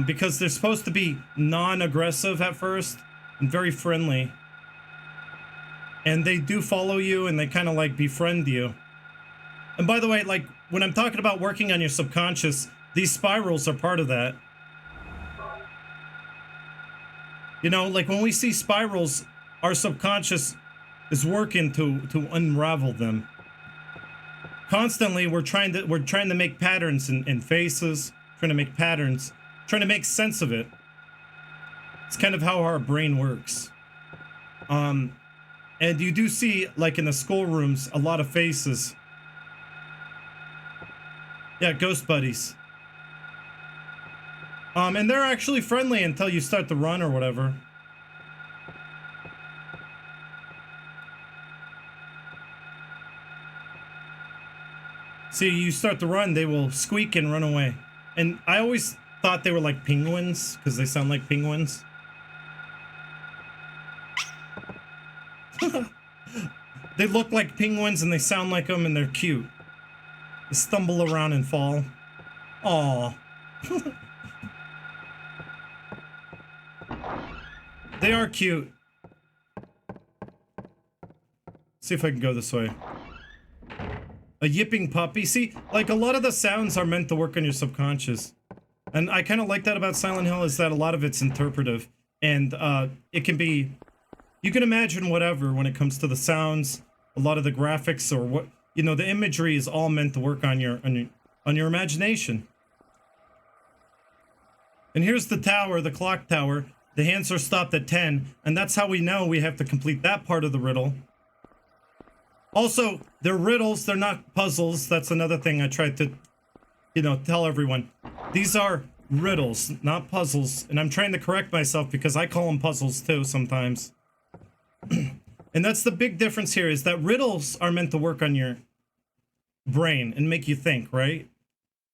Because they're supposed to be non-aggressive at first and very friendly. And they do follow you and they kind of like befriend you. And by the way, like when I'm talking about working on your subconscious, these spirals are part of that. You know, like when we see spirals, our subconscious is working to unravel them. Constantly, we're trying to make patterns in faces, trying to make patterns, trying to make sense of it. It's kind of how our brain works. And you do see, like in the schoolrooms, a lot of faces. Yeah, ghost buddies. And they're actually friendly until you start to run or whatever. See, you start to run, they will squeak and run away. And I always thought they were like penguins, because they sound like penguins. They look like penguins and they sound like them and they're cute. They stumble around and fall. Aww. They are cute. See if I can go this way. A yipping puppy. See, like a lot of the sounds are meant to work on your subconscious. And I kind of like that about Silent Hill, is that a lot of it's interpretive. And it can be, you can imagine whatever when it comes to the sounds, a lot of the graphics, or what, you know, the imagery is all meant to work on your imagination. And here's the tower, the clock tower. The hands are stopped at 10, and that's how we know we have to complete that part of the riddle. Also, they're riddles, they're not puzzles. That's another thing I tried to, tell everyone. These are riddles, not puzzles, and I'm trying to correct myself because I call them puzzles too sometimes. And that's the big difference here, is that riddles are meant to work on your brain and make you think, right?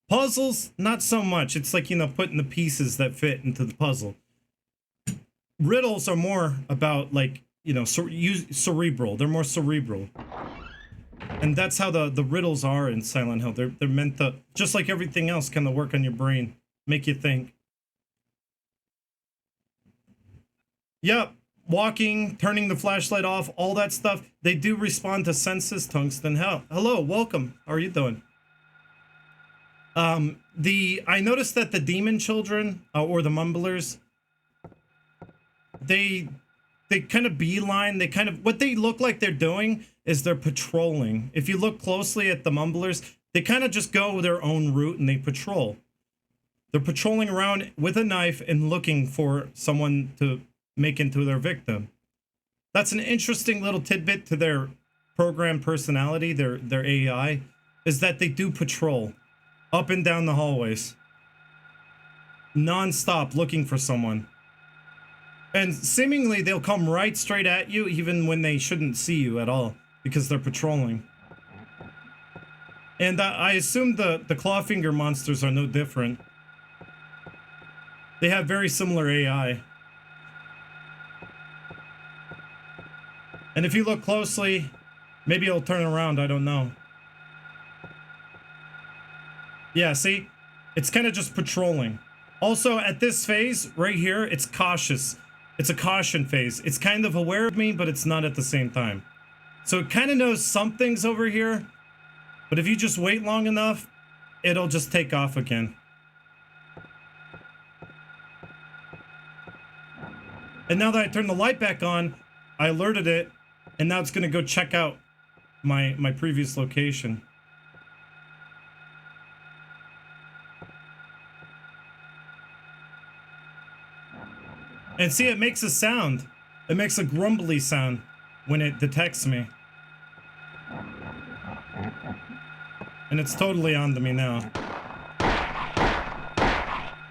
Puzzles, not so much. It's like, putting the pieces that fit into the puzzle. Riddles are more about, like, cerebral. They're more cerebral. And that's how the riddles are in Silent Hill. They're meant to, just like everything else, kind of work on your brain. Make you think. Yep. Walking, turning the flashlight off, all that stuff. They do respond to senses, Tungsten. Hello, welcome. How are you doing? I noticed that the demon children, or the mumblers, they kind of beeline, what they look like they're doing is they're patrolling. If you look closely at the mumblers, they kind of just go their own route and they patrol. They're patrolling around with a knife and looking for someone to make into their victim. That's an interesting little tidbit to their program personality, their AI, is that they do patrol up and down the hallways, non-stop looking for someone. And seemingly they'll come right straight at you even when they shouldn't see you at all, because they're patrolling. And I assume the clawfinger monsters are no different. They have very similar AI. And if you look closely, maybe it'll turn around, I don't know. Yeah, see? It's kind of just patrolling. Also, at this phase, right here, it's cautious. It's a caution phase. It's kind of aware of me, but it's not at the same time. So it kind of knows something's over here, but if you just wait long enough, it'll just take off again. And now that I turned the light back on, I alerted it, and now it's going to go check out my previous location. And see, it makes a sound. It makes a grumbly sound when it detects me. And it's totally on to me now.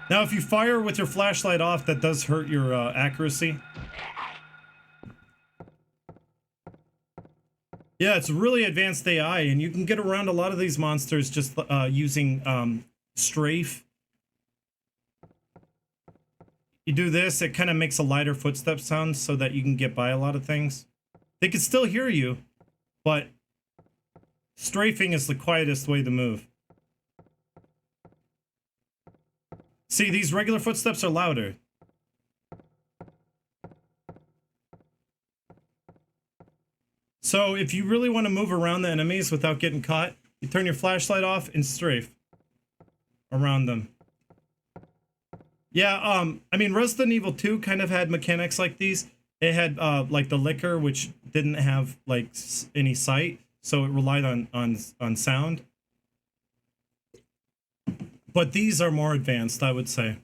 Now, if you fire with your flashlight off, that does hurt your accuracy. Yeah, it's really advanced AI, and you can get around a lot of these monsters just using strafe. You do this, it kind of makes a lighter footstep sound so that you can get by a lot of things. They can still hear you, but strafing is the quietest way to move. See, these regular footsteps are louder. So if you really want to move around the enemies without getting caught, you turn your flashlight off and strafe around them. Yeah, I mean, Resident Evil 2 kind of had mechanics like these. It had, like, the liquor, which didn't have, like, any sight, so it relied on sound. But these are more advanced, I would say.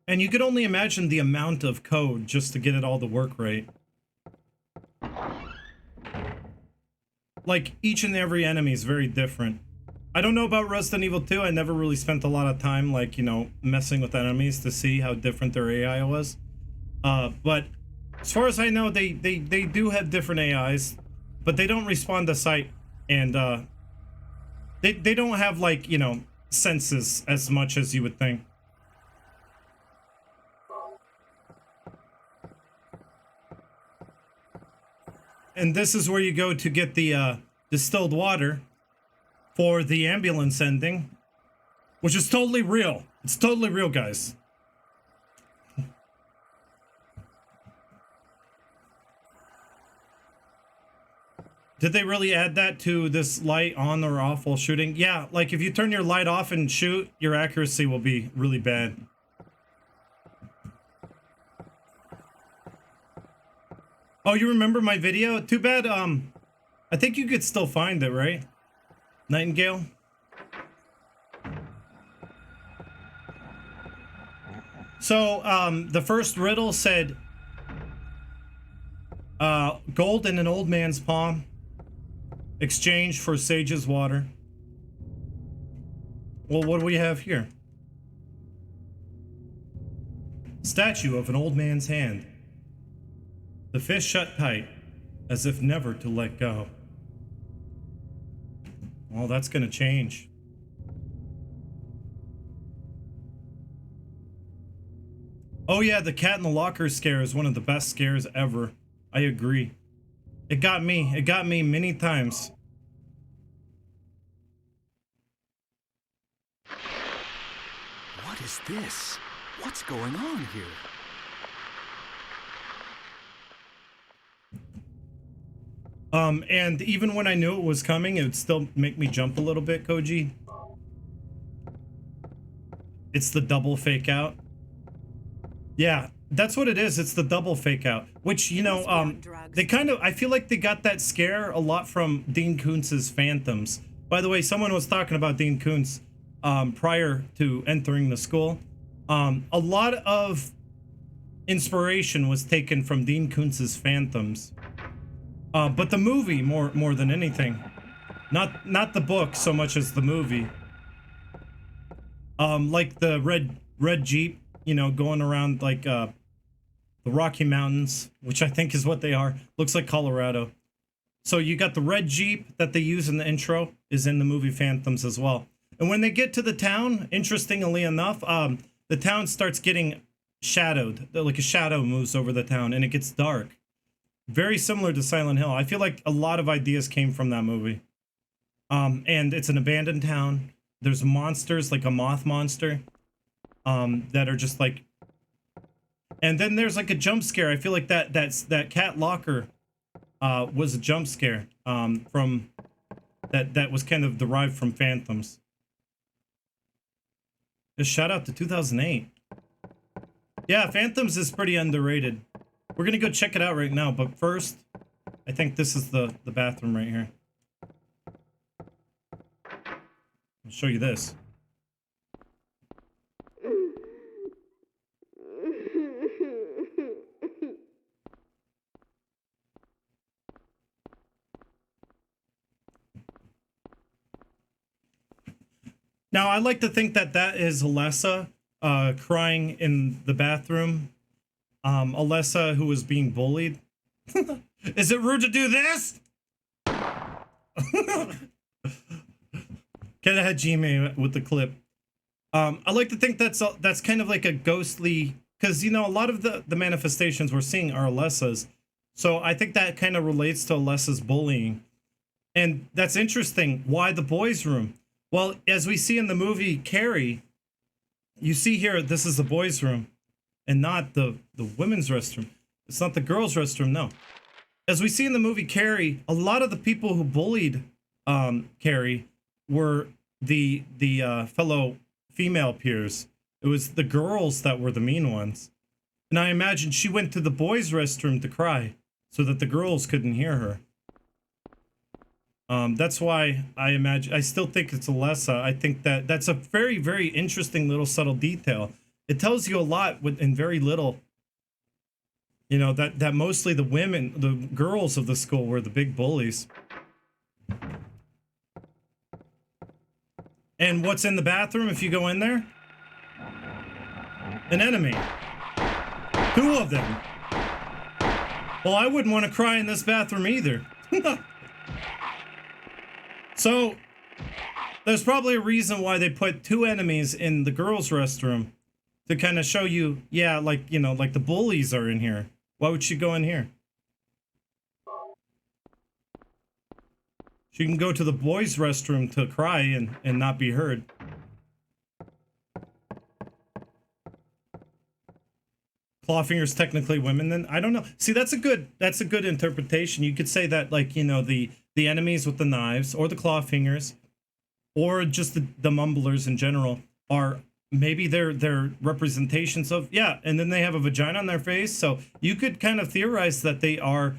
And you could only imagine the amount of code just to get it all to work right. Like, each and every enemy is very different. I don't know about Resident Evil 2. I never really spent a lot of time, like, messing with enemies to see how different their AI was. But as far as I know, they do have different AIs, but they don't respond to sight, and they don't have, like, senses as much as you would think. And this is where you go to get the distilled water for the ambulance ending, which is totally real. It's totally real, guys. Did they really add that to this light on or off while shooting? Yeah, like if you turn your light off and shoot, your accuracy will be really bad. Oh, you remember my video? Too bad, I think you could still find it, right? Nightingale? So, the first riddle said, gold in an old man's palm, exchange for sage's water. Well, what do we have here? Statue of an old man's hand. The fist shut tight, as if never to let go. Well, that's gonna change. Oh yeah, the cat in the locker scare is one of the best scares ever. I agree. It got me. It got me many times. What is this? What's going on here? And even when I knew it was coming, it would still make me jump a little bit, Koji. It's the double fake out. Yeah, that's what it is. It's the double fake out, which, you know, they kind of, I feel like they got that scare a lot from Dean Koontz's Phantoms. By the way, someone was talking about Dean Koontz prior to entering the school. A lot of inspiration was taken from Dean Koontz's Phantoms. But the movie more than anything. Not the book so much as the movie. Like the red Jeep, you know, going around like the Rocky Mountains, which I think is what they are. Looks like Colorado. So you got the red Jeep that they use in the intro is in the movie Phantoms as well. And when they get to the town, interestingly enough, the town starts getting shadowed. Like a shadow moves over the town and it gets dark. Very similar to Silent Hill. I feel like a lot of ideas came from that movie. And it's an abandoned town. There's monsters, like a moth monster, that are just like... And then there's like a jump scare. I feel like that cat locker was a jump scare from... That was kind of derived from Phantoms. Just shout out to 2008. Yeah, Phantoms is pretty underrated. We're gonna go check it out right now, but first, I think this is the bathroom right here. I'll show you this. Now, I like to think that that is Alessa crying in the bathroom. Alessa, who was being bullied. Is it rude to do this? Kinda had Gmail with the clip. I like to think that's kind of like a ghostly, because, you know, a lot of the manifestations we're seeing are Alessa's. So I think that kind of relates to Alessa's bullying. And that's interesting. Why the boys' room? Well, as we see in the movie Carrie, you see here, this is the boys' room. And not the women's restroom. It's not the girls' restroom, no. As we see in the movie Carrie, a lot of the people who bullied Carrie were the fellow female peers. It was the girls that were the mean ones. And I imagine she went to the boys' restroom to cry so that the girls couldn't hear her. That's why I still think it's Alessa. I think that's a very, very interesting little subtle detail. It tells you a lot in very little. You know, that mostly the women, the girls of the school were the big bullies. And what's in the bathroom if you go in there? An enemy. 2 of them. Well, I wouldn't want to cry in this bathroom either. So, there's probably a reason why they put 2 enemies in the girls' restroom. To kind of show you, yeah, like, you know, like the bullies are in here. Why would she go in here? She can go to the boys' restroom to cry and not be heard. Clawfinger's technically women then? I don't know. See, that's a good interpretation. You could say that, like, you know, the enemies with the knives, or the Clawfingers, or just the mumblers in general are... Maybe they're representations of, yeah, and then they have a vagina on their face, so you could kind of theorize that they are,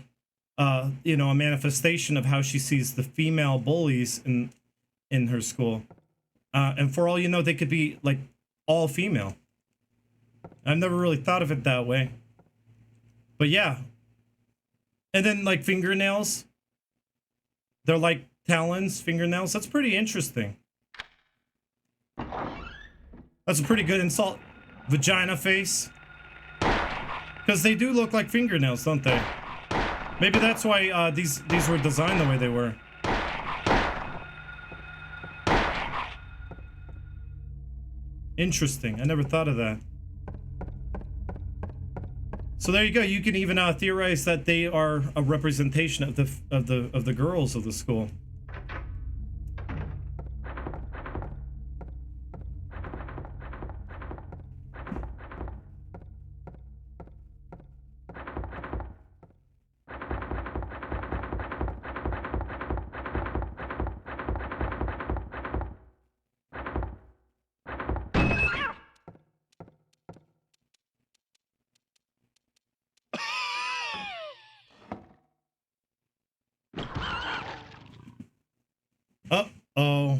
you know, a manifestation of how she sees the female bullies in her school. And for all you know, they could be, like, all female. I've never really thought of it that way. But yeah. And then like fingernails. They're like talons, fingernails. That's pretty interesting. That's a pretty good insult. Vagina face. Because they do look like fingernails, don't they? Maybe that's why these were designed the way they were. Interesting. I never thought of that. So there you go. You can even theorize that they are a representation of the girls of the school. Uh-oh.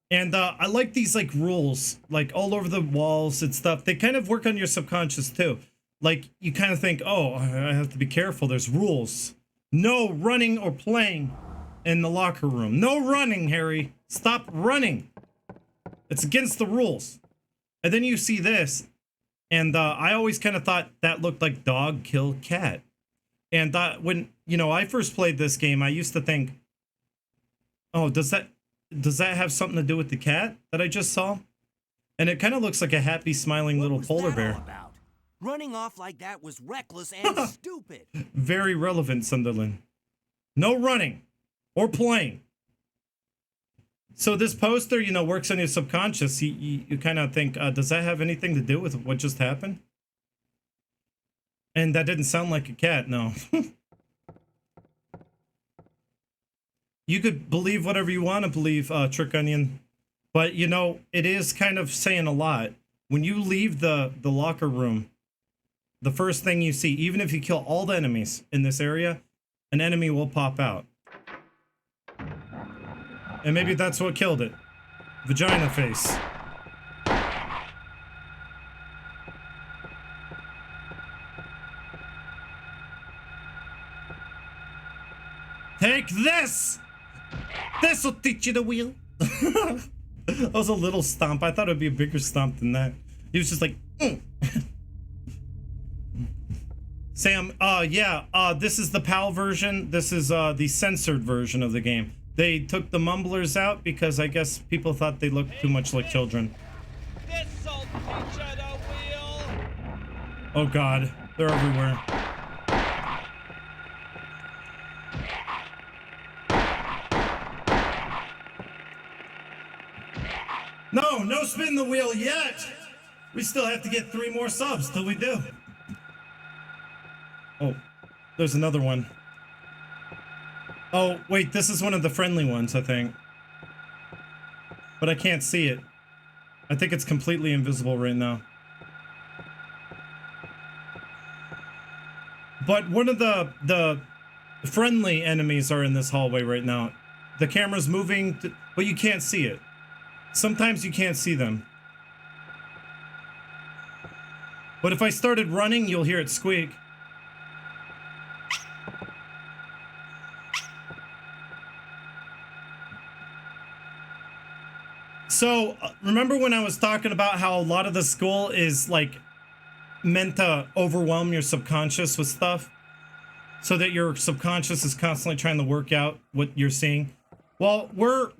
And I like these like rules, like all over the walls and stuff. They kind of work on your subconscious too. Like you kind of think, oh, I have to be careful. There's rules. No running or playing in the locker room. No running, Harry. Stop running. It's against the rules. And then you see this. And I always kind of thought that looked like dog kill cat. And when, you know, I first played this game, I used to think, oh, does that have something to do with the cat that I just saw? And it kind of looks like a happy, smiling little polar bear. About? Running off like that was reckless and stupid. Very relevant, Sunderland. No running or playing. So this poster, you know, works on your subconscious. You kind of think, does that have anything to do with what just happened? And that didn't sound like a cat, no. You could believe whatever you want to believe, Trick Onion. But, you know, it is kind of saying a lot. When you leave the locker room, the first thing you see, even if you kill all the enemies in this area, an enemy will pop out. And maybe that's what killed it. Vagina face. Take this! This'll teach you the wheel. That was a little stomp. I thought it'd be a bigger stomp than that. He was just like, Sam, yeah, this is the PAL version. This is the censored version of the game. They took the mumblers out because I guess people thought they looked too much like children. This'll teach you the wheel. Oh god, they're everywhere. No spin the wheel yet! We still have to get 3 more subs till we do. Oh, there's another one. Oh, wait, this is one of the friendly ones, I think. But I can't see it. I think it's completely invisible right now. But one of the friendly enemies are in this hallway right now. The camera's moving, but you can't see it. Sometimes you can't see them. But if I started running, you'll hear it squeak. So, remember when I was talking about how a lot of the school is, like, meant to overwhelm your subconscious with stuff? So that your subconscious is constantly trying to work out what you're seeing? Well, we're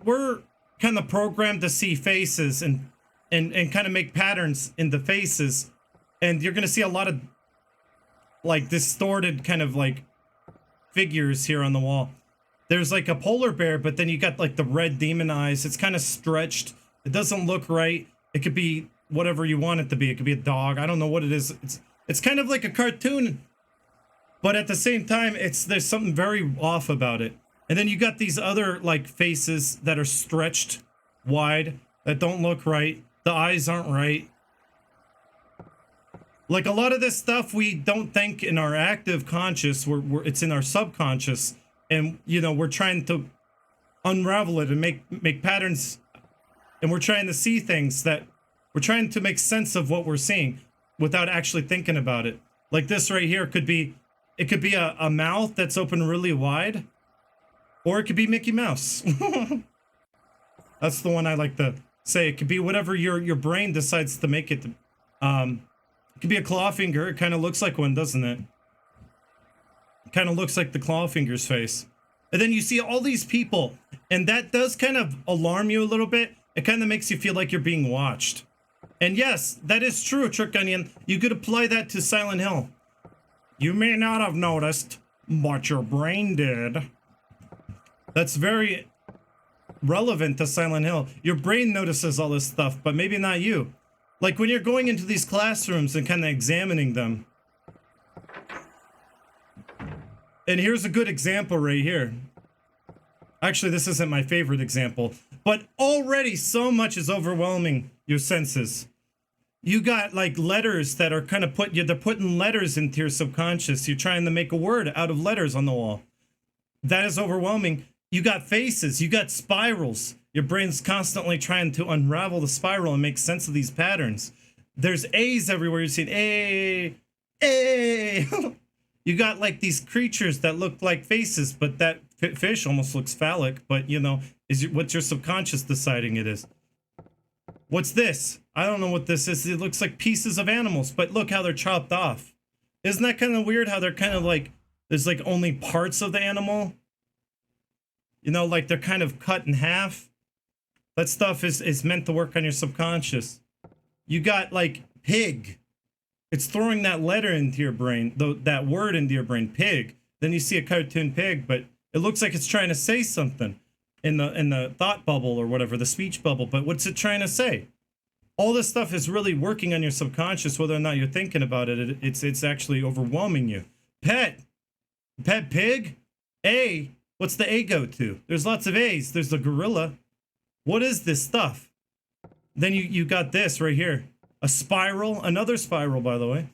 kind of programmed to see faces and kind of make patterns in the faces. And you're going to see a lot of, like, distorted kind of, like, figures here on the wall. There's, like, a polar bear, but then you got, like, the red demon eyes. It's kind of stretched. It doesn't look right. It could be whatever you want it to be. It could be a dog. I don't know what it is. It's kind of like a cartoon, but at the same time, there's something very off about it. And then you got these other, like, faces that are stretched wide that don't look right. The eyes aren't right. Like, a lot of this stuff we don't think in our active conscious. It's in our subconscious. And, you know, we're trying to unravel it and make patterns. And we're trying to see things that We're trying to make sense of what we're seeing without actually thinking about it. Like this right here could be, it could be a mouth that's open really wide, or it could be Mickey Mouse. That's the one I like to say. It could be whatever your brain decides to make it. It could be a claw finger. It kind of looks like one, doesn't it? It kind of looks like the claw finger's face. And then you see all these people, and that does kind of alarm you a little bit. It kind of makes you feel like you're being watched. And yes, that is true, Trick Onion. You could apply that to Silent Hill. You may not have noticed, but your brain did. That's very relevant to Silent Hill. Your brain notices all this stuff, but maybe not you. Like when you're going into these classrooms and kind of examining them. And here's a good example right here. Actually, this isn't my favorite example, but already so much is overwhelming your senses. You got like letters that are kind of they're putting letters into your subconscious. You're trying to make a word out of letters on the wall. That is overwhelming. You got faces, you got spirals. Your brain's constantly trying to unravel the spiral and make sense of these patterns. There's A's everywhere. You're seeing A. You got like these creatures that look like faces, but that fish almost looks phallic. But you know, what's your subconscious deciding it is? What's this? I don't know what this is. It looks like pieces of animals, but look how they're chopped off. Isn't that kind of weird how they're kind of like, there's like only parts of the animal? You know, like they're kind of cut in half. That stuff is meant to work on your subconscious. You got like pig. It's throwing that letter into your brain, that word into your brain, pig. Then you see a cartoon pig, but it looks like it's trying to say something in the thought bubble or whatever, the speech bubble. But what's it trying to say? All this stuff is really working on your subconscious, whether or not you're thinking about it. It's actually overwhelming you. Pet pig, A. What's the A go to? There's lots of A's. There's the gorilla. What is this stuff? Then you got this right here. A spiral, another spiral, by the way.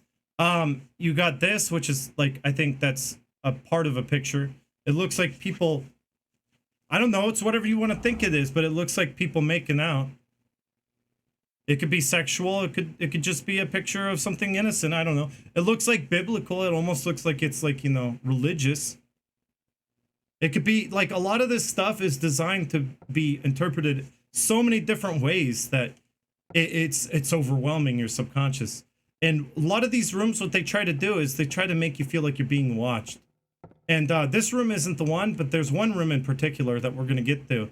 You got this, which is like, I think that's a part of a picture. It looks like people, I don't know, it's whatever you want to think it is, but it looks like people making out. It could be sexual. It could just be a picture of something innocent. I don't know. It looks like biblical. It almost looks like it's like, you know, religious. It could be like a lot of this stuff is designed to be interpreted so many different ways that it's overwhelming your subconscious. And a lot of these rooms, what they try to do is they try to make you feel like you're being watched. And this room isn't the one, but there's one room in particular that we're going to get to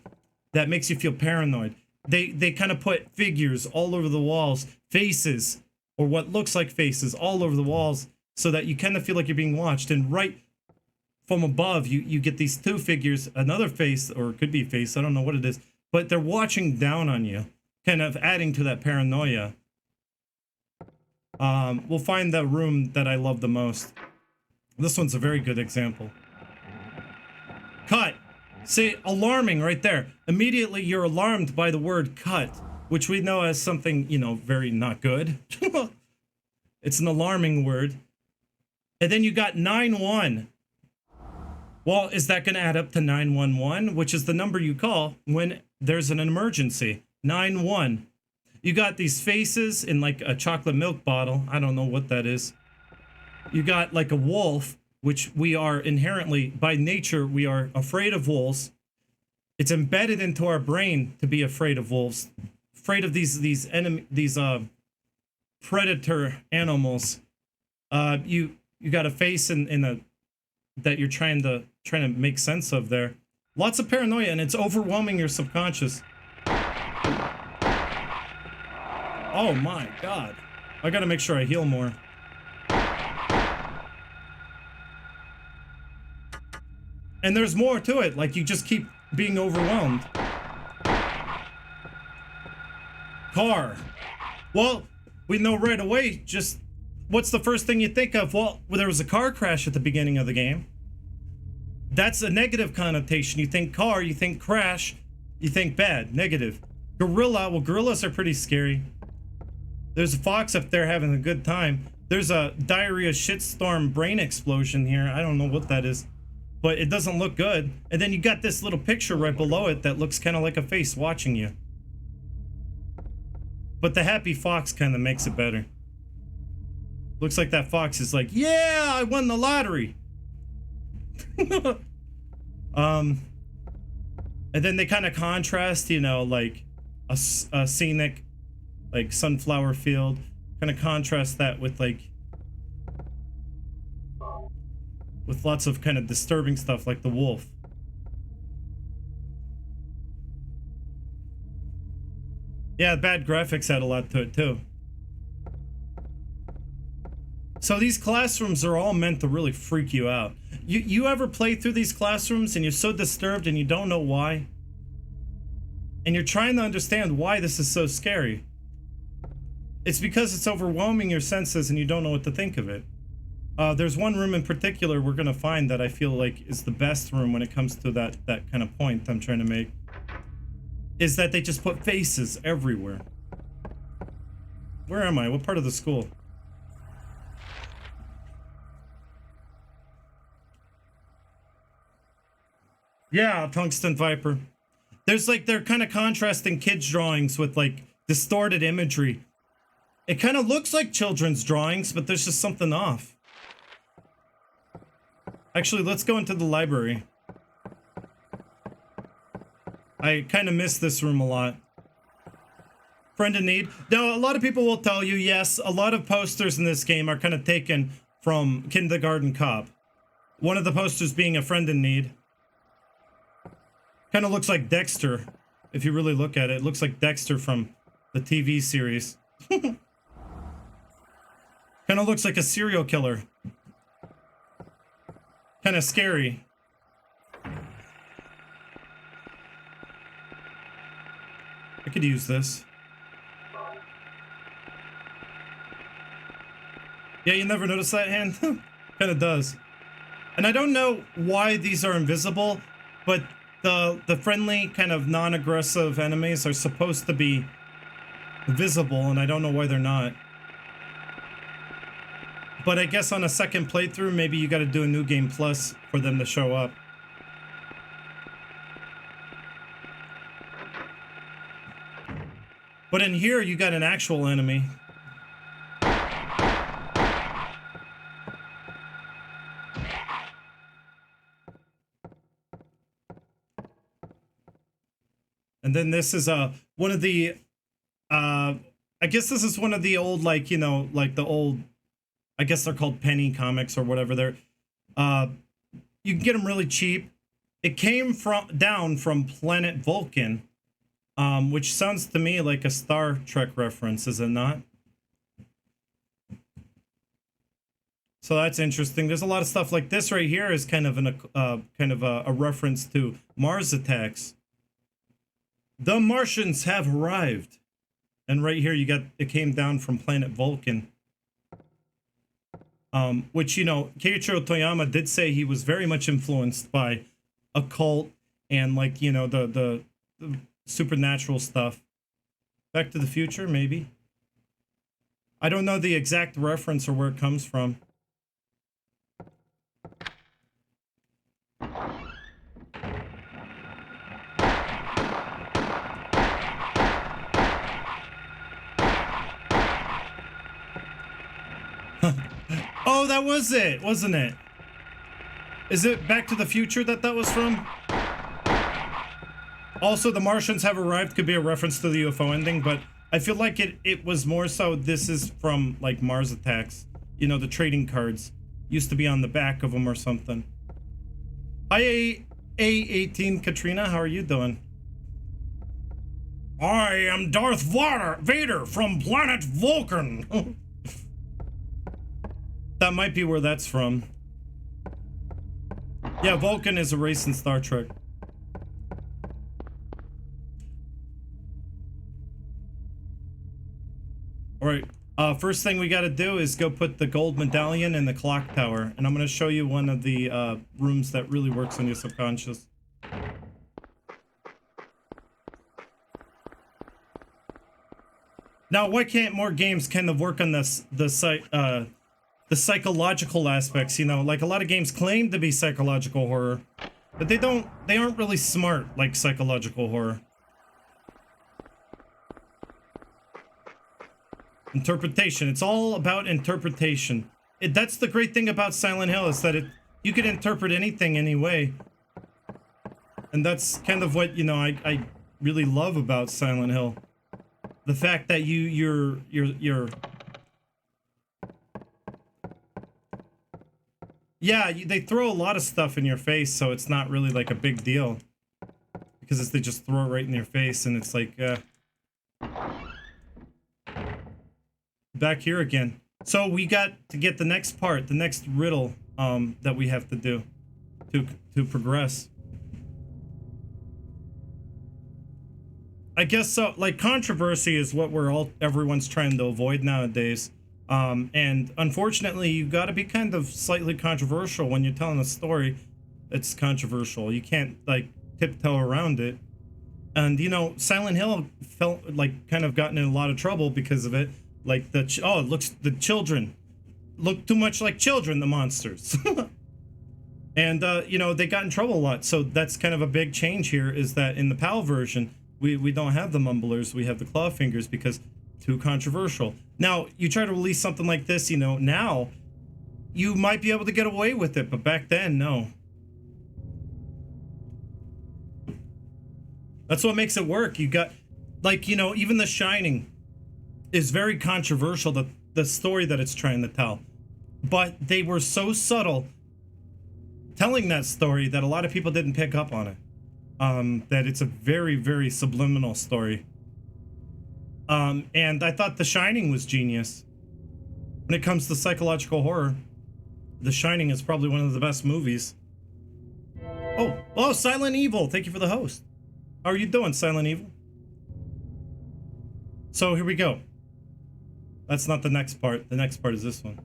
that makes you feel paranoid. They kind of put figures all over the walls, faces, or what looks like faces all over the walls, so that you kind of feel like you're being watched. And right from above, you get these two figures, another face, or it could be a face, I don't know what it is, but they're watching down on you, kind of adding to that paranoia. We'll find the room that I love the most. This one's a very good example. Cut. See, alarming right there. Immediately you're alarmed by the word cut, which we know as something, you know, very not good. It's an alarming word. And then you got 9-1. Well, is that going to add up to 911, which is the number you call when there's an emergency? 9-1. You got these faces in like a chocolate milk bottle. I don't know what that is. You got like a wolf, which we are inherently, by nature, we are afraid of wolves. It's embedded into our brain to be afraid of wolves, afraid of these predator animals. You got a face in a that you're trying to make sense of there. Lots of paranoia, and it's overwhelming your subconscious. Oh my God. I gotta make sure I heal more. And there's more to it, like you just keep being overwhelmed. Car. Well, we know right away, just what's the first thing you think of? Well, there was a car crash at the beginning of the game. That's a negative connotation. You think car, you think crash, you think bad, negative. Gorilla, well, gorillas are pretty scary. There's a fox up there having a good time. There's a diarrhea shitstorm brain explosion here. I don't know what that is, but it doesn't look good. And then you got this little picture right below it that looks kind of like a face watching you. But the happy fox kind of makes it better. Looks like that fox is like, yeah, I won the lottery. And then they kind of contrast, you know, like a scenic, like sunflower field. Kind of contrast that with like, with lots of kind of disturbing stuff like the wolf. Yeah, bad graphics add a lot to it too. So these classrooms are all meant to really freak you out. You ever play through these classrooms and you're so disturbed and you don't know why? And you're trying to understand why this is so scary. It's because it's overwhelming your senses and you don't know what to think of it. There's one room in particular we're gonna find that I feel like is the best room when it comes to that kind of point I'm trying to make. Is that they just put faces everywhere. Where am I? What part of the school? Yeah, Tungsten Viper. There's like, they're kind of contrasting kids' drawings with like distorted imagery. It kind of looks like children's drawings, but there's just something off. Actually, let's go into the library. I kind of miss this room a lot. Friend in need. Now, a lot of people will tell you, yes, a lot of posters in this game are kind of taken from Kindergarten Cop. One of the posters being a friend in need. Kind of looks like Dexter, if you really look at it. It looks like Dexter from the TV series. Kind of looks like a serial killer. Kind of scary. I could use this. Yeah, you never notice that hand? Kind of does. And I don't know why these are invisible, but the friendly, kind of non-aggressive enemies are supposed to be visible, and I don't know why they're not. But I guess on a second playthrough, maybe you gotta do a New Game Plus for them to show up. But in here, you got an actual enemy. And then this is one of the I guess this is one of the old, like, you know, like the old, I guess they're called penny comics or whatever. They're you can get them really cheap. It came down from planet Vulcan, which sounds to me like a Star Trek reference, is it not? So that's interesting. There's a lot of stuff like this right here is kind of a reference to Mars attacks. The Martians have arrived. And right here you got, it came down from planet Vulcan. Which, you know, Keiichiro Toyama did say he was very much influenced by occult and, like, you know, the supernatural stuff. Back to the Future, maybe. I don't know the exact reference or where it comes from. Oh, that was it, wasn't it? Is it Back to the Future that was from? Also, the Martians have arrived could be a reference to the UFO ending, but I feel like it was more so this is from, like, Mars attacks. You know, the trading cards used to be on the back of them or something. Hi, A18 Katrina, how are you doing? I am Darth Vader from planet Vulcan. That might be where that's from. Yeah, Vulcan is a race in Star Trek. Alright, first thing we gotta do is go put the gold medallion in the clock tower. And I'm gonna show you one of the rooms that really works on your subconscious. Now, why can't more games kind of work on the psychological aspects, you know? Like, a lot of games claim to be psychological horror, but they aren't really smart like psychological horror. Interpretation. It's all about interpretation. That's the great thing about Silent Hill, is that you can interpret anything any way. And that's kind of what, you know, I really love about Silent Hill. The fact that you're yeah, they throw a lot of stuff in your face, so it's not really like a big deal. Because they just throw it right in your face, and it's like, back here again. So we got to get the next part, the next riddle, that we have to do to progress. I guess so. Like, controversy is what everyone's trying to avoid nowadays. And unfortunately, you got to be kind of slightly controversial when you're telling a story. It's controversial. You can't like tiptoe around it. And you know, Silent Hill felt like kind of gotten in a lot of trouble because of it. Like the children look too much like children, the monsters. And you know, they got in trouble a lot. So that's kind of a big change here, is that in the PAL version, we don't have the mumblers, we have the claw fingers, because too controversial. Now, you try to release something like this, you know, now you might be able to get away with it, but back then, no. That's what makes it work. You got, like, you know, even The Shining is very controversial, the story that it's trying to tell. But they were so subtle telling that story that a lot of people didn't pick up on it. That it's a very, very subliminal story. And I thought The Shining was genius. When it comes to psychological horror, The Shining is probably one of the best movies. Oh, Silent Evil, thank you for the host. How are you doing, Silent Evil? So here we go. That's not the next part. The next part is this one.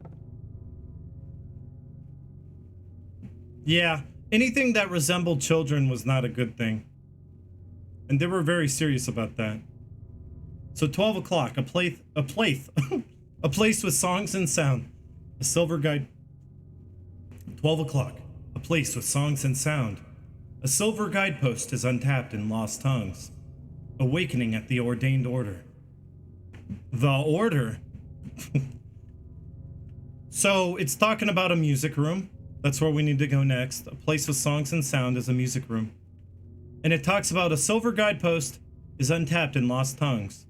Yeah, anything that resembled children was not a good thing. And they were very serious about that. So 12 o'clock, a place with songs and sound. A silver guide. 12 o'clock, a place with songs and sound. A silver guidepost is untapped in lost tongues. Awakening at the ordained order. The order? So it's talking about a music room. That's where we need to go next. A place with songs and sound is a music room. And it talks about a silver guidepost is untapped in lost tongues.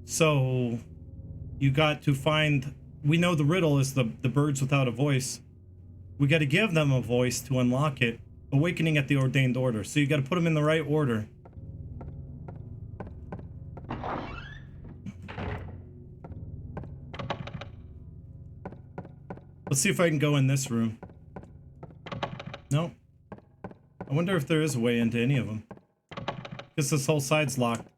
So you got to find, we know the riddle is the birds without a voice. We got to give them a voice to unlock it. Awakening at the ordained order. So you got to put them in the right order. Let's see if I can go in this room. No. I wonder if there is a way into any of them. Because this whole side's locked.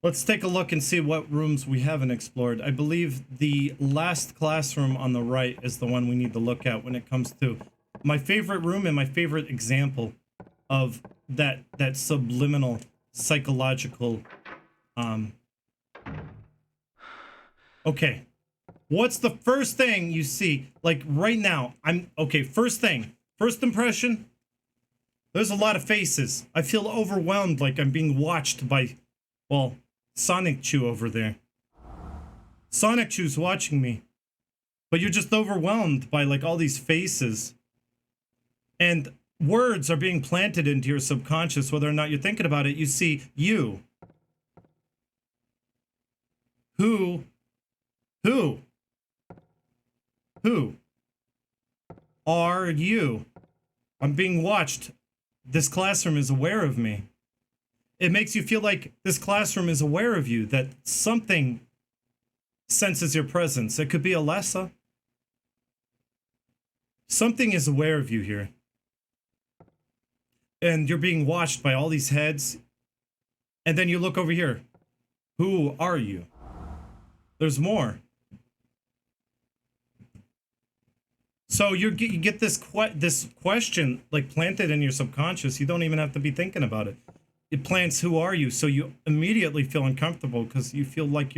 Let's take a look and see what rooms we haven't explored. I believe the last classroom on the right is the one we need to look at when it comes to my favorite room and my favorite example of that subliminal psychological okay. What's the first thing you see? Like right now, first thing, first impression, there's a lot of faces. I feel overwhelmed, like I'm being watched by, well, Sonic Chew over there. Sonic Chew's watching me. But you're just overwhelmed by like all these faces. And words are being planted into your subconscious, whether or not you're thinking about it. You see you. Who are you? I'm being watched. This classroom is aware of me. It makes you feel like this classroom is aware of you, that something senses your presence. It could be Alessa. Something is aware of you here. And you're being watched by all these heads. And then you look over here. Who are you? There's more. So you get this question like planted in your subconscious. You don't even have to be thinking about it. It plants, who are you? So you immediately feel uncomfortable because you feel like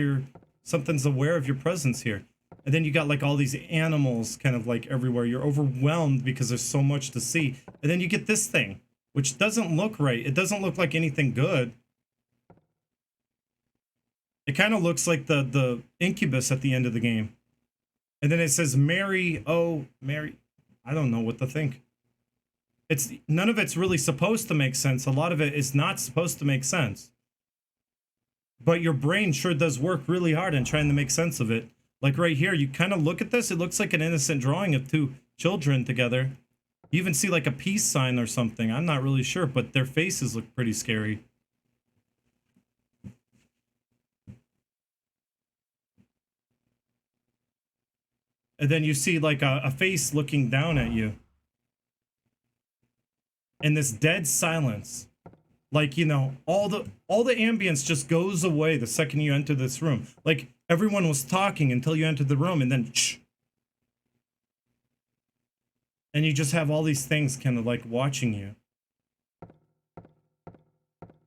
something's aware of your presence here. And then you got like all these animals kind of like everywhere. You're overwhelmed because there's so much to see. And then you get this thing, which doesn't look right. It doesn't look like anything good. It kind of looks like the incubus at the end of the game. And then it says Mary, oh, Mary. I don't know what to think. It's none of it's really supposed to make sense. A lot of it is not supposed to make sense. But your brain sure does work really hard in trying to make sense of it. Like right here, you kind of look at this, it looks like an innocent drawing of two children together. You even see like a peace sign or something. I'm not really sure, but their faces look pretty scary. And then you see like a face looking down at you. And this dead silence. Like, you know, all the ambience just goes away the second you enter this room. Like everyone was talking until you entered the room and then shh. And you just have all these things kind of like watching you.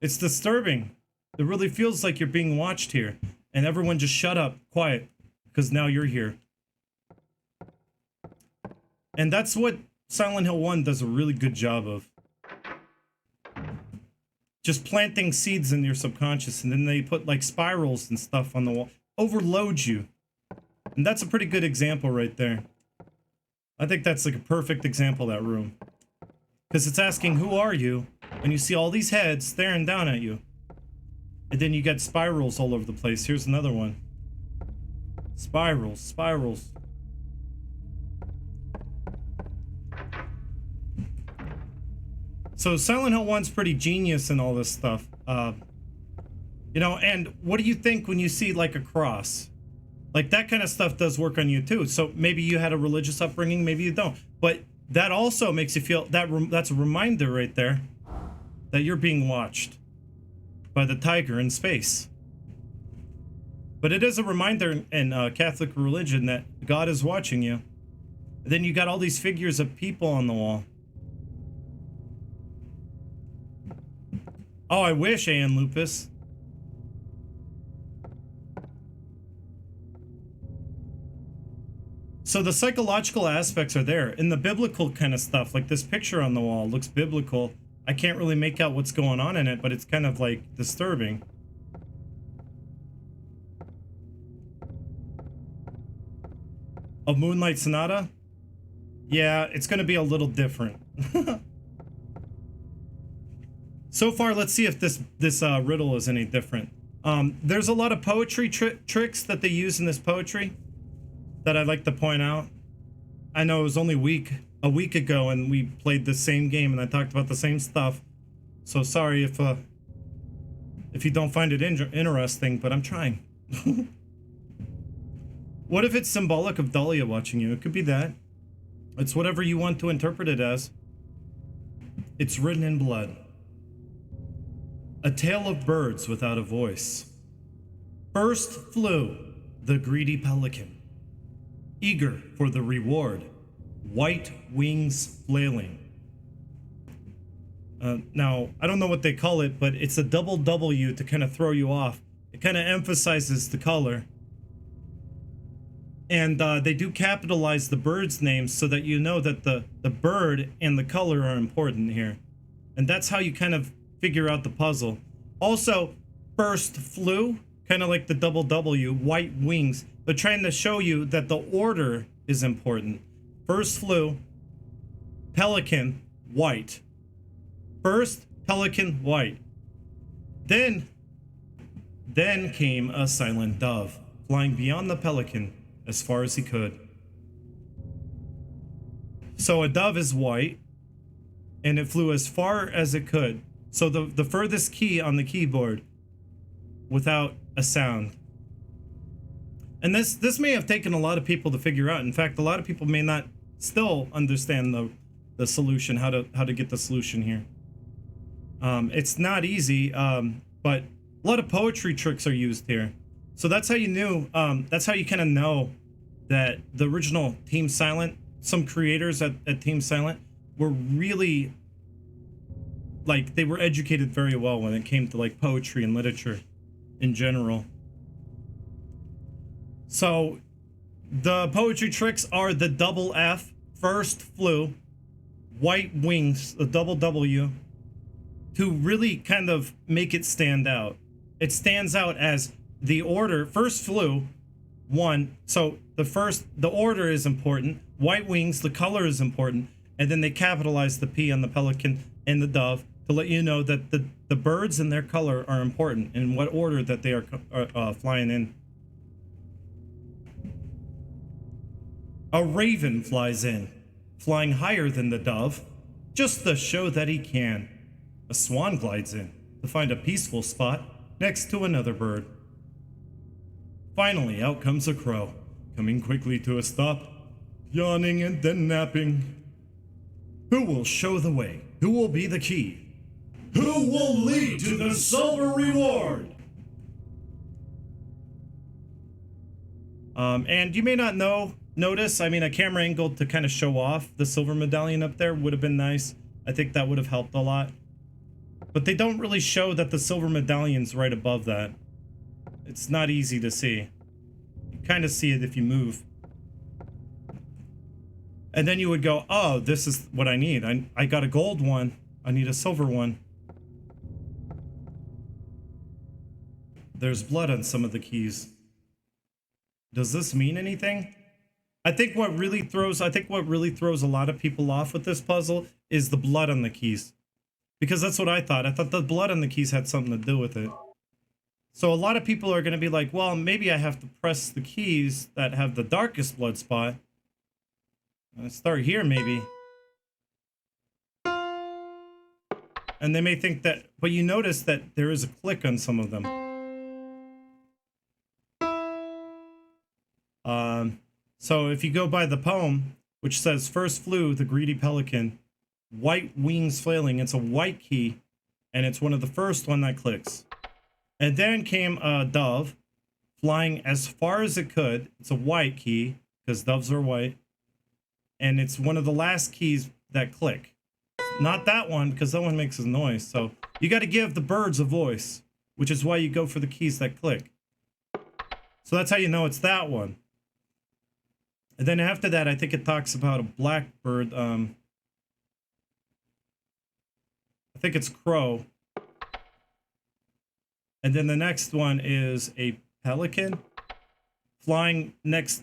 It's disturbing. It really feels like you're being watched here. And everyone just shut up, quiet, because now you're here. And that's what Silent Hill 1 does a really good job of. Just planting seeds in your subconscious, and then they put like spirals and stuff on the wall. Overload you. And that's a pretty good example right there. I think that's like a perfect example of that room. Because it's asking, who are you? And you see all these heads staring down at you. And then you get spirals all over the place. Here's another one. Spirals, spirals. So Silent Hill 1's pretty genius in all this stuff. You know, and what do you think when you see like a cross? Like that kind of stuff does work on you too. So maybe you had a religious upbringing, maybe you don't. But that also makes you feel that's a reminder right there that you're being watched by the tiger in space. But it is a reminder in Catholic religion that God is watching you. And then you got all these figures of people on the wall. Oh, I wish, Ann Lupus. So the psychological aspects are there. In the biblical kind of stuff, like this picture on the wall looks biblical. I can't really make out what's going on in it, but it's kind of like disturbing. A Moonlight Sonata? Yeah, it's going to be a little different. So far, let's see if this riddle is any different. There's a lot of poetry tricks that they use in this poetry that I'd like to point out. I know it was only a week ago and we played the same game and I talked about the same stuff. So sorry if you don't find it interesting, but I'm trying. What if it's symbolic of Dahlia watching you? It could be that. It's whatever you want to interpret it as. It's written in blood. A tale of birds without a voice. First flew the greedy pelican, eager for the reward, white wings flailing. Now, I don't know what they call it, but it's a double W to kind of throw you off. It kind of emphasizes the color. And they do capitalize the bird's names so that you know that the bird and the color are important here. And that's how you kind of figure out the puzzle. Also, first flew, kind of like the double W, white wings. They're trying to show you that the order is important. First flew, pelican, white. First, pelican, white. Then came a silent dove, flying beyond the pelican as far as he could. So a dove is white, and it flew as far as it could. So the furthest key on the keyboard without a sound. And this may have taken a lot of people to figure out. In fact, a lot of people may not still understand the solution, how to get the solution here. It's not easy, but a lot of poetry tricks are used here. So that's how you knew, that's how you kind of know that the original Team Silent, some creators at Team Silent were really, like, they were educated very well when it came to like poetry and literature in general. So the poetry tricks are the double F, first flew, white wings, the double W, to really kind of make it stand out. It stands out as the order, first flew, 1. So the order is important. White wings, the color is important. And then they capitalize the P on the pelican and the dove to let you know that the birds and their color are important and what order that they are flying in. A raven flies in, flying higher than the dove, just to show that he can. A swan glides in to find a peaceful spot next to another bird. Finally, out comes a crow, coming quickly to a stop, yawning and then napping. Who will show the way? Who will be the key? Who will lead to the silver reward? And you may not notice, I mean, a camera angle to kind of show off the silver medallion up there would have been nice. I think that would have helped a lot. But they don't really show that the silver medallion's right above that. It's not easy to see. You kind of see it if you move. And then you would go, oh, this is what I need. I got a gold one. I need a silver one. There's blood on some of the keys. Does this mean anything? I think what really throws a lot of people off with this puzzle is the blood on the keys. Because that's what I thought. I thought the blood on the keys had something to do with it. So a lot of people are going to be like, well, maybe I have to press the keys that have the darkest blood spot. Let's start here, maybe. And they may think that, but you notice that there is a click on some of them. So if you go by the poem, which says, first flew the greedy pelican, white wings flailing, it's a white key, and it's one of the first one that clicks. And then came a dove, flying as far as it could. It's a white key, because doves are white. And it's one of the last keys that click. Not that one, because that one makes a noise. So you got to give the birds a voice, which is why you go for the keys that click. So that's how you know it's that one. And then after that, I think it talks about a blackbird. I think it's crow. And then the next one is a pelican flying next,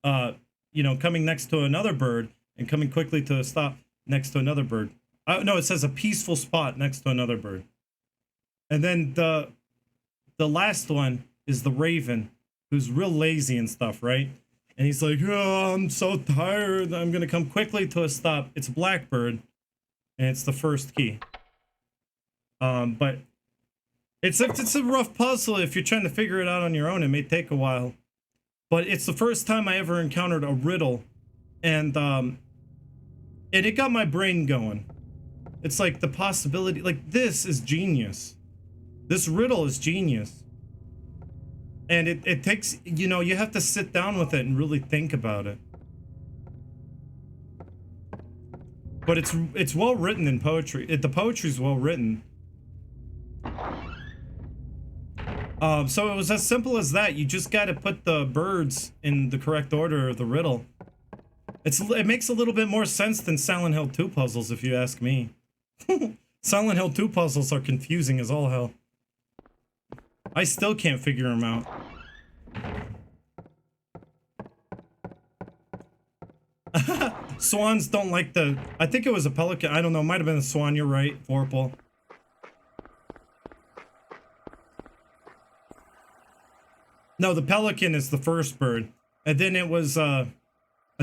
coming next to another bird and coming quickly to a stop next to another bird. No, it says a peaceful spot next to another bird. And then the last one is the raven, who's real lazy and stuff, right? And he's like, oh, I'm so tired. I'm going to come quickly to a stop. It's a blackbird, and it's the first key. But it's a rough puzzle if you're trying to figure it out on your own. It may take a while. But it's the first time I ever encountered a riddle. And it got my brain going. It's like the possibility, like this is genius. This riddle is genius. And it takes, you have to sit down with it and really think about it. But it's well written in poetry. The poetry's well written. So it was as simple as that. You just got to put the birds in the correct order of the riddle. It makes a little bit more sense than Silent Hill 2 puzzles, if you ask me. Silent Hill 2 puzzles are confusing as all hell. I still can't figure them out. Swans don't like I think it was a pelican. I don't know. Might have been a swan. You're right, Vorpal. No, the pelican is the first bird. And then it was a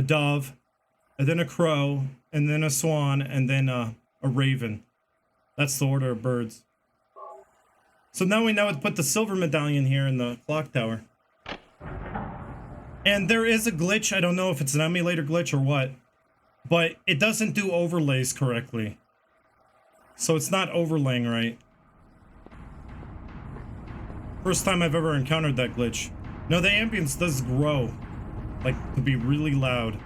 dove. And then a crow. And then a swan. And then a raven. That's the order of birds. So now we know to put the silver medallion here in the clock tower. And there is a glitch. I don't know if it's an emulator glitch or what. But it doesn't do overlays correctly. So it's not overlaying right. First time I've ever encountered that glitch. No, the ambience does grow. Like, to be really loud.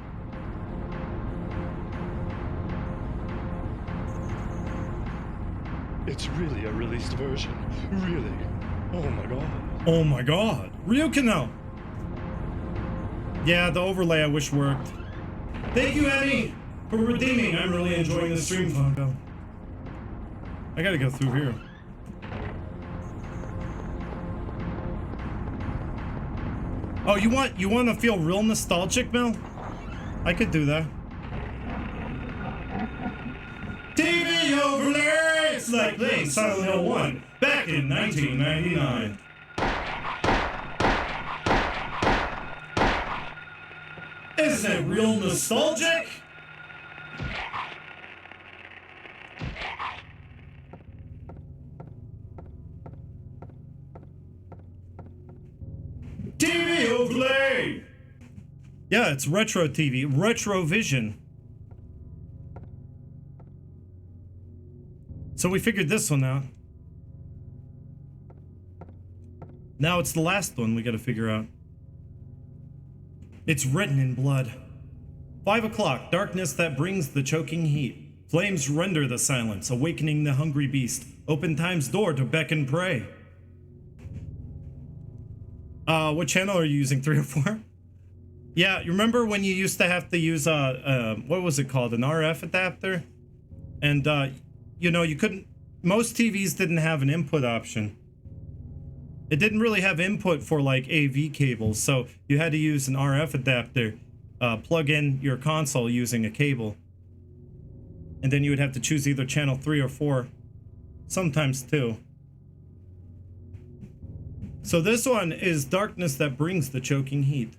It's really a released version. Really. Oh my god. Oh my god. Ryukino! Yeah, the overlay I wish worked. Thank you, Emmy, for redeeming. I'm really enjoying the stream, Fungo. I gotta go through here. Oh, you want to feel real nostalgic, Mel? I could do that. TV overlay! It's like playing Silent Hill 1 back in 1999. Isn't it real nostalgic? TV overlay! Yeah, it's retro TV, retro vision. So we figured this one out. Now it's the last one we gotta figure out. It's written in blood. 5 o'clock, darkness that brings the choking heat. Flames render the silence, awakening the hungry beast. Open time's door to beckon prey. What channel are you using, 3 or 4? Yeah, you remember when you used to have to use, what was it called? An RF adapter? And, you know, you couldn't, most TVs didn't have an input option. It didn't really have input for like AV cables, so you had to use an RF adapter, plug in your console using a cable. And then you would have to choose either channel 3 or 4, sometimes 2. So this one is darkness that brings the choking heat.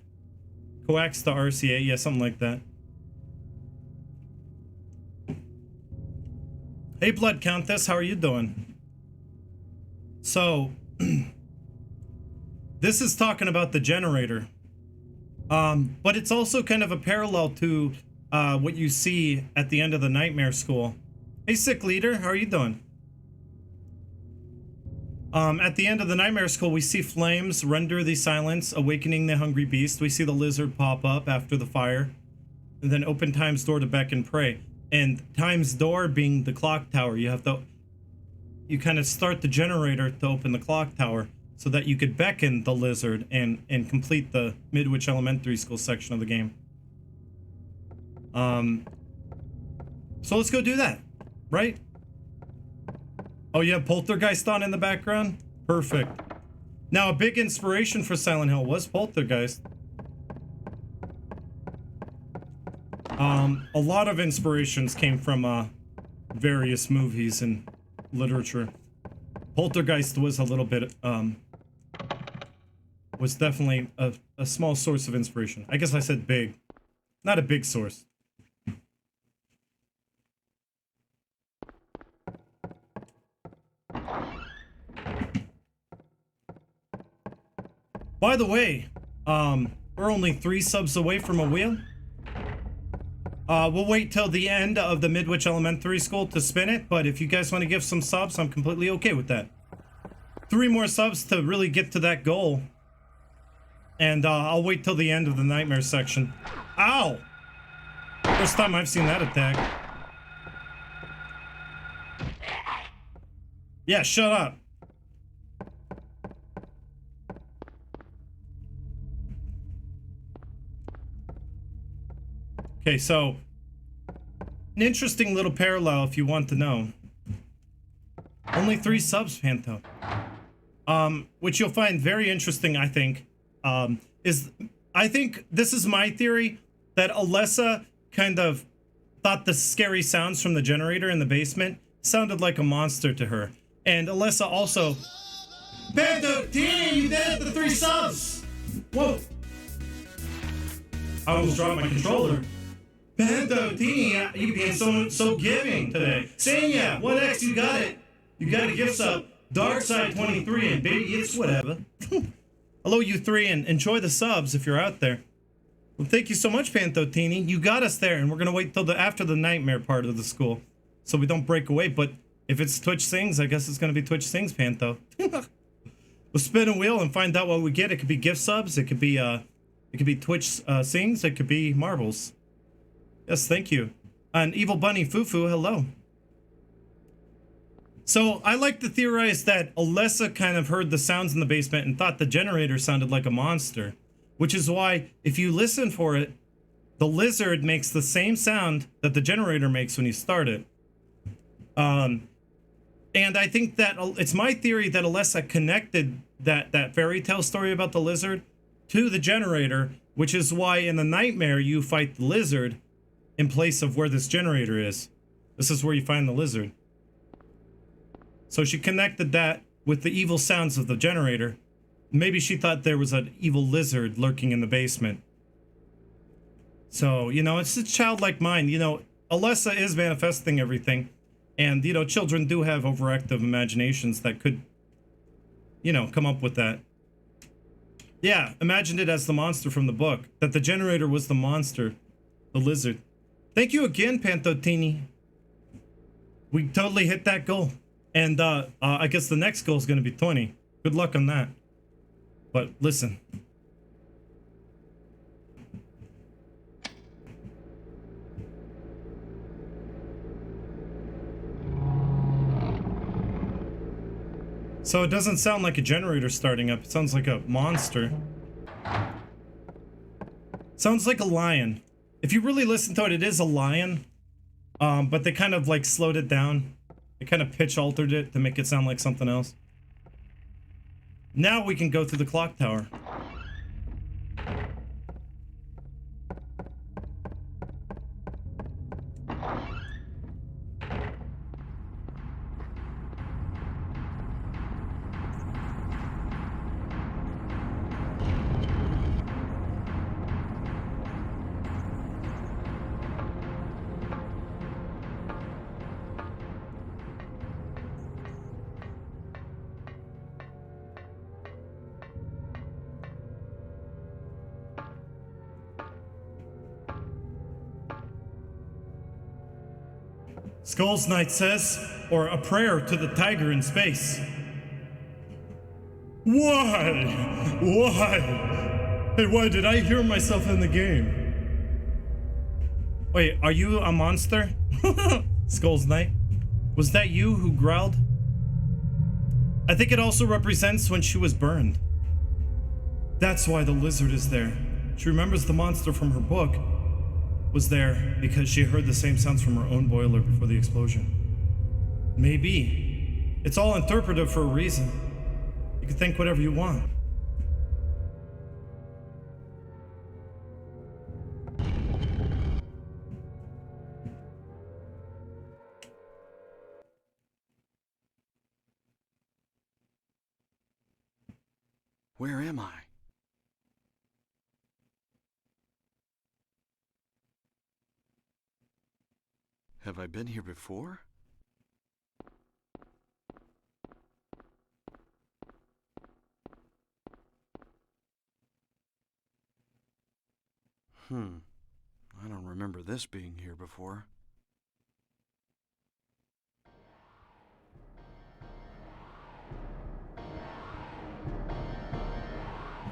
Coax to RCA, yeah, something like that. Hey, Blood Countess, how are you doing? So, this is talking about the generator. But it's also kind of a parallel to what you see at the end of the Nightmare School. Hey, Sick Leader, how are you doing? At the end of the Nightmare School, we see flames render the silence, awakening the hungry beast. We see the lizard pop up after the fire, and then open time's door to beckon prey. And time's door being the clock tower, you kind of start the generator to open the clock tower so that you could beckon the lizard and complete the Midwich Elementary School section of the game. So let's go do that, right? Oh, you have Poltergeist on in the background? Perfect. Now, a big inspiration for Silent Hill was Poltergeist. A lot of inspirations came from various movies and literature. Poltergeist was a little bit, was definitely a small source of inspiration. I guess I said big. Not a big source. By the way, we're only 3 subs away from a wheel. We'll wait till the end of the Midwich Elementary School to spin it, but if you guys want to give some subs, I'm completely okay with that. 3 more subs to really get to that goal. And I'll wait till the end of the Nightmare section. Ow! First time I've seen that attack. Yeah, shut up. Okay, so an interesting little parallel if you want to know. Only 3 subs, Panto. Which you'll find very interesting, I think. I think this is my theory that Alessa kind of thought the scary sounds from the generator in the basement sounded like a monster to her. And Alessa also... Panto, Tina, you did it, the 3 subs! Whoa! I almost dropped my controller. Panto, Teeny, you being so giving today. Sanya, 1X, you got it. You got a gift sub. Darkside23 and baby, it's whatever. Hello, you 3, and enjoy the subs if you're out there. Well, thank you so much, Panto, Teeny. You got us there, and we're gonna wait till after the nightmare part of the school, so we don't break away. But if it's Twitch Sings, I guess it's gonna be Twitch Sings, Panto. We'll spin a wheel and find out what we get. It could be gift subs. It could be Twitch Sings. It could be marbles. Yes, thank you. And Evil Bunny Fufu, hello. So I like to theorize that Alessa kind of heard the sounds in the basement and thought the generator sounded like a monster, which is why if you listen for it, the lizard makes the same sound that the generator makes when you start it. And I think that it's my theory that Alessa connected that fairy tale story about the lizard to the generator, which is why in the nightmare you fight the lizard in place of where this generator is. This is where you find the lizard. So she connected that with the evil sounds of the generator. Maybe she thought there was an evil lizard lurking in the basement. So, you know, it's a childlike mind. You know, Alessa is manifesting everything. And, you know, children do have overactive imaginations that could, you know, come up with that. Yeah, imagined it as the monster from the book. That the generator was the monster. The lizard. Thank you again, Pantotini. We totally hit that goal. And I guess the next goal is going to be 20. Good luck on that. But listen. So it doesn't sound like a generator starting up. It sounds like a monster. Sounds like a lion. If you really listen to it, it is a lion. But they kind of like slowed it down. They kind of pitch altered it to make it sound like something else. Now we can go through the clock tower. Skull's Night says, or a prayer to the tiger in space. Why? Why? Hey, why did I hear myself in the game? Wait, are you a monster? Skull's Night? Was that you who growled? I think it also represents when she was burned. That's why the lizard is there. She remembers the monster from her book was there because she heard the same sounds from her own boiler before the explosion. Maybe. It's all interpretive for a reason. You can think whatever you want. Where am I? Have I been here before? I don't remember this being here before.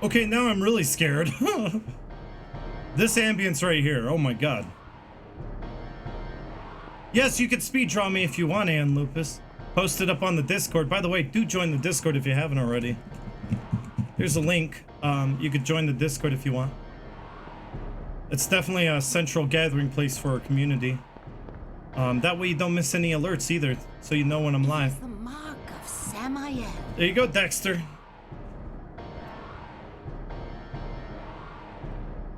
Okay, now I'm really scared. This ambience right here, oh my god. Yes, you can speed draw me if you want, Ann Lupus. Post it up on the Discord. By the way, do join the Discord if you haven't already. Here's a link. You could join the Discord if you want. It's definitely a central gathering place for our community. That way you don't miss any alerts either, so you know when I'm live. It's the mark of Samael. There you go, Dexter.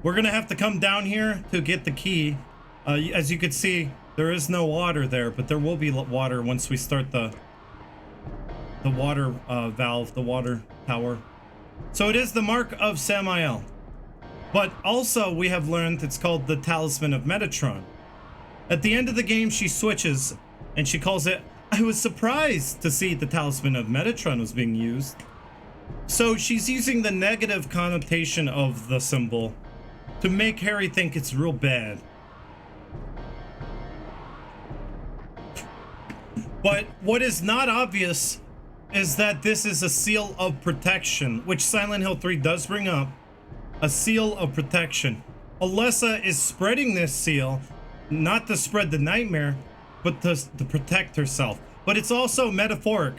We're gonna have to come down here to get the key. As you can see, there is no water there, but there will be water once we start the water valve, the water tower. So it is the mark of Samael. But also we have learned it's called the Talisman of Metatron. At the end of the game, she switches and she calls it, I was surprised to see the Talisman of Metatron was being used. So she's using the negative connotation of the symbol to make Harry think it's real bad. But what is not obvious is that this is a seal of protection, which Silent Hill 3 does bring up. A seal of protection. Alessa is spreading this seal, not to spread the nightmare, but to protect herself. But it's also metaphoric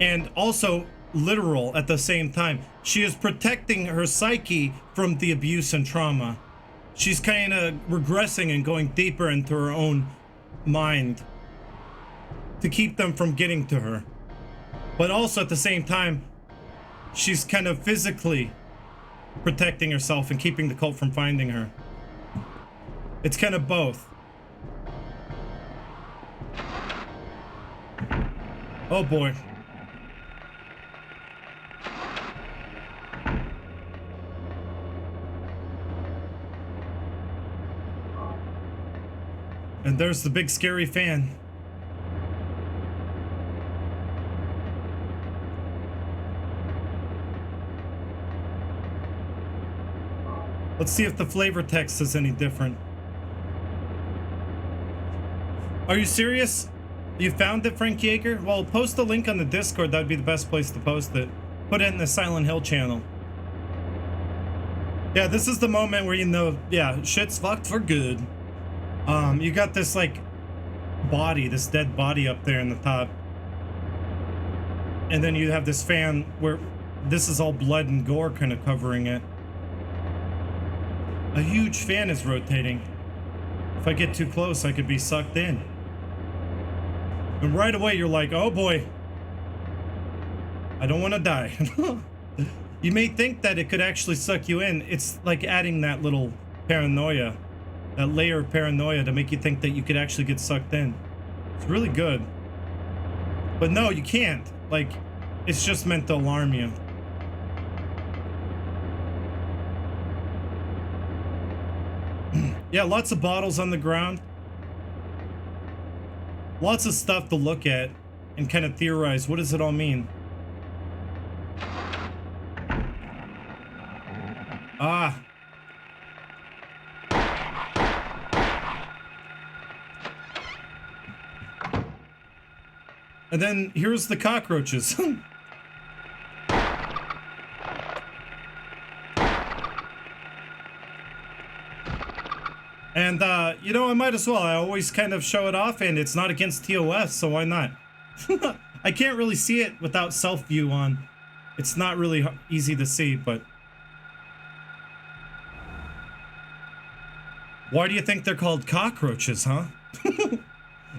and also literal at the same time. She is protecting her psyche from the abuse and trauma. She's kind of regressing and going deeper into her own mind to keep them from getting to her. But also at the same time, she's kind of physically protecting herself and keeping the cult from finding her. It's kind of both. Oh boy. And there's the big scary fan. Let's see if the flavor text is any different. Are you serious? You found it, Frank Yeager? Well, post the link on the Discord. That'd be the best place to post it. Put it in the Silent Hill channel. Yeah, this is the moment where you know, yeah, shit's fucked for good. You got this, like, body, this dead body up there in the top. And then you have this fan where this is all blood and gore kind of covering it. A huge fan is rotating. If I get too close, I could be sucked in. And right away, you're like, oh boy. I don't want to die. You may think that it could actually suck you in. It's like adding that little paranoia. That layer of paranoia to make you think that you could actually get sucked in. It's really good. But no, you can't. Like, it's just meant to alarm you. Yeah, lots of bottles on the ground. Lots of stuff to look at and kind of theorize. What does it all mean? Ah. And then here's the cockroaches. And, you know, I might as well. I always kind of show it off, and it's not against TOS, so why not? I can't really see it without self-view on. It's not really easy to see, but... Why do you think they're called cockroaches, huh?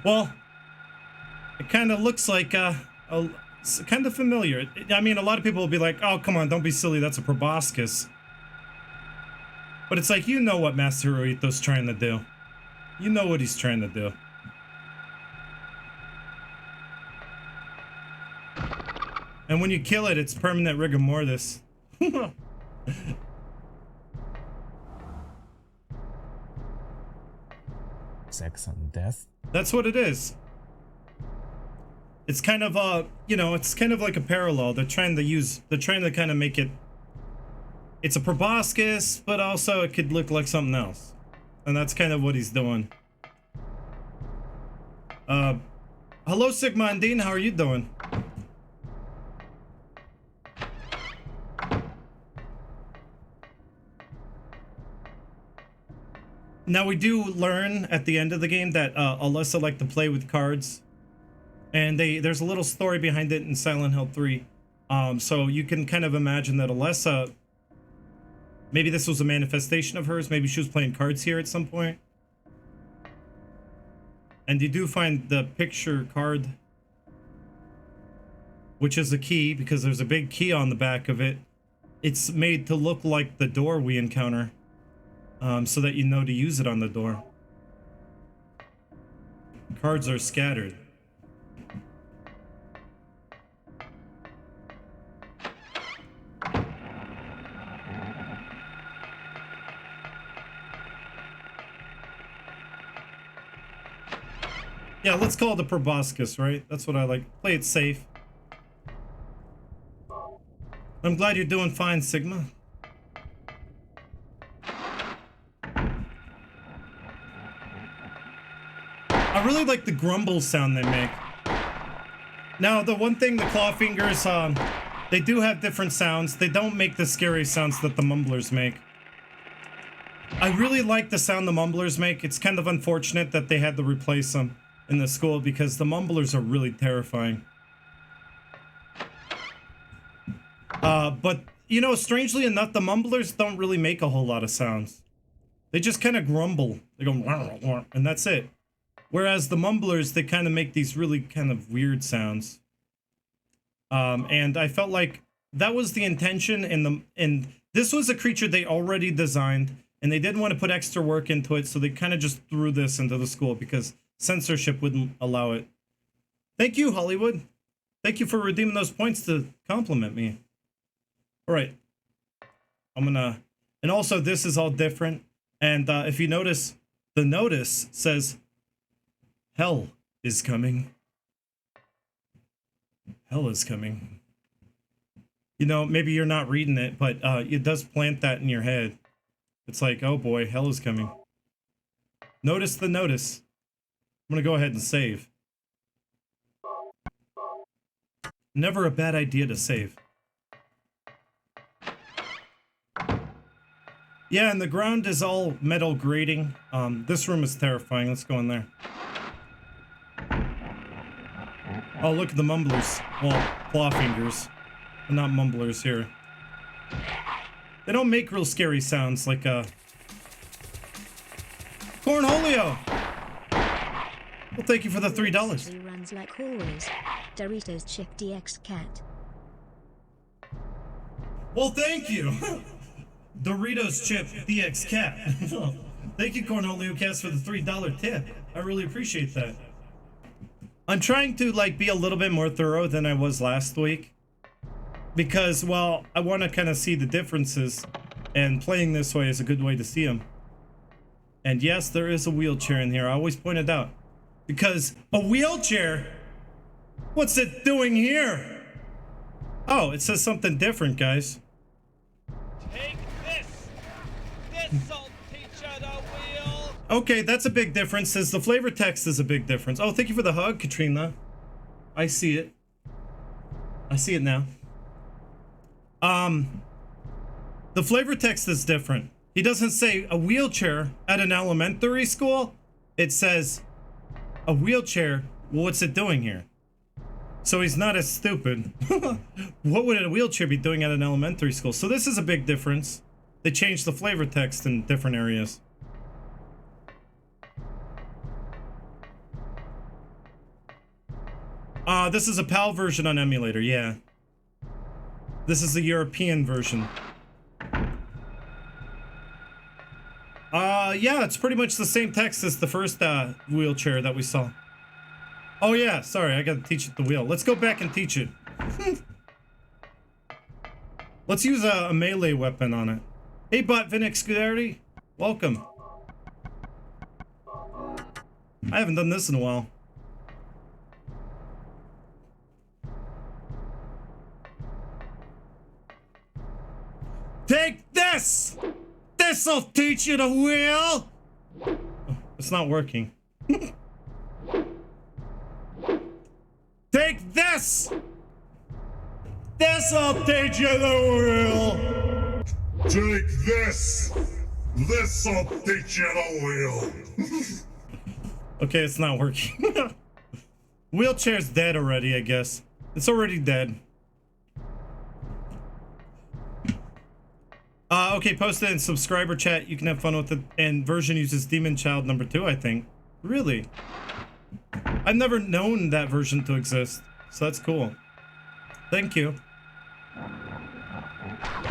Well, it kind of looks like, it's kind of familiar. I mean, a lot of people will be like, oh, come on, don't be silly, that's a proboscis. But it's like, you know what Master Hirohito's trying to do. You know what he's trying to do. And when you kill it, it's permanent rigor mortis. Sex and death? That's what it is. It's kind of, you know, it's kind of like a parallel. They're trying to kind of make it... It's a proboscis, but also it could look like something else. And that's kind of what he's doing. Hello, Sigma and Dean, how are you doing? Now, we do learn at the end of the game that Alyssa liked to play with cards. And there's a little story behind it in Silent Hill 3. So you can kind of imagine that Alyssa... Maybe this was a manifestation of hers. Maybe she was playing cards here at some point. And you do find the picture card, which is a key, because there's a big key on the back of it. It's made to look like the door we encounter, so that you know to use it on the door. Cards are scattered. Yeah, let's call it the proboscis, right? That's what I like. Play it safe. I'm glad you're doing fine, Sigma. I really like the grumble sound they make. Now, the one thing, the claw fingers, they do have different sounds. They don't make the scary sounds that the mumblers make. I really like the sound the mumblers make. It's kind of unfortunate that they had to replace them in the school, because the mumblers are really terrifying. But, you know, strangely enough, the mumblers don't really make a whole lot of sounds. They just kind of grumble. They go, wah, wah, and that's it. Whereas the mumblers, they kind of make these really kind of weird sounds. And I felt like that was the intention in This was a creature they already designed, and they didn't want to put extra work into it, so they kind of just threw this into the school because censorship wouldn't allow it. Thank you, Hollywood. Thank you for redeeming those points to compliment me. All right. I'm gonna... And also, this is all different. And if you notice, the notice says, Hell is coming. Hell is coming. You know, maybe you're not reading it, but it does plant that in your head. It's like, oh boy, hell is coming. Notice the notice. I'm gonna go ahead and save. Never a bad idea to save. Yeah, and the ground is all metal grating. This room is terrifying. Let's go in there. Oh, look at the mumblers. Well, claw fingers. But not mumblers here. They don't make real scary sounds like Cornholio! Well, thank you for the $3. Runs like always. Doritos Chip DX Cat. Well, thank you! Doritos Chip DX Cat. Thank you, Cornholio Cast, for the $3 tip. I really appreciate that. I'm trying to, like, be a little bit more thorough than I was last week. Because, well, I want to kind of see the differences. And playing this way is a good way to see them. And yes, there is a wheelchair in here. I always point it out. Because a wheelchair? What's it doing here? Oh, it says something different, guys. Take this! This'll teach you the wheel! Okay, that's a big difference. Says the flavor text is a big difference. Oh, thank you for the hug, Katrina. I see it. I see it now. The flavor text is different. He doesn't say a wheelchair at an elementary school. It says a wheelchair. Well, what's it doing here? So he's not as stupid. What would a wheelchair be doing at an elementary school? So this is a big difference. They changed the flavor text in different areas. This is a PAL version on emulator, yeah. This is the European version. Yeah, it's pretty much the same text as the first wheelchair that we saw. Oh yeah, sorry, I gotta teach it the wheel. Let's go back and teach it. Let's use a melee weapon on it. Hey, Bot Vinix Scudery, welcome. I haven't done this in a while. Take this! This'll teach you the wheel! Oh, it's not working. Take this! This'll teach you the wheel! Take this! This'll teach you the wheel! Okay, it's not working. Wheelchair's dead already, I guess. It's already dead. Okay, post it in subscriber chat. You can have fun with it. And version uses Demon Child number 2, I think. Really? I've never known that version to exist. So that's cool. Thank you.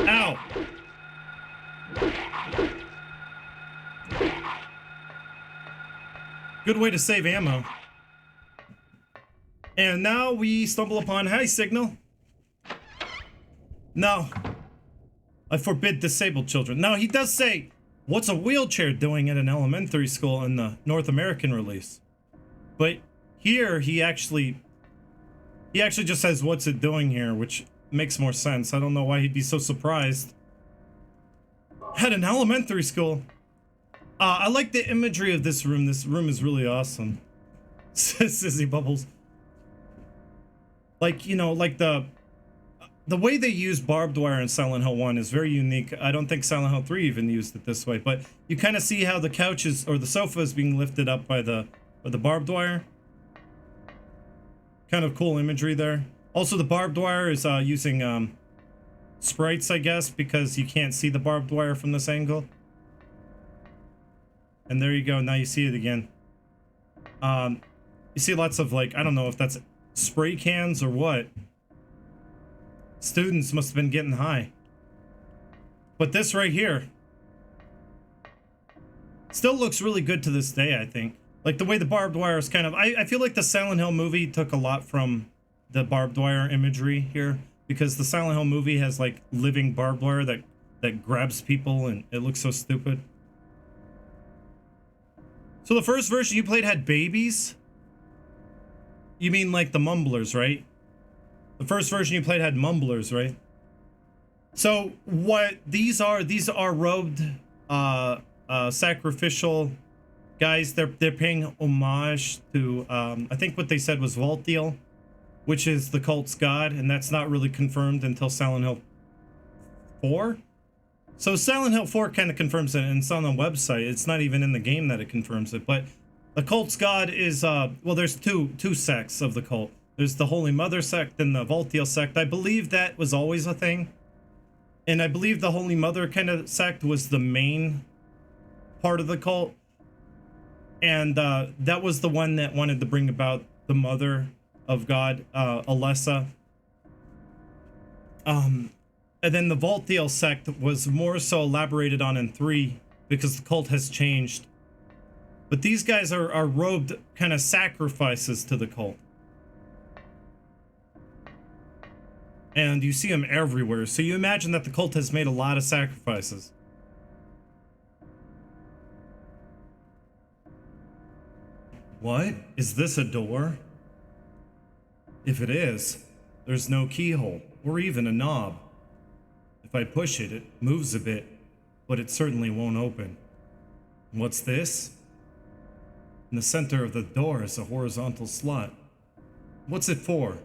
Ow! Good way to save ammo. And now we stumble upon... Hi, Signal. No. I forbid disabled children. Now, he does say, what's a wheelchair doing at an elementary school in the North American release? But here, he actually just says, what's it doing here? Which makes more sense. I don't know why he'd be so surprised. At an elementary school. I like the imagery of this room. This room is really awesome. Sissy Bubbles. Like, you know, like the way they use barbed wire in Silent Hill 1 is very unique. I don't think Silent Hill 3 even used it this way, but you kind of see how the couches or the sofa is being lifted up by the barbed wire. Kind of cool imagery there. Also, the barbed wire is using sprites, I guess, because you can't see the barbed wire from this angle. And there you go. Now you see it again. You see lots of, like, I don't know if that's spray cans or what. Students must have been getting high. But this right here still looks really good to this day, I think. Like the way the barbed wire is kind of... I feel like the Silent Hill movie took a lot from the barbed wire imagery here, because the Silent Hill movie has like living barbed wire that grabs people, and it looks so stupid. So the first version you played had babies? You mean like the mumblers, right? The first version you played had mumblers, right? So what these are robed sacrificial guys. They're paying homage to I think what they said was Voltiel, which is the cult's god, and that's not really confirmed until Silent Hill 4. So Silent Hill 4 kind of confirms it, and it's on the website. It's not even in the game that it confirms it, but the cult's god is well, there's two sects of the cult. There's the Holy Mother sect and the Voltiel sect. I believe that was always a thing. And I believe the Holy Mother kind of sect was the main part of the cult. And that was the one that wanted to bring about the Mother of God, Alessa. And then the Voltiel sect was more so elaborated on in 3 because the cult has changed. But these guys are robed kind of sacrifices to the cult. And you see them everywhere. So you imagine that the cult has made a lot of sacrifices. What? Is this a door? If it is, there's no keyhole or even a knob. If I push it, it moves a bit, but it certainly won't open. What's this? In the center of the door is a horizontal slot. What's it for?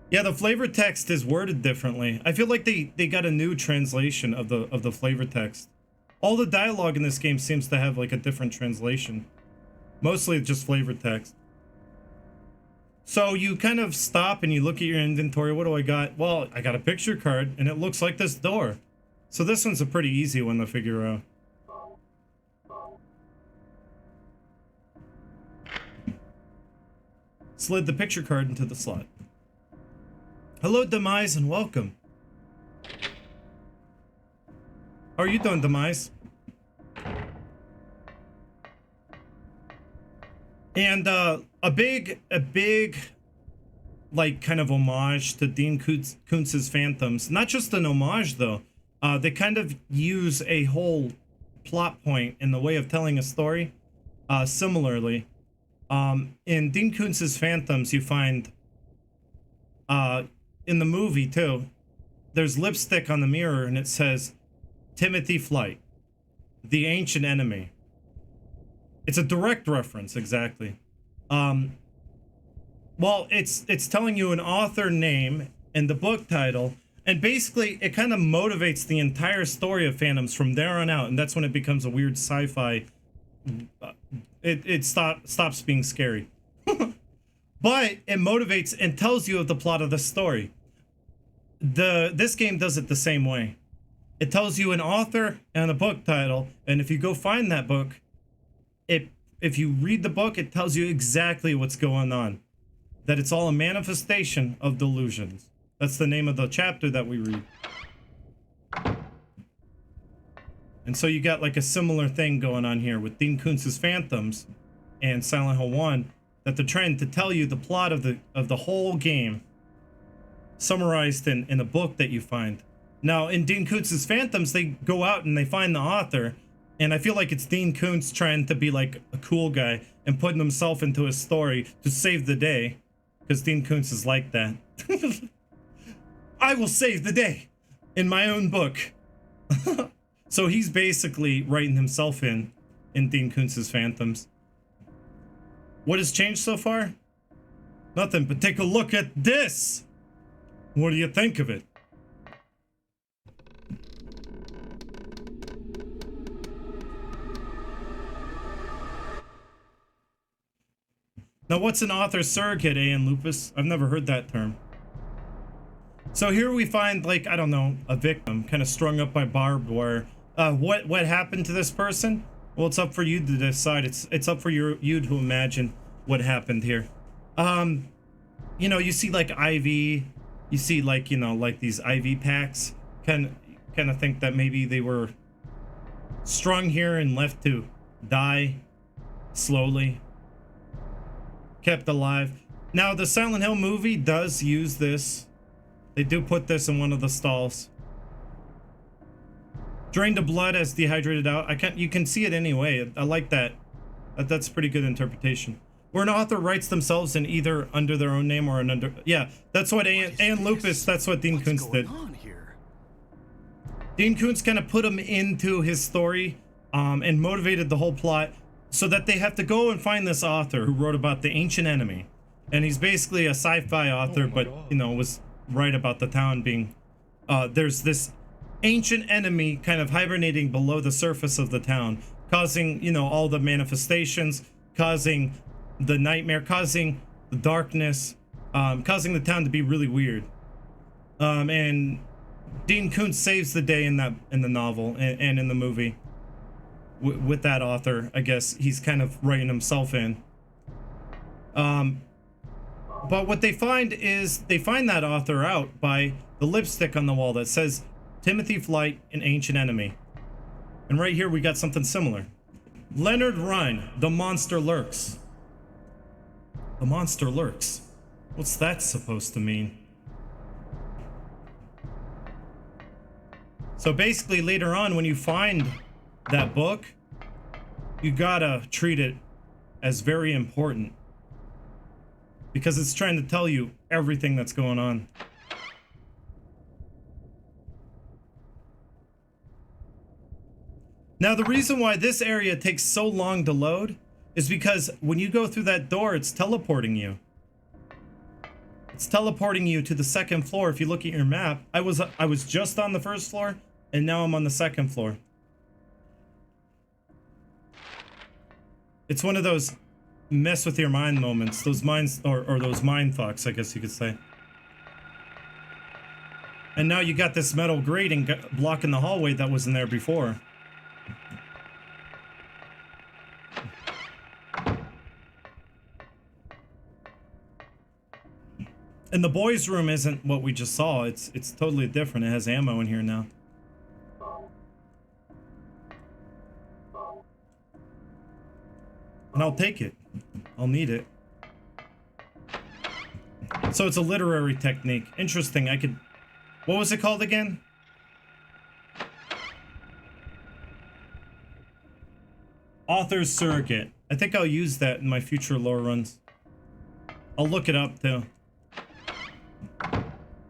Yeah, the flavor text is worded differently. I feel like they got a new translation of the flavor text. All the dialogue in this game seems to have like a different translation. Mostly just flavor text. So you kind of stop and you look at your inventory. What do I got? Well, I got a picture card and it looks like this door. So this one's a pretty easy one to figure out. Slid the picture card into the slot. Hello, Demise, and welcome. How are you doing, Demise? And a big like kind of homage to Dean Koontz's Phantoms. Not just an homage though. They kind of use a whole plot point in the way of telling a story. Similarly, in Dean Koontz's Phantoms, you find in the movie too, there's lipstick on the mirror and it says Timothy Flight, the ancient enemy. It's a direct reference, exactly. Well, it's telling you an author name and the book title, and basically it kind of motivates the entire story of Phantoms from there on out, and that's when it becomes a weird sci-fi. It stops being scary. But it motivates and tells you of the plot of the story. This game does it the same way. It tells you an author and a book title, and if you go find that book, if you read the book, it tells you exactly what's going on. That it's all a manifestation of delusions. That's the name of the chapter that we read. And so you got like a similar thing going on here with Dean Koontz's Phantoms and Silent Hill 1, that they're trying to tell you the plot of the whole game summarized in a book that you find. Now, in Dean Koontz's Phantoms, they go out and they find the author, and I feel like it's Dean Koontz trying to be like a cool guy and putting himself into a story to save the day, because Dean Koontz is like that. I will save the day in my own book. So he's basically writing himself in Dean Koontz's Phantoms. What has changed so far? Nothing, but take a look at this. What do you think of it? Now, what's an author surrogate, A.N. Lupus? I've never heard that term. So here we find, like, I don't know, a victim kind of strung up by barbed wire. What happened to this person? Well, it's up for you to decide. It's up for you to imagine what happened here. You know, you see like IV, you see like, you know, like these IV packs. kind of think that maybe they were strung here and left to die slowly, kept alive. Now, the Silent Hill movie does use this. They do put this in one of the stalls. Drain the blood as dehydrated out. You can see it anyway. I like that. That's pretty good interpretation. Where an author writes themselves in either under their own name or an under... Yeah, that's what Ann Lupus, that's what Dean Koontz did. Dean Koontz kind of put him into his story and motivated the whole plot so that they have to go and find this author who wrote about the ancient enemy. And he's basically a sci-fi author, but, you know, was right about the town being... there's this ancient enemy kind of hibernating below the surface of the town, causing, you know, all the manifestations, causing the nightmare, causing the darkness, causing the town to be really weird. And Dean Koontz saves the day in the novel and in the movie with that author. I guess he's kind of writing himself in. But what they find is they find that author out by the lipstick on the wall that says Timothy Flight, an ancient enemy. And right here we got something similar. Leonard Rhine, the monster lurks. The monster lurks. What's that supposed to mean? So basically later on when you find that book, you gotta treat it as very important. Because it's trying to tell you everything that's going on. Now, the reason why this area takes so long to load is because when you go through that door, it's teleporting you. It's teleporting you to the second floor. If you look at your map, I was just on the first floor, and now I'm on the second floor. It's one of those mess with your mind moments, those minds, or those mind fucks, I guess you could say. And now you got this metal grating blocking the hallway that wasn't there before. And the boys' room isn't what we just saw. It's totally different. It has ammo in here now. And I'll take it. I'll need it. So it's a literary technique. Interesting. I could... What was it called again? Author's Surrogate. I think I'll use that in my future lore runs. I'll look it up too.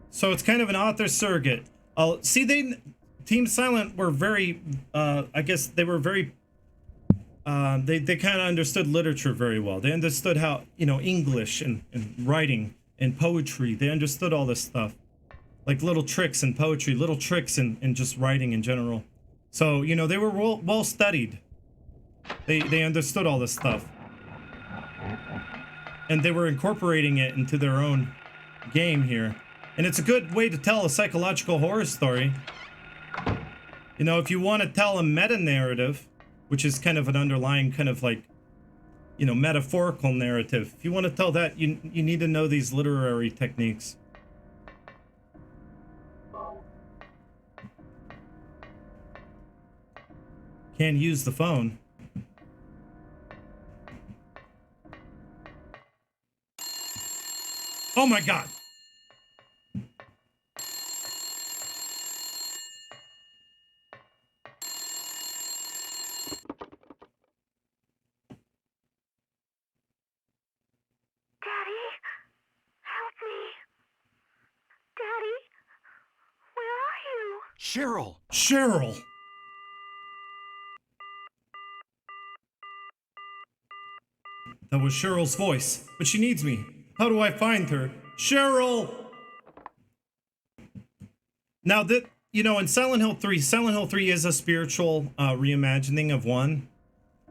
So it's kind of an author surrogate. See, Team Silent were very, I guess they were very, they kind of understood literature very well. They understood how, you know, English and writing and poetry. They understood all this stuff. Like little tricks in poetry, little tricks in just writing in general. So, you know, they were well studied. They understood all this stuff. And they were incorporating it into their own game here. And it's a good way to tell a psychological horror story. You know, if you want to tell a meta-narrative, which is kind of an underlying kind of like, you know, metaphorical narrative. If you want to tell that, you need to know these literary techniques. Can't use the phone. Oh my God. Cheryl! Cheryl! That was Cheryl's voice, but she needs me. How do I find her? Cheryl! Now that, you know, in Silent Hill 3 is a spiritual reimagining of 1.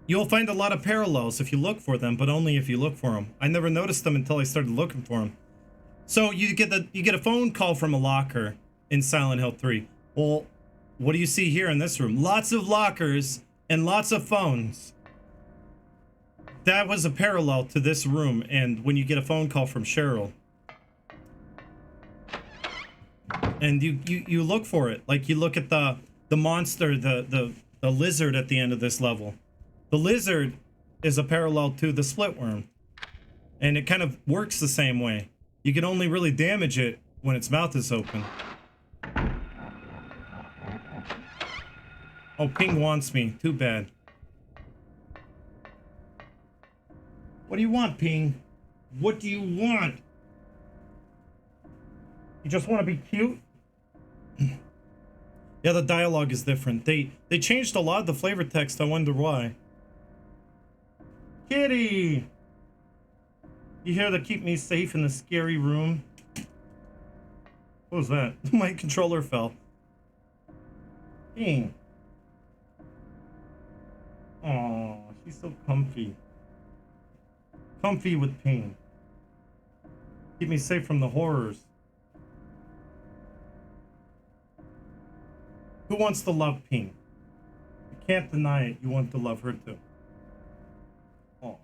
You'll find a lot of parallels if you look for them, but only if you look for them. I never noticed them until I started looking for them. So you get a phone call from a locker in Silent Hill 3. Well, what do you see here in this room? Lots of lockers and lots of phones. That was a parallel to this room, and when you get a phone call from Cheryl. And you look for it. Like, you look at the monster, the lizard at the end of this level. The lizard is a parallel to the split worm. And it kind of works the same way. You can only really damage it when its mouth is open. Oh, Ping wants me. Too bad. What do you want, Ping? What do you want? You just want to be cute? Yeah, the dialogue is different. They changed a lot of the flavor text. I wonder why. Kitty! You here to keep me safe in the scary room? What was that? My controller fell. Ping. Aw, she's so comfy. Comfy with Ping. Keep me safe from the horrors. Who wants to love Ping? You can't deny it. You want to love her too. Oh.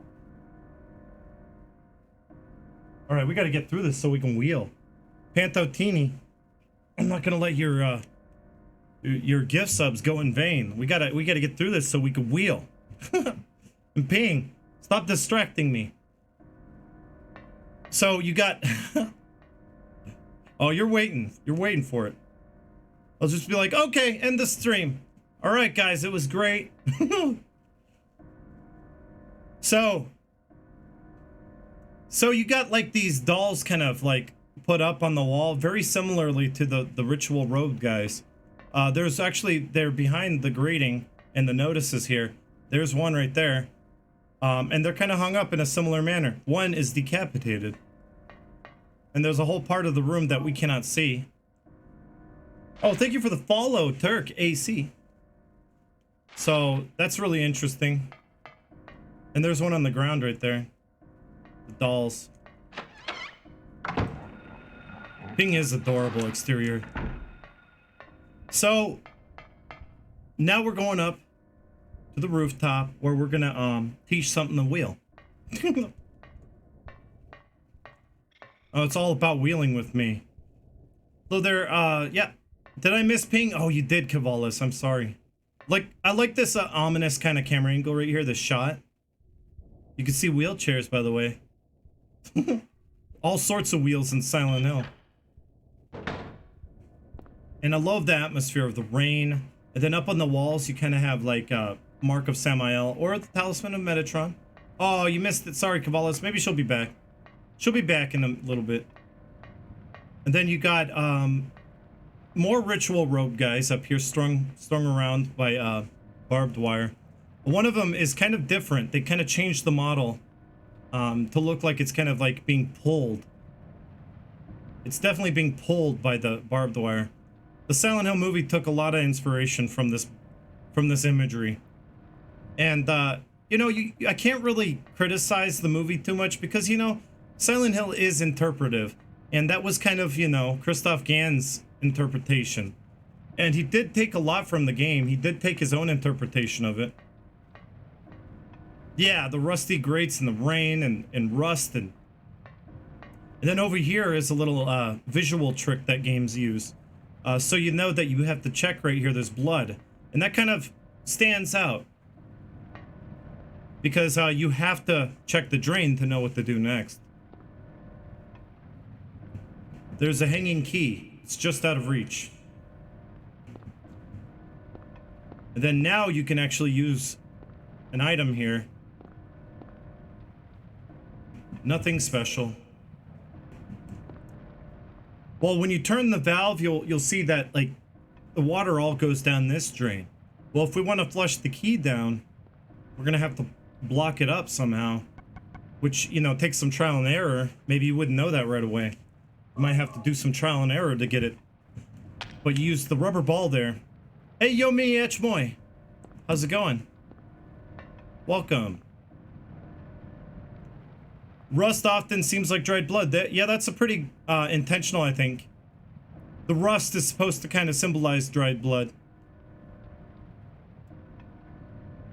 All right, we got to get through this so we can wheel. Pantotini, I'm not gonna let your gift subs go in vain. We gotta get through this so we can wheel. And Ping, stop distracting me. So you got. Oh, you're waiting. You're waiting for it. I'll just be like, okay, end the stream. All right, guys, it was great. So you got like these dolls kind of like put up on the wall, very similarly to the ritual robe guys. There's actually, they're behind the grating and the notices here. There's one right there. And they're kind of hung up in a similar manner. One is decapitated. And there's a whole part of the room that we cannot see. Oh, thank you for the follow, Turk AC. So that's really interesting. And there's one on the ground right there. The dolls. Ping is adorable exterior. So now we're going up to the rooftop where we're gonna teach something to wheel. Oh, it's all about wheeling with me. So there, yeah. Did I miss Ping? Oh, you did, Cavalis. I'm sorry. Like, I like this ominous kind of camera angle right here, this shot. You can see wheelchairs, by the way. All sorts of wheels in Silent Hill. And I love the atmosphere of the rain. And then up on the walls, you kind of have like Mark of Samael or the Talisman of Metatron. Oh, you missed it. Sorry, Cavalis. Maybe she'll be back. She'll be back in a little bit. And then you got more ritual robe guys up here strung around by barbed wire. One of them is kind of different. They kind of changed the model to look like it's kind of like being pulled. It's definitely being pulled by the barbed wire. The Silent Hill movie took a lot of inspiration from this imagery. And you know, I can't really criticize the movie too much because, you know, Silent Hill is interpretive. And that was kind of, you know, Christoph Gann's interpretation. And he did take a lot from the game. He did take his own interpretation of it. Yeah, the rusty grates and the rain and rust. And then over here is a little visual trick that games use. So you know that you have to check right here, there's blood. And that kind of stands out. Because you have to check the drain to know what to do next. There's a hanging key. It's just out of reach. And then now you can actually use an item here. Nothing special. Well, when you turn the valve, you'll see that like the water all goes down this drain. Well, if we want to flush the key down, we're gonna have to block it up somehow, which, you know, takes some trial and error. Maybe you wouldn't know that right away. You might have to do some trial and error to get it. But you use the rubber ball there. Hey, yo, me, Etchmoy. How's it going? Welcome. Rust often seems like dried blood. Yeah, that's a pretty intentional, I think. The rust is supposed to kind of symbolize dried blood.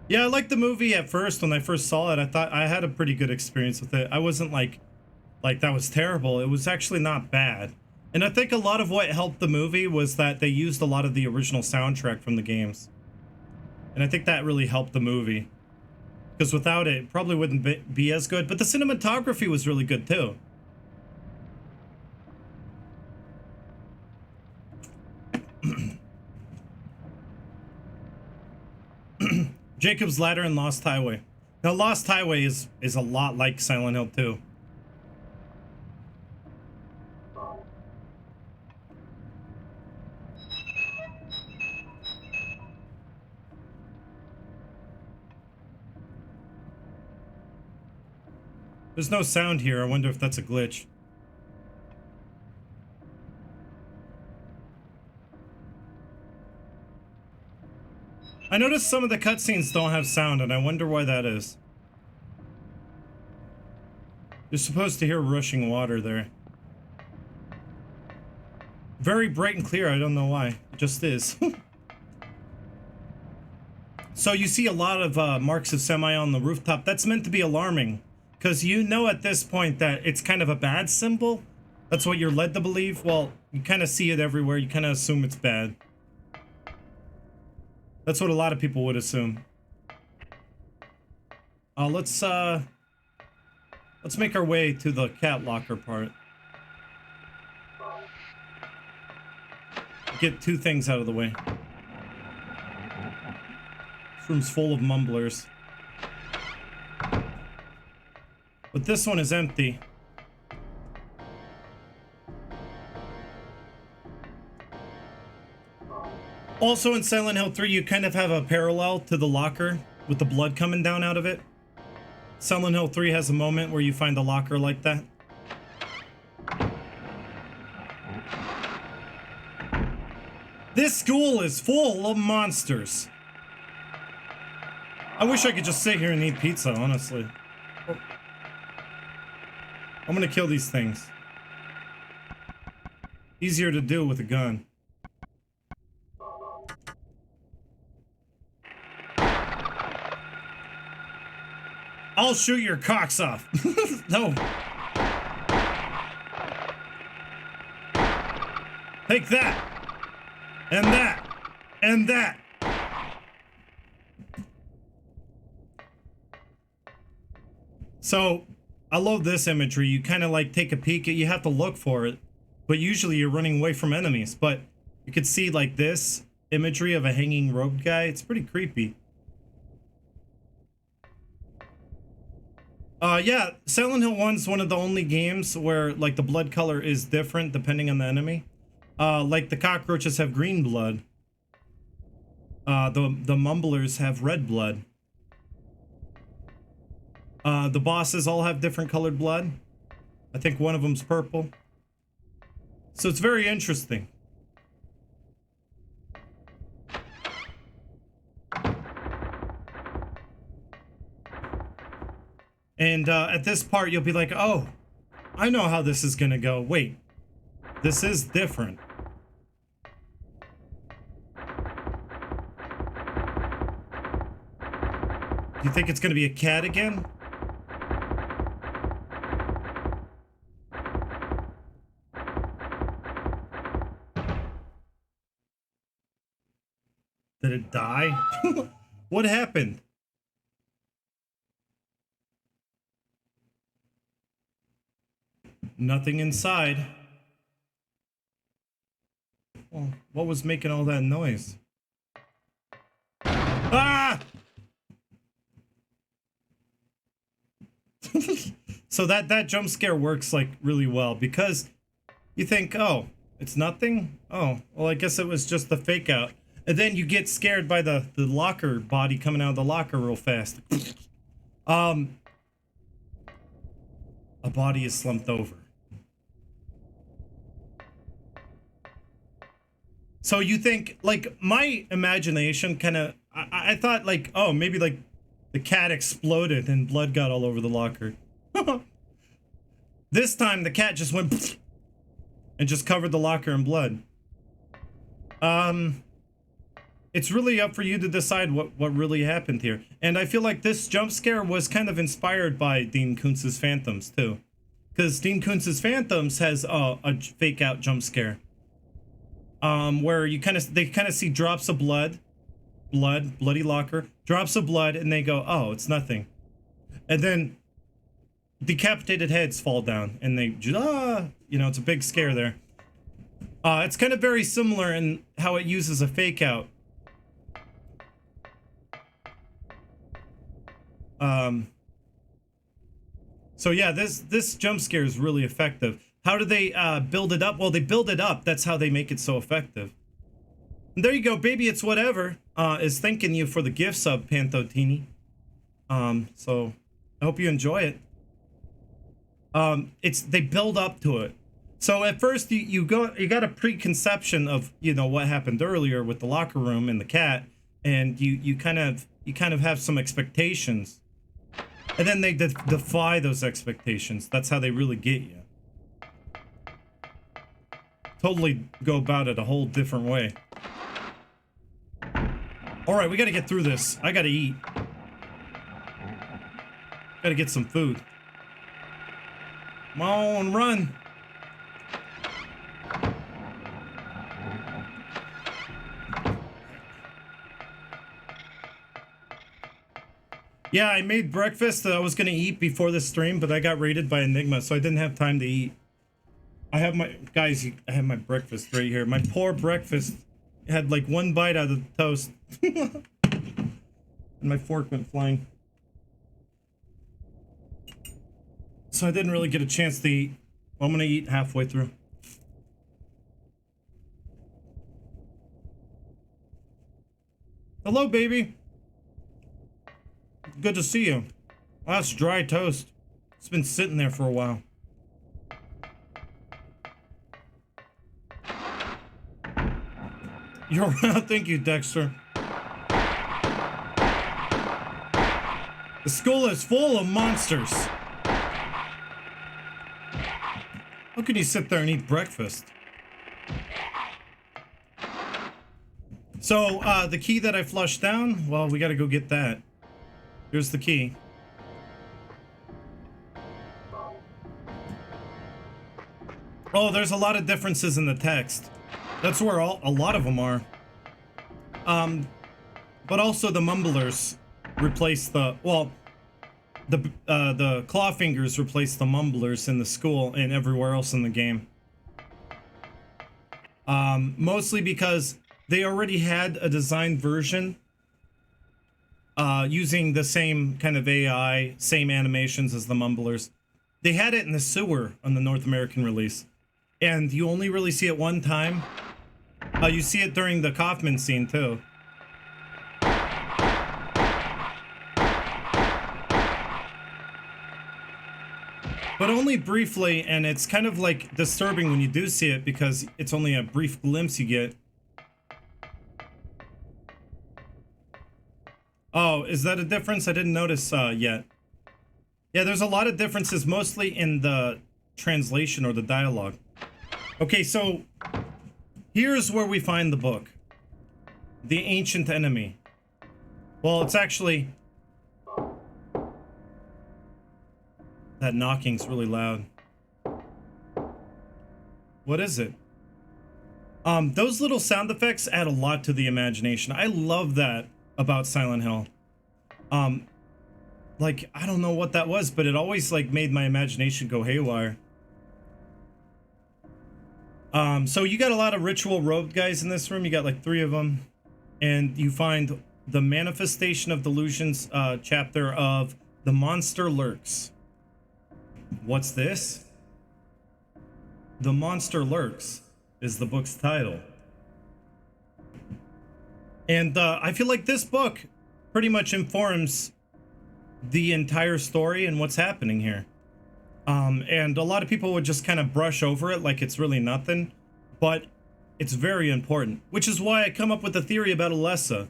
Yeah, I liked the movie at first. When I first saw it, I thought I had a pretty good experience with it. I wasn't like that was terrible. It was actually not bad. And I think a lot of what helped the movie was that they used a lot of the original soundtrack from the games. And I think that really helped the movie. Because without it, it probably wouldn't be as good. But the cinematography was really good too. Jacob's Ladder and Lost Highway. Now, Lost Highway is a lot like Silent Hill 2. There's no sound here. I wonder if that's a glitch. I noticed some of the cutscenes don't have sound, and I wonder why that is. You're supposed to hear rushing water there. Very bright and clear. I don't know why. It just is. So you see a lot of marks of semi on the rooftop. That's meant to be alarming. Because you know at this point that it's kind of a bad symbol. That's what you're led to believe. Well, you kind of see it everywhere. You kind of assume it's bad. That's what a lot of people would assume. Let's make our way to the cat locker part. Get two things out of the way. This room's full of mumblers. But this one is empty. Also in Silent Hill 3, you kind of have a parallel to the locker with the blood coming down out of it. Silent Hill 3 has a moment where you find a locker like that. This school is full of monsters. I wish I could just sit here and eat pizza, honestly. I'm gonna kill these things. Easier to do with a gun. I'll shoot your cocks off. No. Take that. And that. And that. So, I love this imagery. You kind of like take a peek. You have to look for it. But usually you're running away from enemies. But you could see like this imagery of a hanging rope guy. It's pretty creepy. Yeah, Silent Hill 1's one of the only games where like the blood color is different depending on the enemy. Like the cockroaches have green blood. The mumblers have red blood. The bosses all have different colored blood. I think one of them's purple. So it's very interesting. And at this part, you'll be like, oh, I know how this is gonna go. Wait, this is different. Do you think it's gonna be a cat again? Did it die? What happened? Nothing inside. Well, what was making all that noise? Ah! So that jump scare works like really well because you think, oh, it's nothing? Oh, well, I guess it was just the fake out. And then you get scared by the locker body coming out of the locker real fast. A body is slumped over. So you think, like, my imagination kind of, I thought, like, oh, maybe, like, the cat exploded and blood got all over the locker. This time, the cat just went and just covered the locker in blood. It's really up for you to decide what really happened here. And I feel like this jump scare was kind of inspired by Dean Koontz's Phantoms, too. because Dean Koontz's Phantoms has a fake out jump scare. Where they kind of see drops of bloody locker, drops of blood, and they go, oh, it's nothing. And then decapitated heads fall down, and they, it's a big scare there. It's kind of very similar in how it uses a fake out. So yeah, this jump scare is really effective. How do they build it up? Well, they build it up. That's how they make it so effective. And there you go, baby. It's whatever. Is thanking you for the gift sub, Panthotini. So I hope you enjoy it. They build up to it. So at first you got a preconception of what happened earlier with the locker room and the cat, and you kind of have some expectations. And then they defy those expectations. That's how they really get you. Totally go about it a whole different way. Alright, we gotta get through this. I gotta eat. Gotta get some food. Come on, run. Yeah, I made breakfast that I was gonna eat before the stream, but I got raided by Enigma, so I didn't have time to eat. I have my breakfast right here. My poor breakfast had like one bite out of the toast. And my fork went flying. So I didn't really get a chance to eat. Well, I'm gonna eat halfway through. Hello, baby. Good to see you. Well, that's dry toast. It's been sitting there for a while. You're around. Thank you, Dexter. The school is full of monsters. How can you sit there and eat breakfast? So, the key that I flushed down, well, we gotta go get that. Here's the key. Oh, there's a lot of differences in the text. That's where a lot of them are. But also the mumblers replace the claw fingers replace the mumblers in the school and everywhere else in the game. Mostly because they already had a designed version using the same kind of AI, same animations as the mumblers. They had it in the sewer on the North American release, and you only really see it one time. You see it during the Kaufman scene too. But only briefly, and it's kind of like disturbing when you do see it because it's only a brief glimpse you get. Oh, is that a difference? I didn't notice yet. Yeah, there's a lot of differences, mostly in the translation or the dialogue. Okay, so here's where we find the book. The Ancient Enemy. Well, it's actually... That knocking's really loud. What is it? Those little sound effects add a lot to the imagination. I love that about Silent Hill. Like, I don't know what that was, but it always like made my imagination go haywire. So you got a lot of ritual robed guys in this room. You got like 3 of them, and you find the Manifestation of Delusions chapter of The Monster Lurks. What's this? The Monster Lurks is the book's title. And I feel like this book pretty much informs the entire story and what's happening here. And a lot of people would just kind of brush over it like it's really nothing, but it's very important, which is why I come up with the theory about Alessa,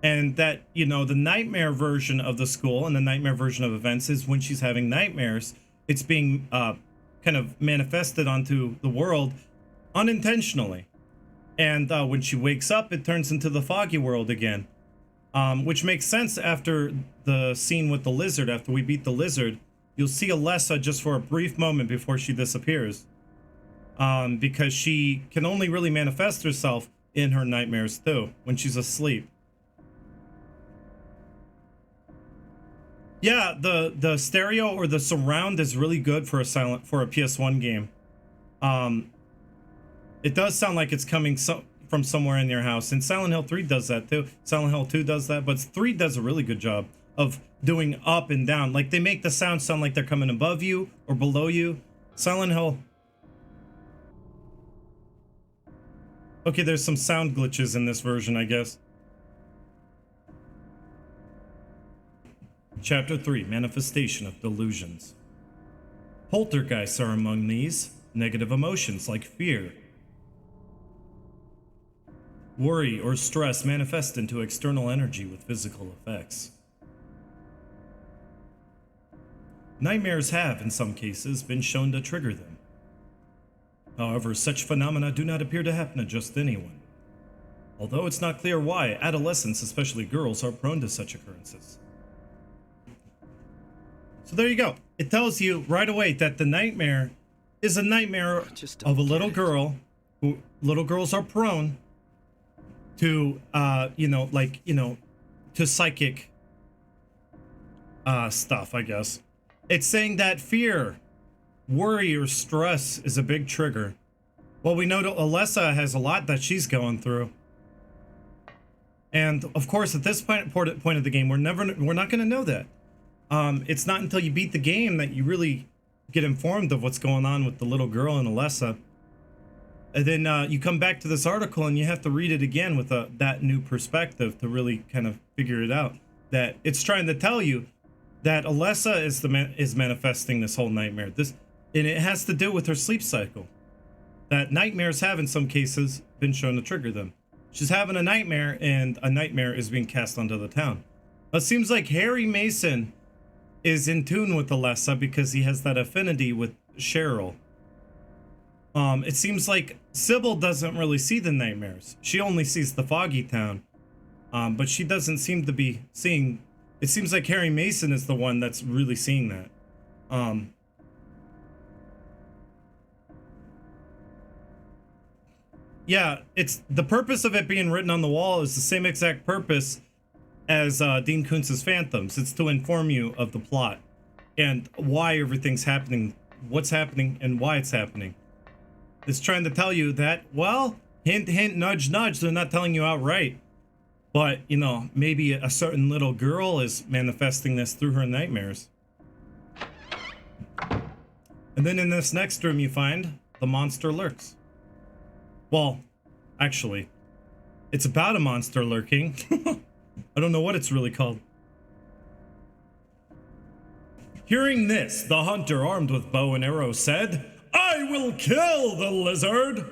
and that, you know, the nightmare version of the school and the nightmare version of events is when she's having nightmares, it's being kind of manifested onto the world unintentionally. And when she wakes up, it turns into the foggy world again, which makes sense after the scene with the lizard. After we beat the lizard, you'll see Alessa just for a brief moment before she disappears. Because she can only really manifest herself in her nightmares too, when she's asleep. Yeah, the stereo or the surround is really good for a PS1 game. It does sound like it's coming from somewhere in your house, and Silent Hill 3 does that too. Silent Hill 2 does that, but 3 does a really good job of doing up and down. Like, they make the sound sound like they're coming above you or below you. Silent Hill. Okay, there's some sound glitches in this version, I guess. Chapter 3, Manifestation of Delusions. Poltergeists are among these. Negative emotions like fear, worry, or stress manifest into external energy with physical effects. Nightmares have, in some cases, been shown to trigger them. However, such phenomena do not appear to happen to just anyone. Although it's not clear why, adolescents, especially girls, are prone to such occurrences. So there you go. It tells you right away that the nightmare is a nightmare of a little girl. Who little girls are prone to, to psychic stuff, I guess. It's saying that fear, worry, or stress is a big trigger. Well, we know that Alessa has a lot that she's going through. And of course, at this point of the game, we're not going to know that. It's not until you beat the game that you really get informed of what's going on with the little girl and Alessa. And then you come back to this article and you have to read it again with that new perspective to really kind of figure it out. That it's trying to tell you that Alessa is manifesting this whole nightmare. And it has to do with her sleep cycle. That nightmares have, in some cases, been shown to trigger them. She's having a nightmare, and a nightmare is being cast onto the town. It seems like Harry Mason is in tune with Alessa because he has that affinity with Cheryl. It seems like Cybil doesn't really see the nightmares. She only sees the foggy town. But she doesn't seem to be seeing... It seems like Harry Mason is the one that's really seeing that. Yeah, it's the purpose of it being written on the wall is the same exact purpose as Dean Koontz's Phantoms. It's to inform you of the plot and why everything's happening, what's happening, and why it's happening. It's trying to tell you that, well, hint, hint, nudge, nudge, they're not telling you outright. But, you know, maybe a certain little girl is manifesting this through her nightmares. And then in this next room you find the monster lurks. Well, actually, it's about a monster lurking. I don't know what it's really called. Hearing this, the hunter armed with bow and arrow said, "I will kill the lizard!"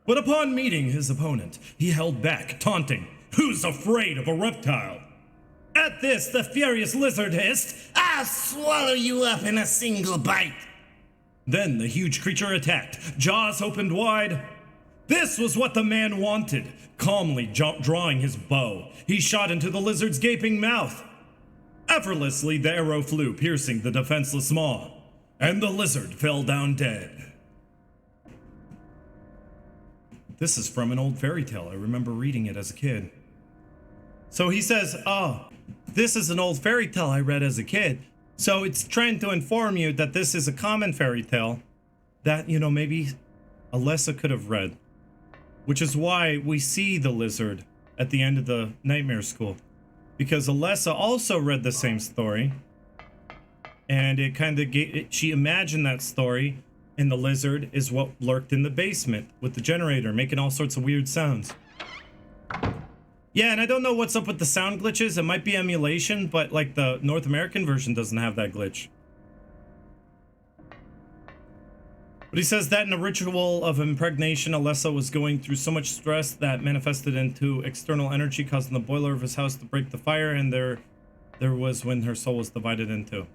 But upon meeting his opponent, he held back, taunting, "Who's afraid of a reptile?" At this, the furious lizard hissed, "I'll swallow you up in a single bite." Then the huge creature attacked, jaws opened wide. This was what the man wanted. Calmly drawing his bow, he shot into the lizard's gaping mouth. Effortlessly, the arrow flew, piercing the defenseless maw, and the lizard fell down dead. This is from an old fairy tale. I remember reading it as a kid. So he says, "Oh, this is an old fairy tale I read as a kid." So it's trying to inform you that this is a common fairy tale that, you know, maybe Alessa could have read. Which is why we see the lizard at the end of the Nightmare School. Because Alessa also read the same story. And it kind of she imagined that story, and the lizard is what lurked in the basement with the generator, making all sorts of weird sounds. Yeah, and I don't know what's up with the sound glitches. It might be emulation, but like the North American version doesn't have that glitch. But he says that in a ritual of impregnation, Alessa was going through so much stress that manifested into external energy, causing the boiler of his house to break the fire, and there was when her soul was divided into.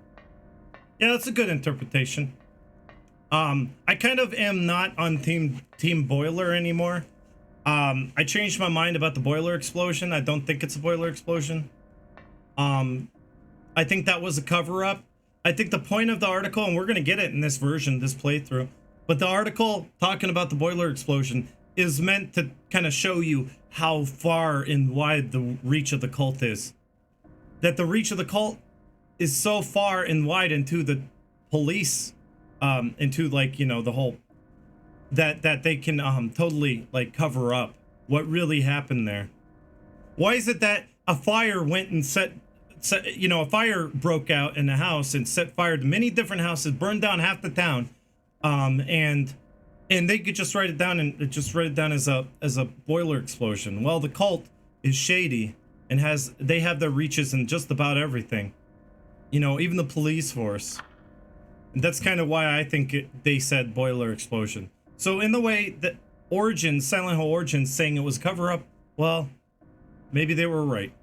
Yeah, that's a good interpretation. I kind of am not on Team Boiler anymore. I changed my mind about the boiler explosion. I don't think it's a boiler explosion. I think that was a cover-up I think the point of the article, and we're going to get it in this version, this playthrough, but the article talking about the boiler explosion is meant to kind of show you how far and wide the reach of the cult is. That the reach of the cult is so far and wide into the police, into like, you know, the whole, that they can totally like cover up what really happened there. Why is it that a fire went and set, you know, a fire broke out in the house and set fire to many different houses, burned down half the town, and they could just write it down and just write it down as a boiler explosion? Well, the cult is shady and they have their reaches in just about everything, you know, even the police force. And that's kind of why I think they said boiler explosion. So in the way that Origins, Silent Hill Origins, saying it was cover up, well, maybe they were right.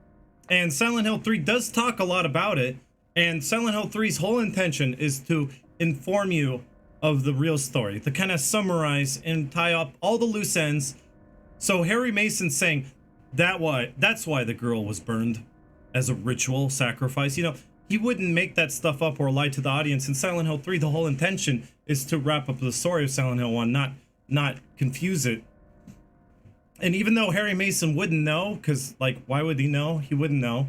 And Silent Hill 3 does talk a lot about it. And Silent Hill 3's whole intention is to inform you of the real story, to kind of summarize and tie up all the loose ends. So Harry Mason's saying that's why the girl was burned as a ritual sacrifice. You know, he wouldn't make that stuff up or lie to the audience. In Silent Hill 3, the whole intention is to wrap up the story of Silent Hill 1, not confuse it. And even though Harry Mason wouldn't know, because, like, why would he know? He wouldn't know.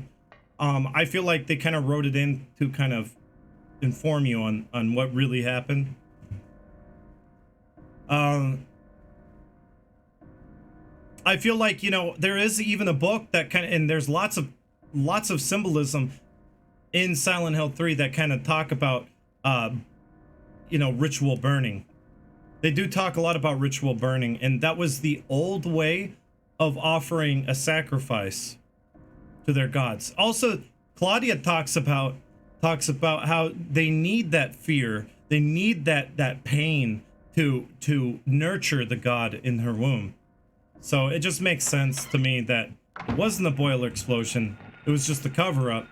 I feel like they kind of wrote it in to kind of inform you on what really happened. I feel like, you know, there is even a book that kind of, and there's lots of symbolism in Silent Hill 3 that kind of talk about, you know, ritual burning. They do talk a lot about ritual burning, and that was the old way of offering a sacrifice to their gods. Also, Claudia talks about how they need that fear, they need that pain to nurture the god in her womb. So it just makes sense to me that it wasn't a boiler explosion, it was just a cover-up.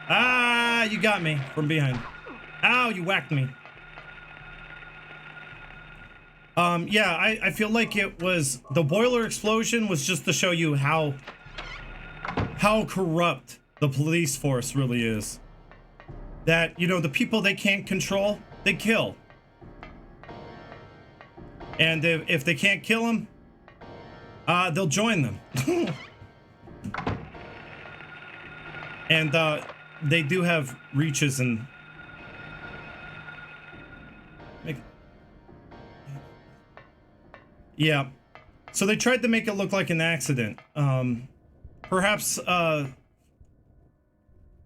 Ah, you got me from behind. Ow, you whacked me. Yeah, I feel like it was, the boiler explosion was just to show you how corrupt the police force really is. That, you know, the people they can't control, they kill. And if they can't kill them, they'll join them. And they do have reaches and yeah. So they tried to make it look like an accident. Perhaps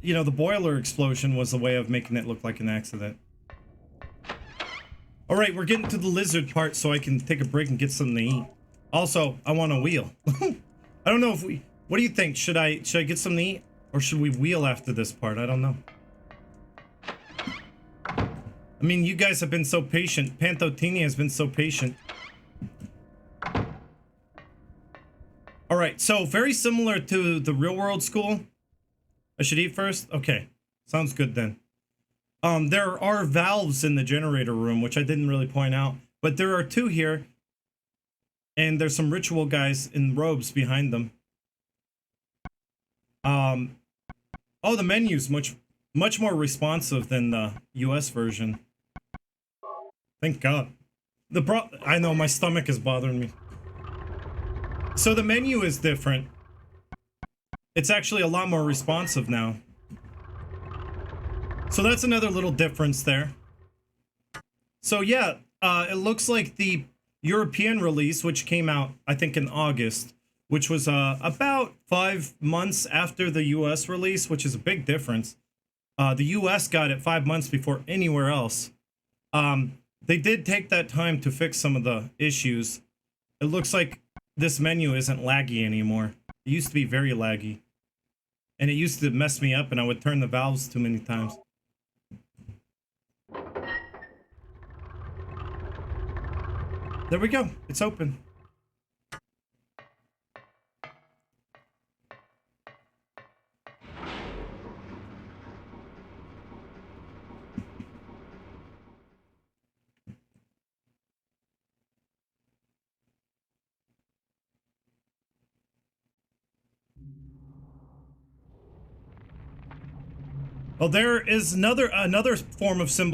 you know, the boiler explosion was a way of making it look like an accident. All right, we're getting to the lizard part, so I can take a break and get something to eat. Also, I want a wheel. I don't know if what do you think? Should I get something to eat, or should we wheel after this part? I don't know. I mean, you guys have been so patient. Pantotini has been so patient. All right, so very similar to the real world school. I should eat first? Okay, sounds good then. There are valves in the generator room, which I didn't really point out, but there are two here. And there's some ritual guys in robes behind them. Oh, the menu's much more responsive than the US version. Thank God. I know my stomach is bothering me. So the menu is different. It's actually a lot more responsive now. So that's another little difference there. So yeah, it looks like the European release, which came out, I think, in August, which was about 5 months after the US release, which is a big difference. The US got it 5 months before anywhere else. They did take that time to fix some of the issues. It looks like this menu isn't laggy anymore. It used to be very laggy. And it used to mess me up, and I would turn the valves too many times. There we go. It's open. Oh, there is another form of symbol.